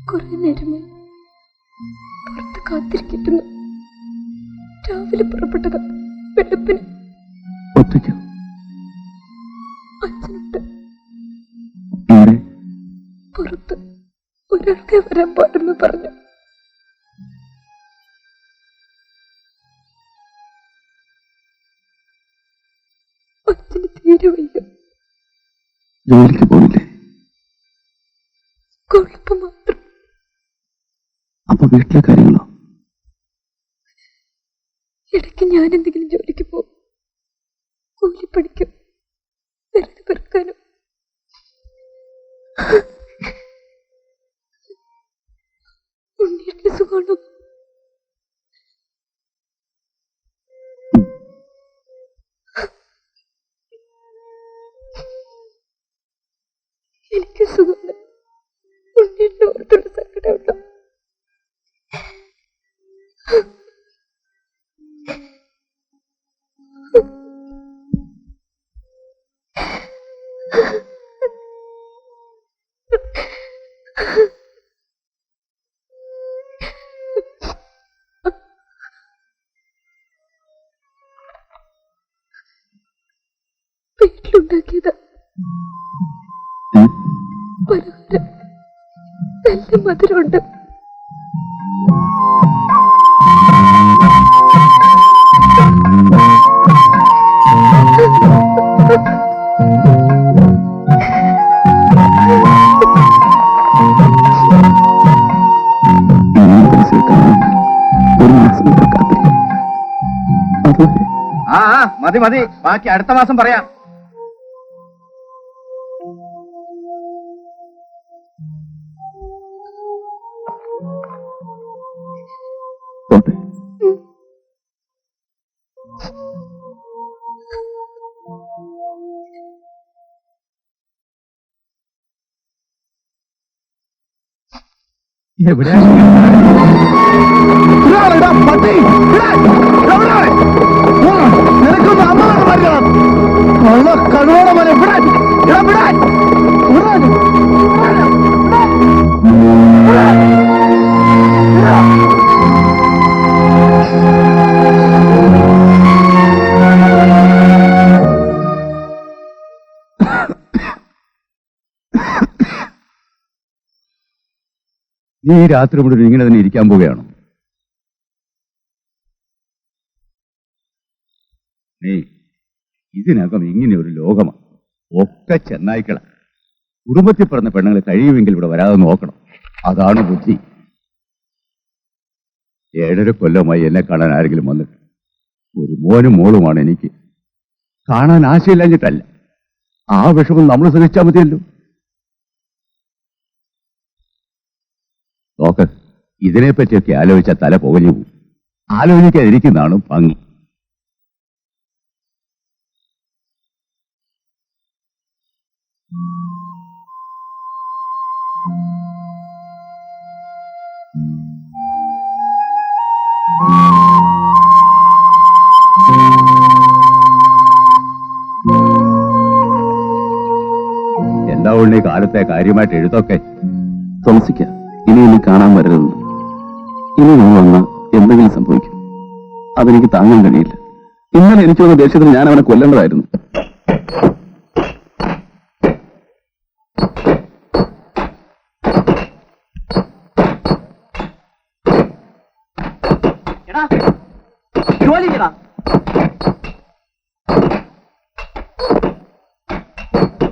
കുറെ നേരമായി പുറത്ത് കാത്തിരിക്കുന്നു. രാവിലെ പുറപ്പെട്ടത് വെളുപ്പിന്. അച്ഛനുണ്ട് പുറത്ത്. ഒരാൾക്കേ വരാൻ പാടെന്ന് പറഞ്ഞു. അച്ഛന് തീരെ വയ്യ. ജോലിക്ക് പോയില്ലേ? കൊഴുപ്പ് മാത്രം. അപ്പൊ വീട്ടിലെ കാര്യങ്ങളോ? ഇടയ്ക്ക് ഞാൻ എന്തെങ്കിലും ജോലിക്ക് പോകും. കൂലിപ്പണിക്കും വെറുതെ പെറുക്കാനും. ഉണ്ണിയുടെ സുഖമാണോ? എനിക്ക് സുഖമാണ്. ഉണ്ണിയുടെ ഓർത്തുള്ള സങ്കടമുണ്ടോ? വീട്ടിലുണ്ടാക്കിയത് പലഹാരം നല്ല മധുരമുണ്ട്. മതി മതി, ബാക്കി അടുത്ത മാസം പറയാം. നിനക്കൊന്ന് അമ്മ മറിയണം. കണ്ണോളം വരെ വിടാൻ വിടാൻ. നീ രാത്രി മുഴുവൻ ഇങ്ങനെ തന്നെ ഇരിക്കാൻ പോവുകയാണോ? നീ ഇതിനകം ഇങ്ങനെ ഒരു ലോകമാണ്. ഒക്കെ ചെന്നായിക്കള. കുടുംബത്തിൽ പറഞ്ഞ പെണ്ണുങ്ങൾ കഴിയുമെങ്കിൽ ഇവിടെ വരാതെ നോക്കണം. അതാണ് ബുദ്ധി. 7.5 കൊല്ലമായി എന്നെ കാണാൻ ആരെങ്കിലും വന്നിട്ട്. ഒരു മോനും മോളുമാണ് എനിക്ക്. കാണാൻ ആശയില്ലാഞ്ഞിട്ടല്ല. ആ വിഷമം നമ്മൾ സഹിച്ചാൽ മതിയല്ലോ. നോക്ക്, ഇതിനെപ്പറ്റിയൊക്കെ ആലോചിച്ചാൽ തല പുകഞ്ഞു പോകും. ആലോചിക്കാതിരിക്കുന്നതാണ് ഭംഗി. എന്താ ഉണ്ണി കാലത്തെ കാര്യമായിട്ട് എഴുത്തൊക്കെ? തുളസിക്ക ഇനി എന്നെ കാണാൻ വരരുത്. ഇനി നീ വന്ന എന്തെങ്കിലും സംഭവിക്കും. അതെനിക്ക് താങ്ങാൻ കഴിയില്ല. ഇന്നലെ എനിക്ക് വന്ന ദേഷ്യത്തിൽ ഞാൻ അവനെ കൊല്ലേണ്ടതായിരുന്നു.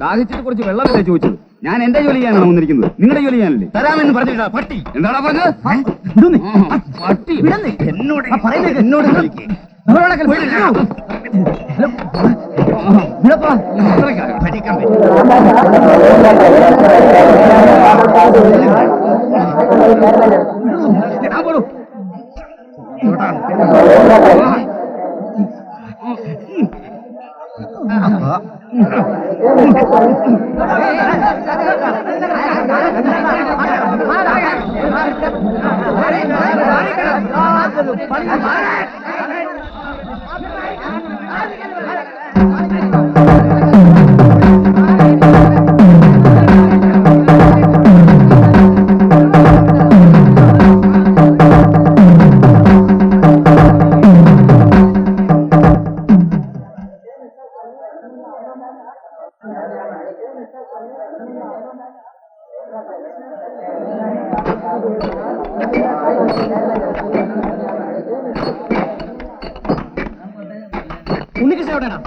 ദാഹിച്ചിട്ട് കുറച്ച് വെള്ളമല്ലേ ചോദിച്ചത്? ഞാൻ എന്റെ ജോലി ചെയ്യാനാണ് വന്നിരിക്കുന്നത്, നിങ്ങളുടെ ജോലി ചെയ്യാനല്ലേ? തരാമെന്ന് പറഞ്ഞിട്ടാ പട്ടി. എന്താടാ പറഞ്ഞത്? പട്ടി എന്നോട് എന്നോട് പഠിക്കാൻ ഉണ്ണികൃഷ്ണൻ എവിടെയാണ്?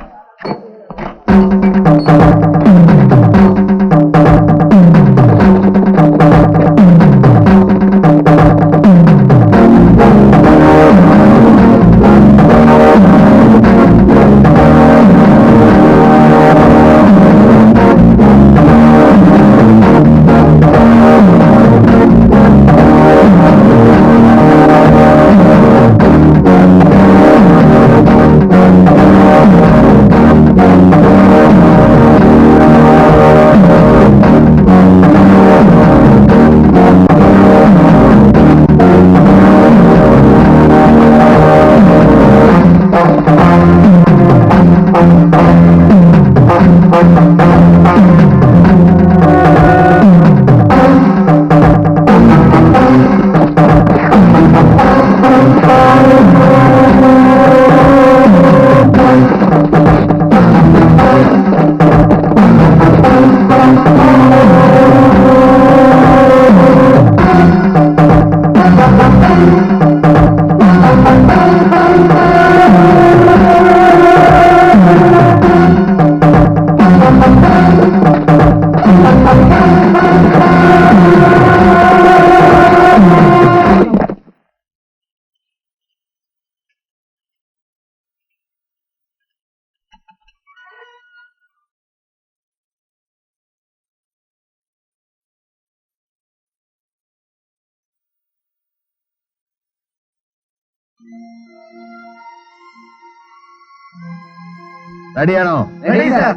റെഡിയാണോ? Ready sir.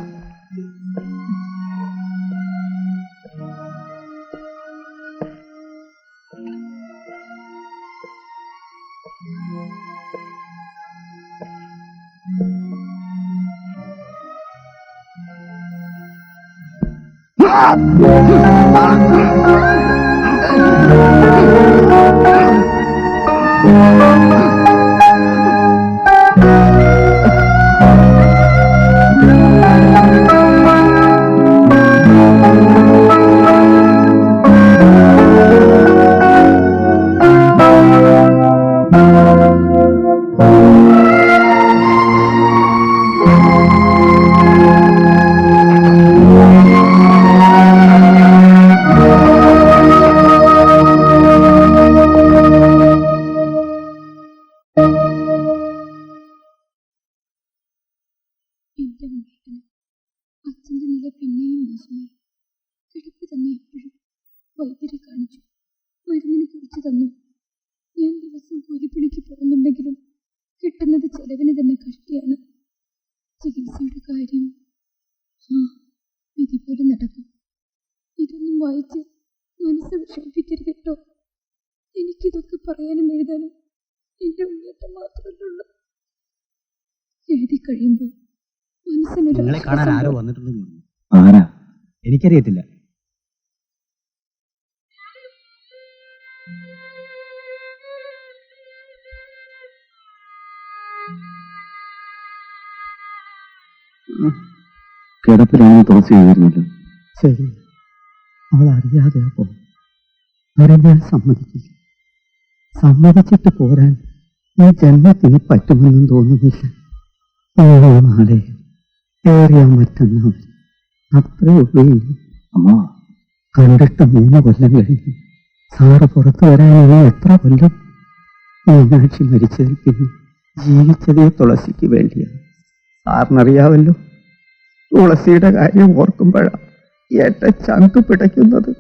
എന്റെ മോഹത്തിന് അച്ഛന്റെ നില പിന്നെയും മോശമായി. കിടപ്പ് തന്നെ എപ്പോഴും വൈദ്യരെ കാണിച്ചു, മരുന്നിന് കുറിച്ച് തന്നു. ഞാൻ ദിവസം കൂലിപ്പണിക്ക് പോകുന്നുണ്ടെങ്കിലും കിട്ടുന്നത് ചെലവിന് തന്നെ കഷ്ടിയാണ്. ചികിത്സയുടെ കാര്യം ഇതുപോലെ നടക്കും. ഇതൊന്നും വായിച്ച് മനസ്സ് വിഷമിപ്പിക്കരുത് കേട്ടോ. എനിക്കിതൊക്കെ പറയാനും എഴുതാനും എന്റെ ഉന്നേറ്റം മാത്രമല്ലുള്ളൂ. എഴുതി കഴിയുമ്പോൾ നിങ്ങളെ കാണാൻ ആരോ മനസ്സിനൊരു വന്നിട്ടുണ്ടെന്ന് തോന്നുന്നു. ആരാ? എനിക്കറിയത്തില്ല. കിടപ്പിലാണ് തുളസി എഴുതുന്നത്. ശരി, അവൾ അറിയാതെ അവരെ ഞാൻ സമ്മതിക്കില്ല. സമ്മതിച്ചിട്ട് പോരാൻ ഈ ജന്മത്തിന് പറ്റുമെന്നും തോന്നുന്നില്ല. ഓരോ നാളെ ഏറിയ മറ്റന്നാൾ അത്രേ ഉള്ളൂ. ഇനി അമ്മ, കണ്ടിട്ട് 3 കൊല്ലം കഴിഞ്ഞു. സാറ് പുറത്തു വരാൻ ഇനി എത്ര കൊല്ലം? മീനാക്ഷി മരിച്ചതിൽ പിന്നെ ജീവിച്ചതേ തുളസിക്ക് വേണ്ടിയാണ്. സാറിനറിയാവല്ലോ, തുളസിയുടെ കാര്യം ഓർക്കുമ്പോഴാണ് എന്റെ ചങ്ക് പിടയ്ക്കുന്നത്.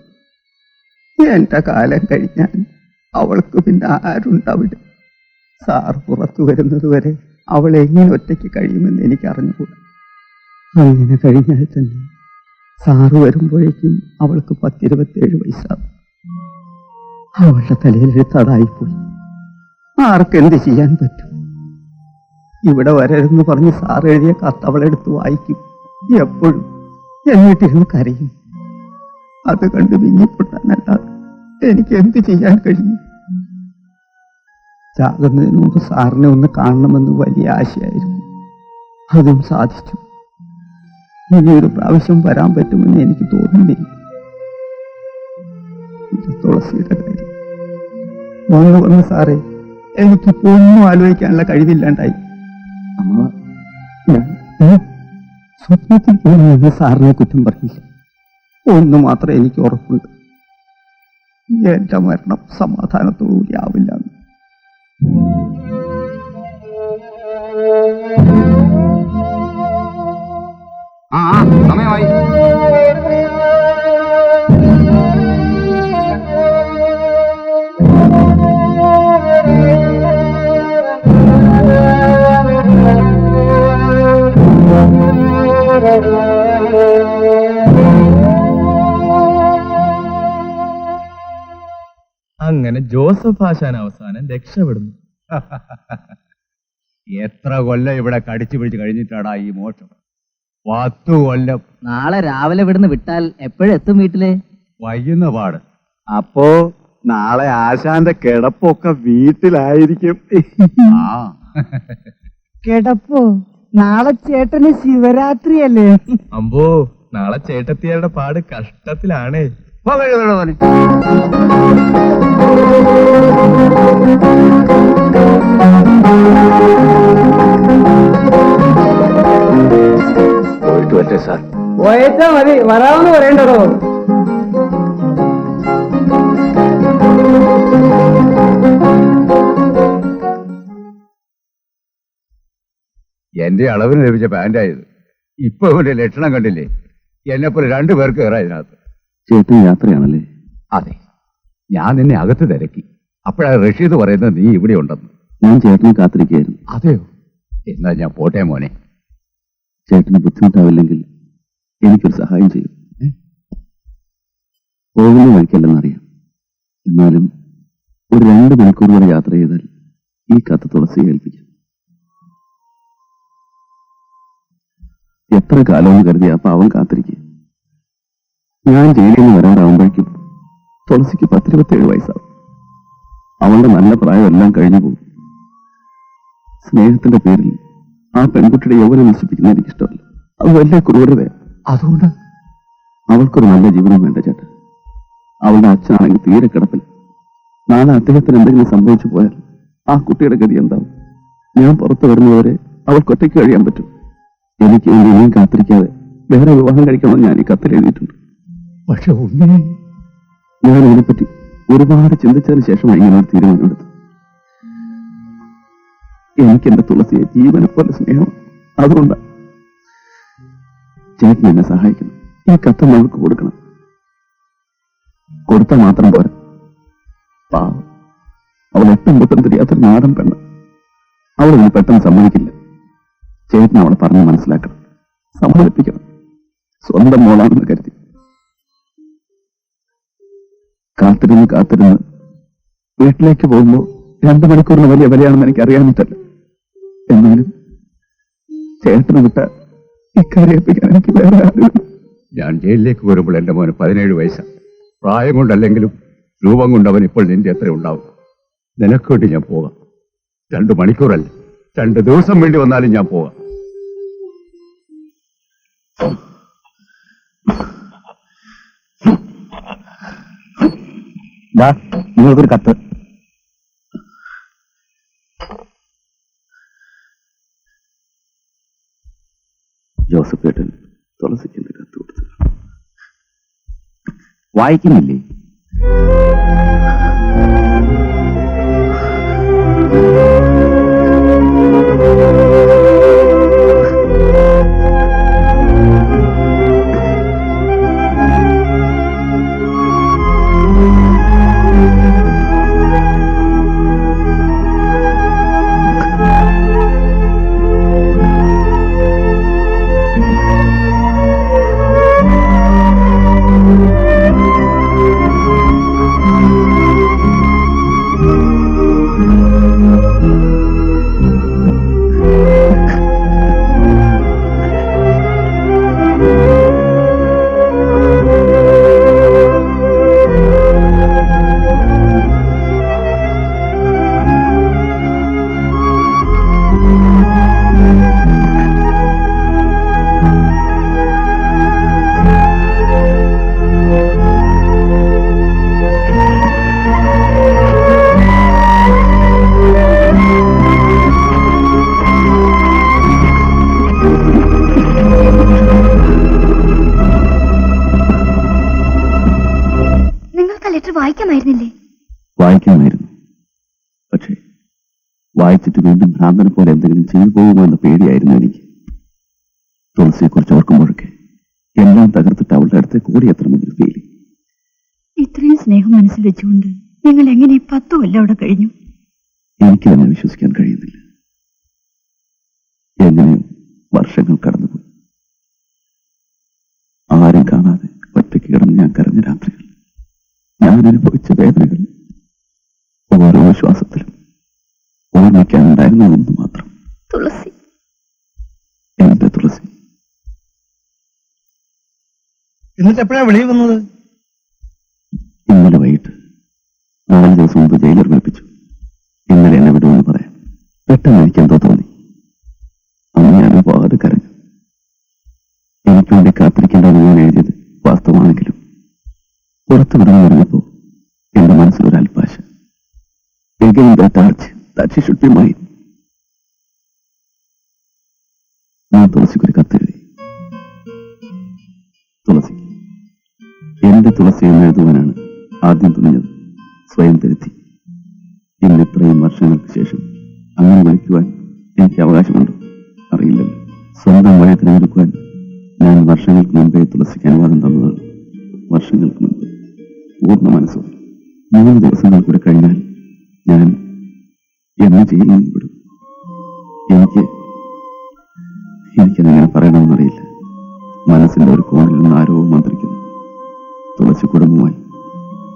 എന്റെ കാലം കഴിഞ്ഞാൽ അവൾക്ക് പിന്നെ ആരുണ്ടവിടെ? സാർ പുറത്തു വരുന്നത് വരെ അവൾ എങ്ങനെ ഒറ്റയ്ക്ക് കഴിയുമെന്ന് എനിക്ക് അറിഞ്ഞുകൂടാ. അങ്ങനെ കഴിഞ്ഞാൽ തന്നെ സാറ് വരുമ്പോഴേക്കും അവൾക്ക് 10-27 വയസ്സാകും. അവളുടെ തലയിലെഴുത്തതായിപ്പോയി. ആർക്കെന്ത് ചെയ്യാൻ പറ്റും? ഇവിടെ വരരുതെന്ന് പറഞ്ഞ് സാർ എഴുതിയ കത്ത് അവളെടുത്ത് വായിക്കും എപ്പോഴും. എന്നിട്ടിരുന്ന് കരയും. അത് കണ്ട് വിങ്ങിപ്പൊട്ടാനല്ലാതെ എനിക്ക് എന്ത് ചെയ്യാൻ കഴിയും? ചാകുന്നതിന് മുമ്പ് സാറിനെ ഒന്ന് കാണണമെന്ന് വലിയ ആശയായിരുന്നു. അതും സാധിച്ചു. ഇനി ഒരു പ്രാവശ്യം വരാൻ പറ്റുമെന്ന് എനിക്ക് തോന്നുന്നില്ല. ഇത് തുളസിയുടെ കാര്യം. വന്ന് സാറേ, എനിക്കിപ്പോ ഒന്നും ആലോചിക്കാനുള്ള കഴിവില്ലാണ്ടായി. അമ്മ, സ്വപ്നത്തിൽ പോലും ഞാൻ സാറിനെ കുറ്റം പറഞ്ഞില്ല. ഒന്ന് മാത്രം എനിക്ക് ഉറപ്പുണ്ട്, എന്റെ മരണം സമാധാനത്തോടുകൂടി ആവില്ല. സമയമായി. അങ്ങനെ ജോസഫ് ആശാൻ അവസാനം രക്ഷപ്പെടുന്നു. എത്ര കൊല്ലം ഇവിടെ കടിച്ചു പിടിച്ച് കഴിഞ്ഞിട്ടാടാ ഈ മോശം? 10 കൊല്ലം. നാളെ രാവിലെ ഇവിടുന്ന് വിട്ടാൽ എപ്പോഴെത്തും വീട്ടില്? വൈകുന്ന പാട്. അപ്പോ നാളെ ആശാന്റെ കിടപ്പൊക്കെ വീട്ടിലായിരിക്കും. ആ കിടപ്പോ? നാളെ ചേട്ടന് ശിവരാത്രിയല്ലേ? അമ്പോ, നാളെ ചേട്ടത്തിയുടെ പാട് കഷ്ടത്തിലാണേ. പോയിട്ട് വരട്ടെ സാർ. പോയേച്ചാ മതി, വരാമെന്ന് പറയണ്ടോ? എന്റെ അളവിന് ലഭിച്ച പാൻറ്റായത്. ഇപ്പൊ ഇവന്റെ ലക്ഷണം കണ്ടില്ലേ? എന്നെപ്പോലെ 2 പേർക്ക് കയറാം ഇതിനകത്ത്. ചേട്ടൻ യാത്രയാണല്ലേ? അതെ, ഞാൻ നിന്നെ അകത്ത് തിരക്കി. അപ്പോഴാ റഷീദ് പറയുന്നത് നീ ഇവിടെ ഉണ്ടെന്ന്. ഞാൻ ചേട്ടനെ കാത്തിരിക്കുകയായിരുന്നു. അതെയോ? എന്നാ ഞാൻ പോട്ടെ മോനെ. ചേട്ടന് ബുദ്ധിമുട്ടാവില്ലെങ്കിൽ എനിക്കൊരു സഹായം ചെയ്യും. പോകുന്ന വഴിക്കല്ലെന്നറിയാം. എന്നാലും ഒരു 2 മണിക്കൂർ വരെ യാത്ര ചെയ്താൽ ഈ കത്ത് തുളസിയെ ഏൽപ്പിക്കാം. എത്ര കാലമെന്ന് കരുതി ആ പാവം കാത്തിരിക്കുക. ഞാൻ ജയിലിൽ നിന്ന് വരാറാവുമ്പോഴേക്കും തുളസിക്ക് 10-27 വയസ്സാവും. അവളുടെ നല്ല പ്രായമെല്ലാം കഴിഞ്ഞു പോകും. സ്നേഹത്തിന്റെ പേരിൽ ആ പെൺകുട്ടിയുടെ യൗവനം നശിപ്പിക്കുന്ന എനിക്കിഷ്ടമല്ല. അത് വലിയ ക്രൂരതയാണ്. അതുകൊണ്ട് അവൾക്കൊരു നല്ല ജീവിതം വേണ്ട ചേട്ടാ. അവളുടെ അച്ഛനാണെങ്കിൽ തീരെ കിടപ്പില്ല. നാളെ അദ്ദേഹത്തിന് എന്തെങ്കിലും സംഭവിച്ചു പോയാൽ ആ കുട്ടിയുടെ ഗതി എന്താവും? ഞാൻ പുറത്തു വരുന്നവരെ അവൾക്ക് ഒറ്റയ്ക്ക് കഴിയാൻ പറ്റും. എനിക്ക് വേണ്ടി ഇനിയും കാത്തിരിക്കാതെ വേറെ വിവാഹം കഴിക്കണമെന്ന് ഞാൻ ഈ കത്തിൽ എഴുതിയിട്ടുണ്ട്. പക്ഷെ ഉണ്ണി, ഞാൻ ഇതിനെപ്പറ്റി ഒരുപാട് ചിന്തിച്ചതിന് ശേഷമാണ് ഇങ്ങനെ ഒരു തീരുമാനമെടുത്തത്. എനിക്ക് എന്റെ തുളസിയെ ജീവനെ പോലെ സ്നേഹം. അതുകൊണ്ടാണ് ചേട്ടൻ എന്നെ സഹായിക്കണം. ഈ കത്ത് അവൾക്ക് കൊടുക്കണം. കൊടുത്താൽ മാത്രം പോരാ, പാവം അവൾ എട്ടും പൊട്ടും തിരിയാത്തൊരു നാടൻ പെണ്ണ്. അവളൊന്നും പെട്ടെന്ന് സമ്മതിക്കില്ല. ചേട്ടൻ അവളെ പറഞ്ഞ് മനസ്സിലാക്കണം, സമ്മതിപ്പിക്കണം. സ്വന്തം മോളാണെന്ന് കരുതി കാത്തിരുന്ന് വീട്ടിലേക്ക് പോകുമ്പോ 2 മണിക്കൂറിന് വലിയ വിലയാണെന്ന് എനിക്ക് അറിയാനിട്ടല്ല. എന്നാലും ചേട്ടനെ വിട്ട ഇക്കാര്യപ്പിക്കാൻ എനിക്ക് വേറെ ആരും. ഞാൻ ജയിലിലേക്ക് വരുമ്പോൾ എന്റെ മോന് 17 വയസ്സാണ്. പ്രായം കൊണ്ടല്ലെങ്കിലും രൂപം കൊണ്ട് അവൻ ഇപ്പോൾ നിന്റെ എത്ര ഉണ്ടാവും. നിനക്ക് വേണ്ടി ഞാൻ പോകാം. 2 മണിക്കൂറല്ല, 2 ദിവസം വേണ്ടി വന്നാലും ഞാൻ പോകാം. നിങ്ങൾക്കൊരു കത്ത്. ജോസഫ് ഏട്ടൻ തുളസിക്ക് കത്ത് കൊടുത്തു. വായിക്കുന്നില്ലേ? വായിക്കാമായിരുന്നു. പക്ഷേ വായിച്ചിട്ട് വീണ്ടും ഭ്രാന്തനെ പോലെ എന്തെങ്കിലും ചെയ്തു പോകുമോ എന്ന പേടിയായിരുന്നു എനിക്ക്. തുളസിയെക്കുറിച്ച് ഓർക്കുമ്പോഴൊക്കെ എല്ലാം തകർത്തിട്ട് അവളുടെ അടുത്തേക്ക് ഓടിയെത്തണമെന്നൊരു ഫീലിംഗ്. ഇത്രയും സ്നേഹം മനസ്സിൽ വെച്ചുകൊണ്ട് നിങ്ങൾ എങ്ങനെ 10 കൊല്ലം അവിടെ കഴിഞ്ഞു? എനിക്ക് തന്നെ വിശ്വസിക്കാൻ കഴിയുന്നില്ല. എങ്ങനെയോ വർഷങ്ങൾ കടന്നുപോയി. ആരും കാണാതെ ഒറ്റയ്ക്ക് കിടന്ന് ഞാൻ കരഞ്ഞ രാത്രികൾ, ഞാൻ അനുഭവിച്ച വേദനകൾ, ഓരോ ശ്വാസത്തിലും ഓർമ്മിക്കാനുണ്ടായിരുന്ന ഒന്ന് മാത്രം, തുളസി. എന്റെ തുളസി. എന്നിട്ട് എപ്പോഴാണ് വെളിയിൽ വന്നത്? ഇന്നലെ വൈകിട്ട്. 4 ദിവസം മുമ്പ് ജയിലർ വിളിപ്പിച്ചു. ഇന്നലെ എന്നെ വിടുമെന്ന് പറയാം. പെട്ടെന്ന് എനിക്ക് എന്തോ തോന്നി. അന്ന് ഞാൻ ഒരുപാട് കരഞ്ഞു. എനിക്ക് വേണ്ടി കാത്തിരിക്കേണ്ടതെന്ന് ഞാൻ എഴുതിയത് വാസ്തവമാണെങ്കിലും പുറത്തു വിടുന്നു പറഞ്ഞപ്പോ എന്റെ മനസ്സിലൊരു അൽപാശ. ഞാൻ തുളസിക്കൊരു കത്തെഴുതി. തുളസി, എന്റെ തുളസി എന്ന് എഴുതുവാനാണ് ആദ്യം തുനിഞ്ഞത്. സ്വയം തിരുത്തി. ഇന്ന് ഇത്രയും വർഷങ്ങൾക്ക് ശേഷം അങ്ങനെ വിളിക്കുവാൻ എനിക്ക് അവകാശമുണ്ടോ? അറിയില്ലല്ലോ. സ്വന്തം വഴി തിരഞ്ഞെടുക്കുവാൻ ഞാൻ വർഷങ്ങൾക്ക് മുമ്പേ തുളസിക്ക് അനുവാദം തന്നതാണ്. വർഷങ്ങൾക്ക് മുമ്പ് പൂർണ്ണ മനസ്സോടെ. 3 ദിവസങ്ങൾ കൂടെ കഴിഞ്ഞാൽ ഞാൻ എന്ന് ജയിലിൽ നിന്ന് വിടും. എനിക്കതെങ്ങനെ പറയണമെന്നറിയില്ല. മനസ്സിന്റെ ഒരു കോണിൽ നിന്ന് ആരോ മന്ത്രിക്കുന്നു. തുളസി കുടുംബമായി,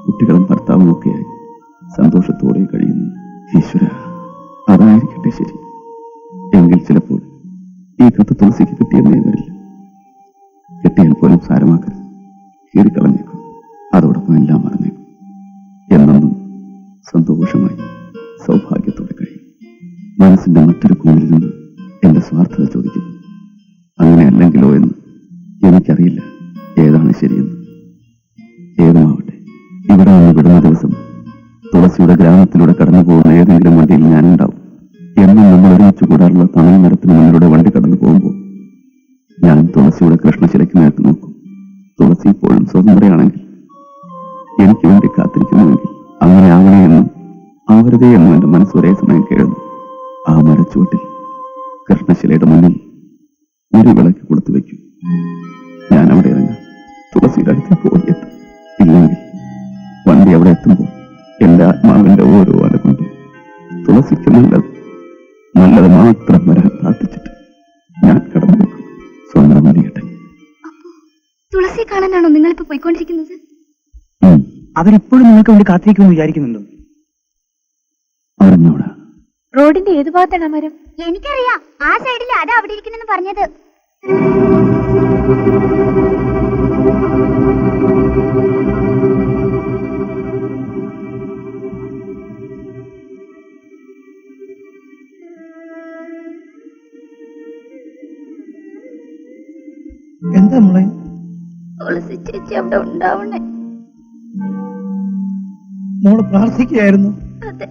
കുട്ടികളും ഭർത്താവും ഒക്കെയായി സന്തോഷത്തോടെ കഴിയുന്നു. ഈശ്വര, അതായിരിക്കട്ടെ ശരി. എങ്കിൽ ചിലപ്പോൾ ഈ കത്ത് തുളസിക്ക് കിട്ടിയെന്നേ വരില്ല. കിട്ടിയാൽ പോലും സാരമാക്കരുത്. കീറിക്കളഞ്ഞേക്കും. അതോടൊപ്പം എല്ലാം മറന്നേക്കും. എന്നും സന്തോഷമായി സൗഭാഗ്യത്തോടെ കഴിയും. മനസ്സിന്റെ മറ്റൊരു കോണിൽ നിന്ന് എന്റെ സ്വാർത്ഥത ചോദിക്കുന്നു. അങ്ങനെയല്ലെങ്കിലോ എന്ന് എനിക്കറിയില്ല. ഏതാണ് ശരിയെന്ന്. ഏതുമാവട്ടെ, ഇവിടെ നിന്ന് വിടുന്ന ദിവസം തുളസിയുടെ ഗ്രാമത്തിലൂടെ കടന്നു പോകുന്ന ഏതെങ്കിലും വണ്ടിയിൽ ഞാനുണ്ടാവും. എന്നും നമ്മൾ ഒരുമിച്ച് കൂടാറുള്ള തണൽ മരത്തിന് മുന്നിലൂടെ വണ്ടി കടന്നു പോകുമ്പോൾ ഞാൻ തുളസിയുടെ കൃഷ്ണശിലയ്ക്ക് നേർക്ക് നോക്കും. തുളസി ഇപ്പോഴും സ്വതന്ത്രയാണെങ്കിൽ, എനിക്ക് വേണ്ടി കാത്തിരിക്കുന്നുവെങ്കിൽ അങ്ങനെ ആവണേ എന്നും ആവരുതേ എന്നും എന്റെ മനസ്സ് ഒരേ സമയം കേഴുന്നു. ആ മരച്ചുവട്ടിൽ കൃഷ്ണശിലയുടെ മുന്നിൽ ഒരു വിളക്ക് കൊടുത്തു വയ്ക്കും. ഞാൻ അവിടെ ഇറങ്ങാം. തുളസിയുടെ അടുത്തേക്ക് ഓടിയെത്തും. ഇല്ലെങ്കിൽ വണ്ടി അവിടെ എത്തുമ്പോൾ എന്റെ ആത്മാവിന്റെ ഓരോ അലകൊണ്ടും തുളസിക്ക് നല്ലത് മാത്രം വരാൻ പ്രാർത്ഥിച്ചിട്ട് ഞാൻ കടന്നു വെക്കും. സ്വന്തം മതിയട്ടെ. തുളസി കാണാനാണോ നിങ്ങളിപ്പോ പോയിക്കൊണ്ടിരിക്കുന്നത്? അവരിപ്പോഴും നിങ്ങൾക്ക് വേണ്ടി കാത്തിരിക്കുമെന്ന് വിചാരിക്കുന്നുണ്ടോ? അറിഞ്ഞോടാ. റോഡിന്റെ ഏത് ഭാഗത്താണ് മരം? എനിക്കറിയാം, ആ സൈഡിൽ അതാ അവിടെ ഇരിക്കുന്നെന്ന് പറഞ്ഞത്. എന്താ മോളെ? തുളസി ചേച്ചി അവിടെ ഉണ്ടാവണേ. മോള് പ്രാർത്ഥിക്കുകയായിരുന്നു. അതെ.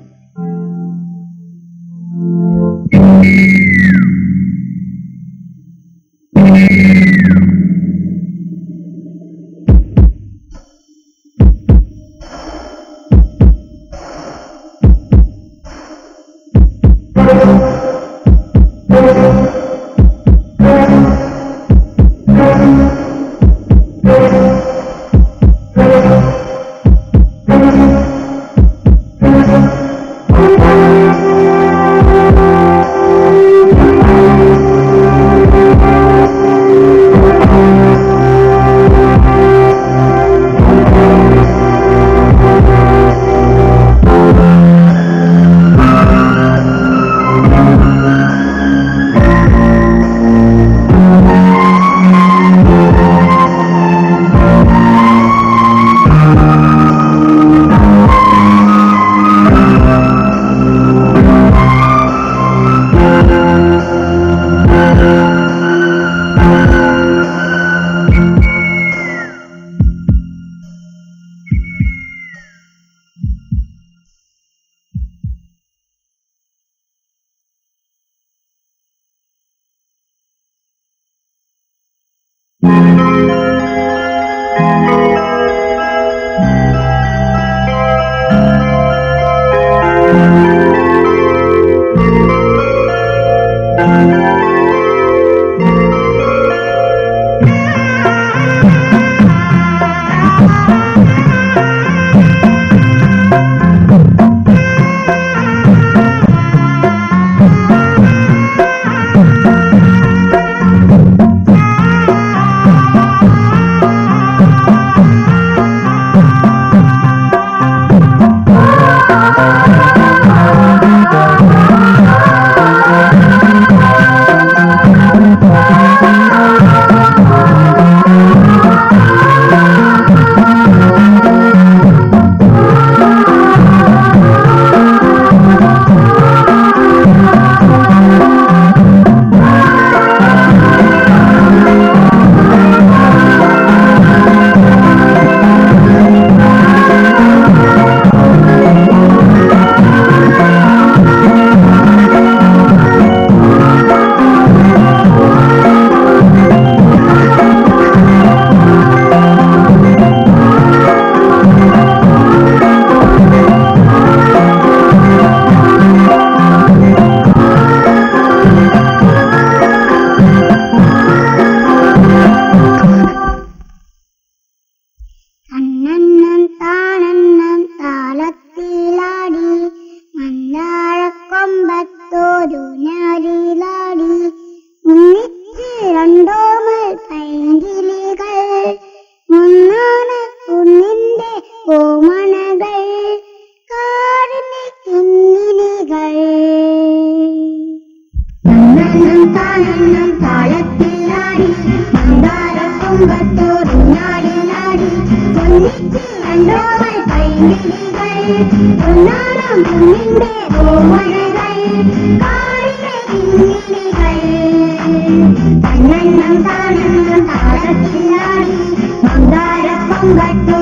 താളത്തിലാടി മന്ദാര പൊങ്കട്ടു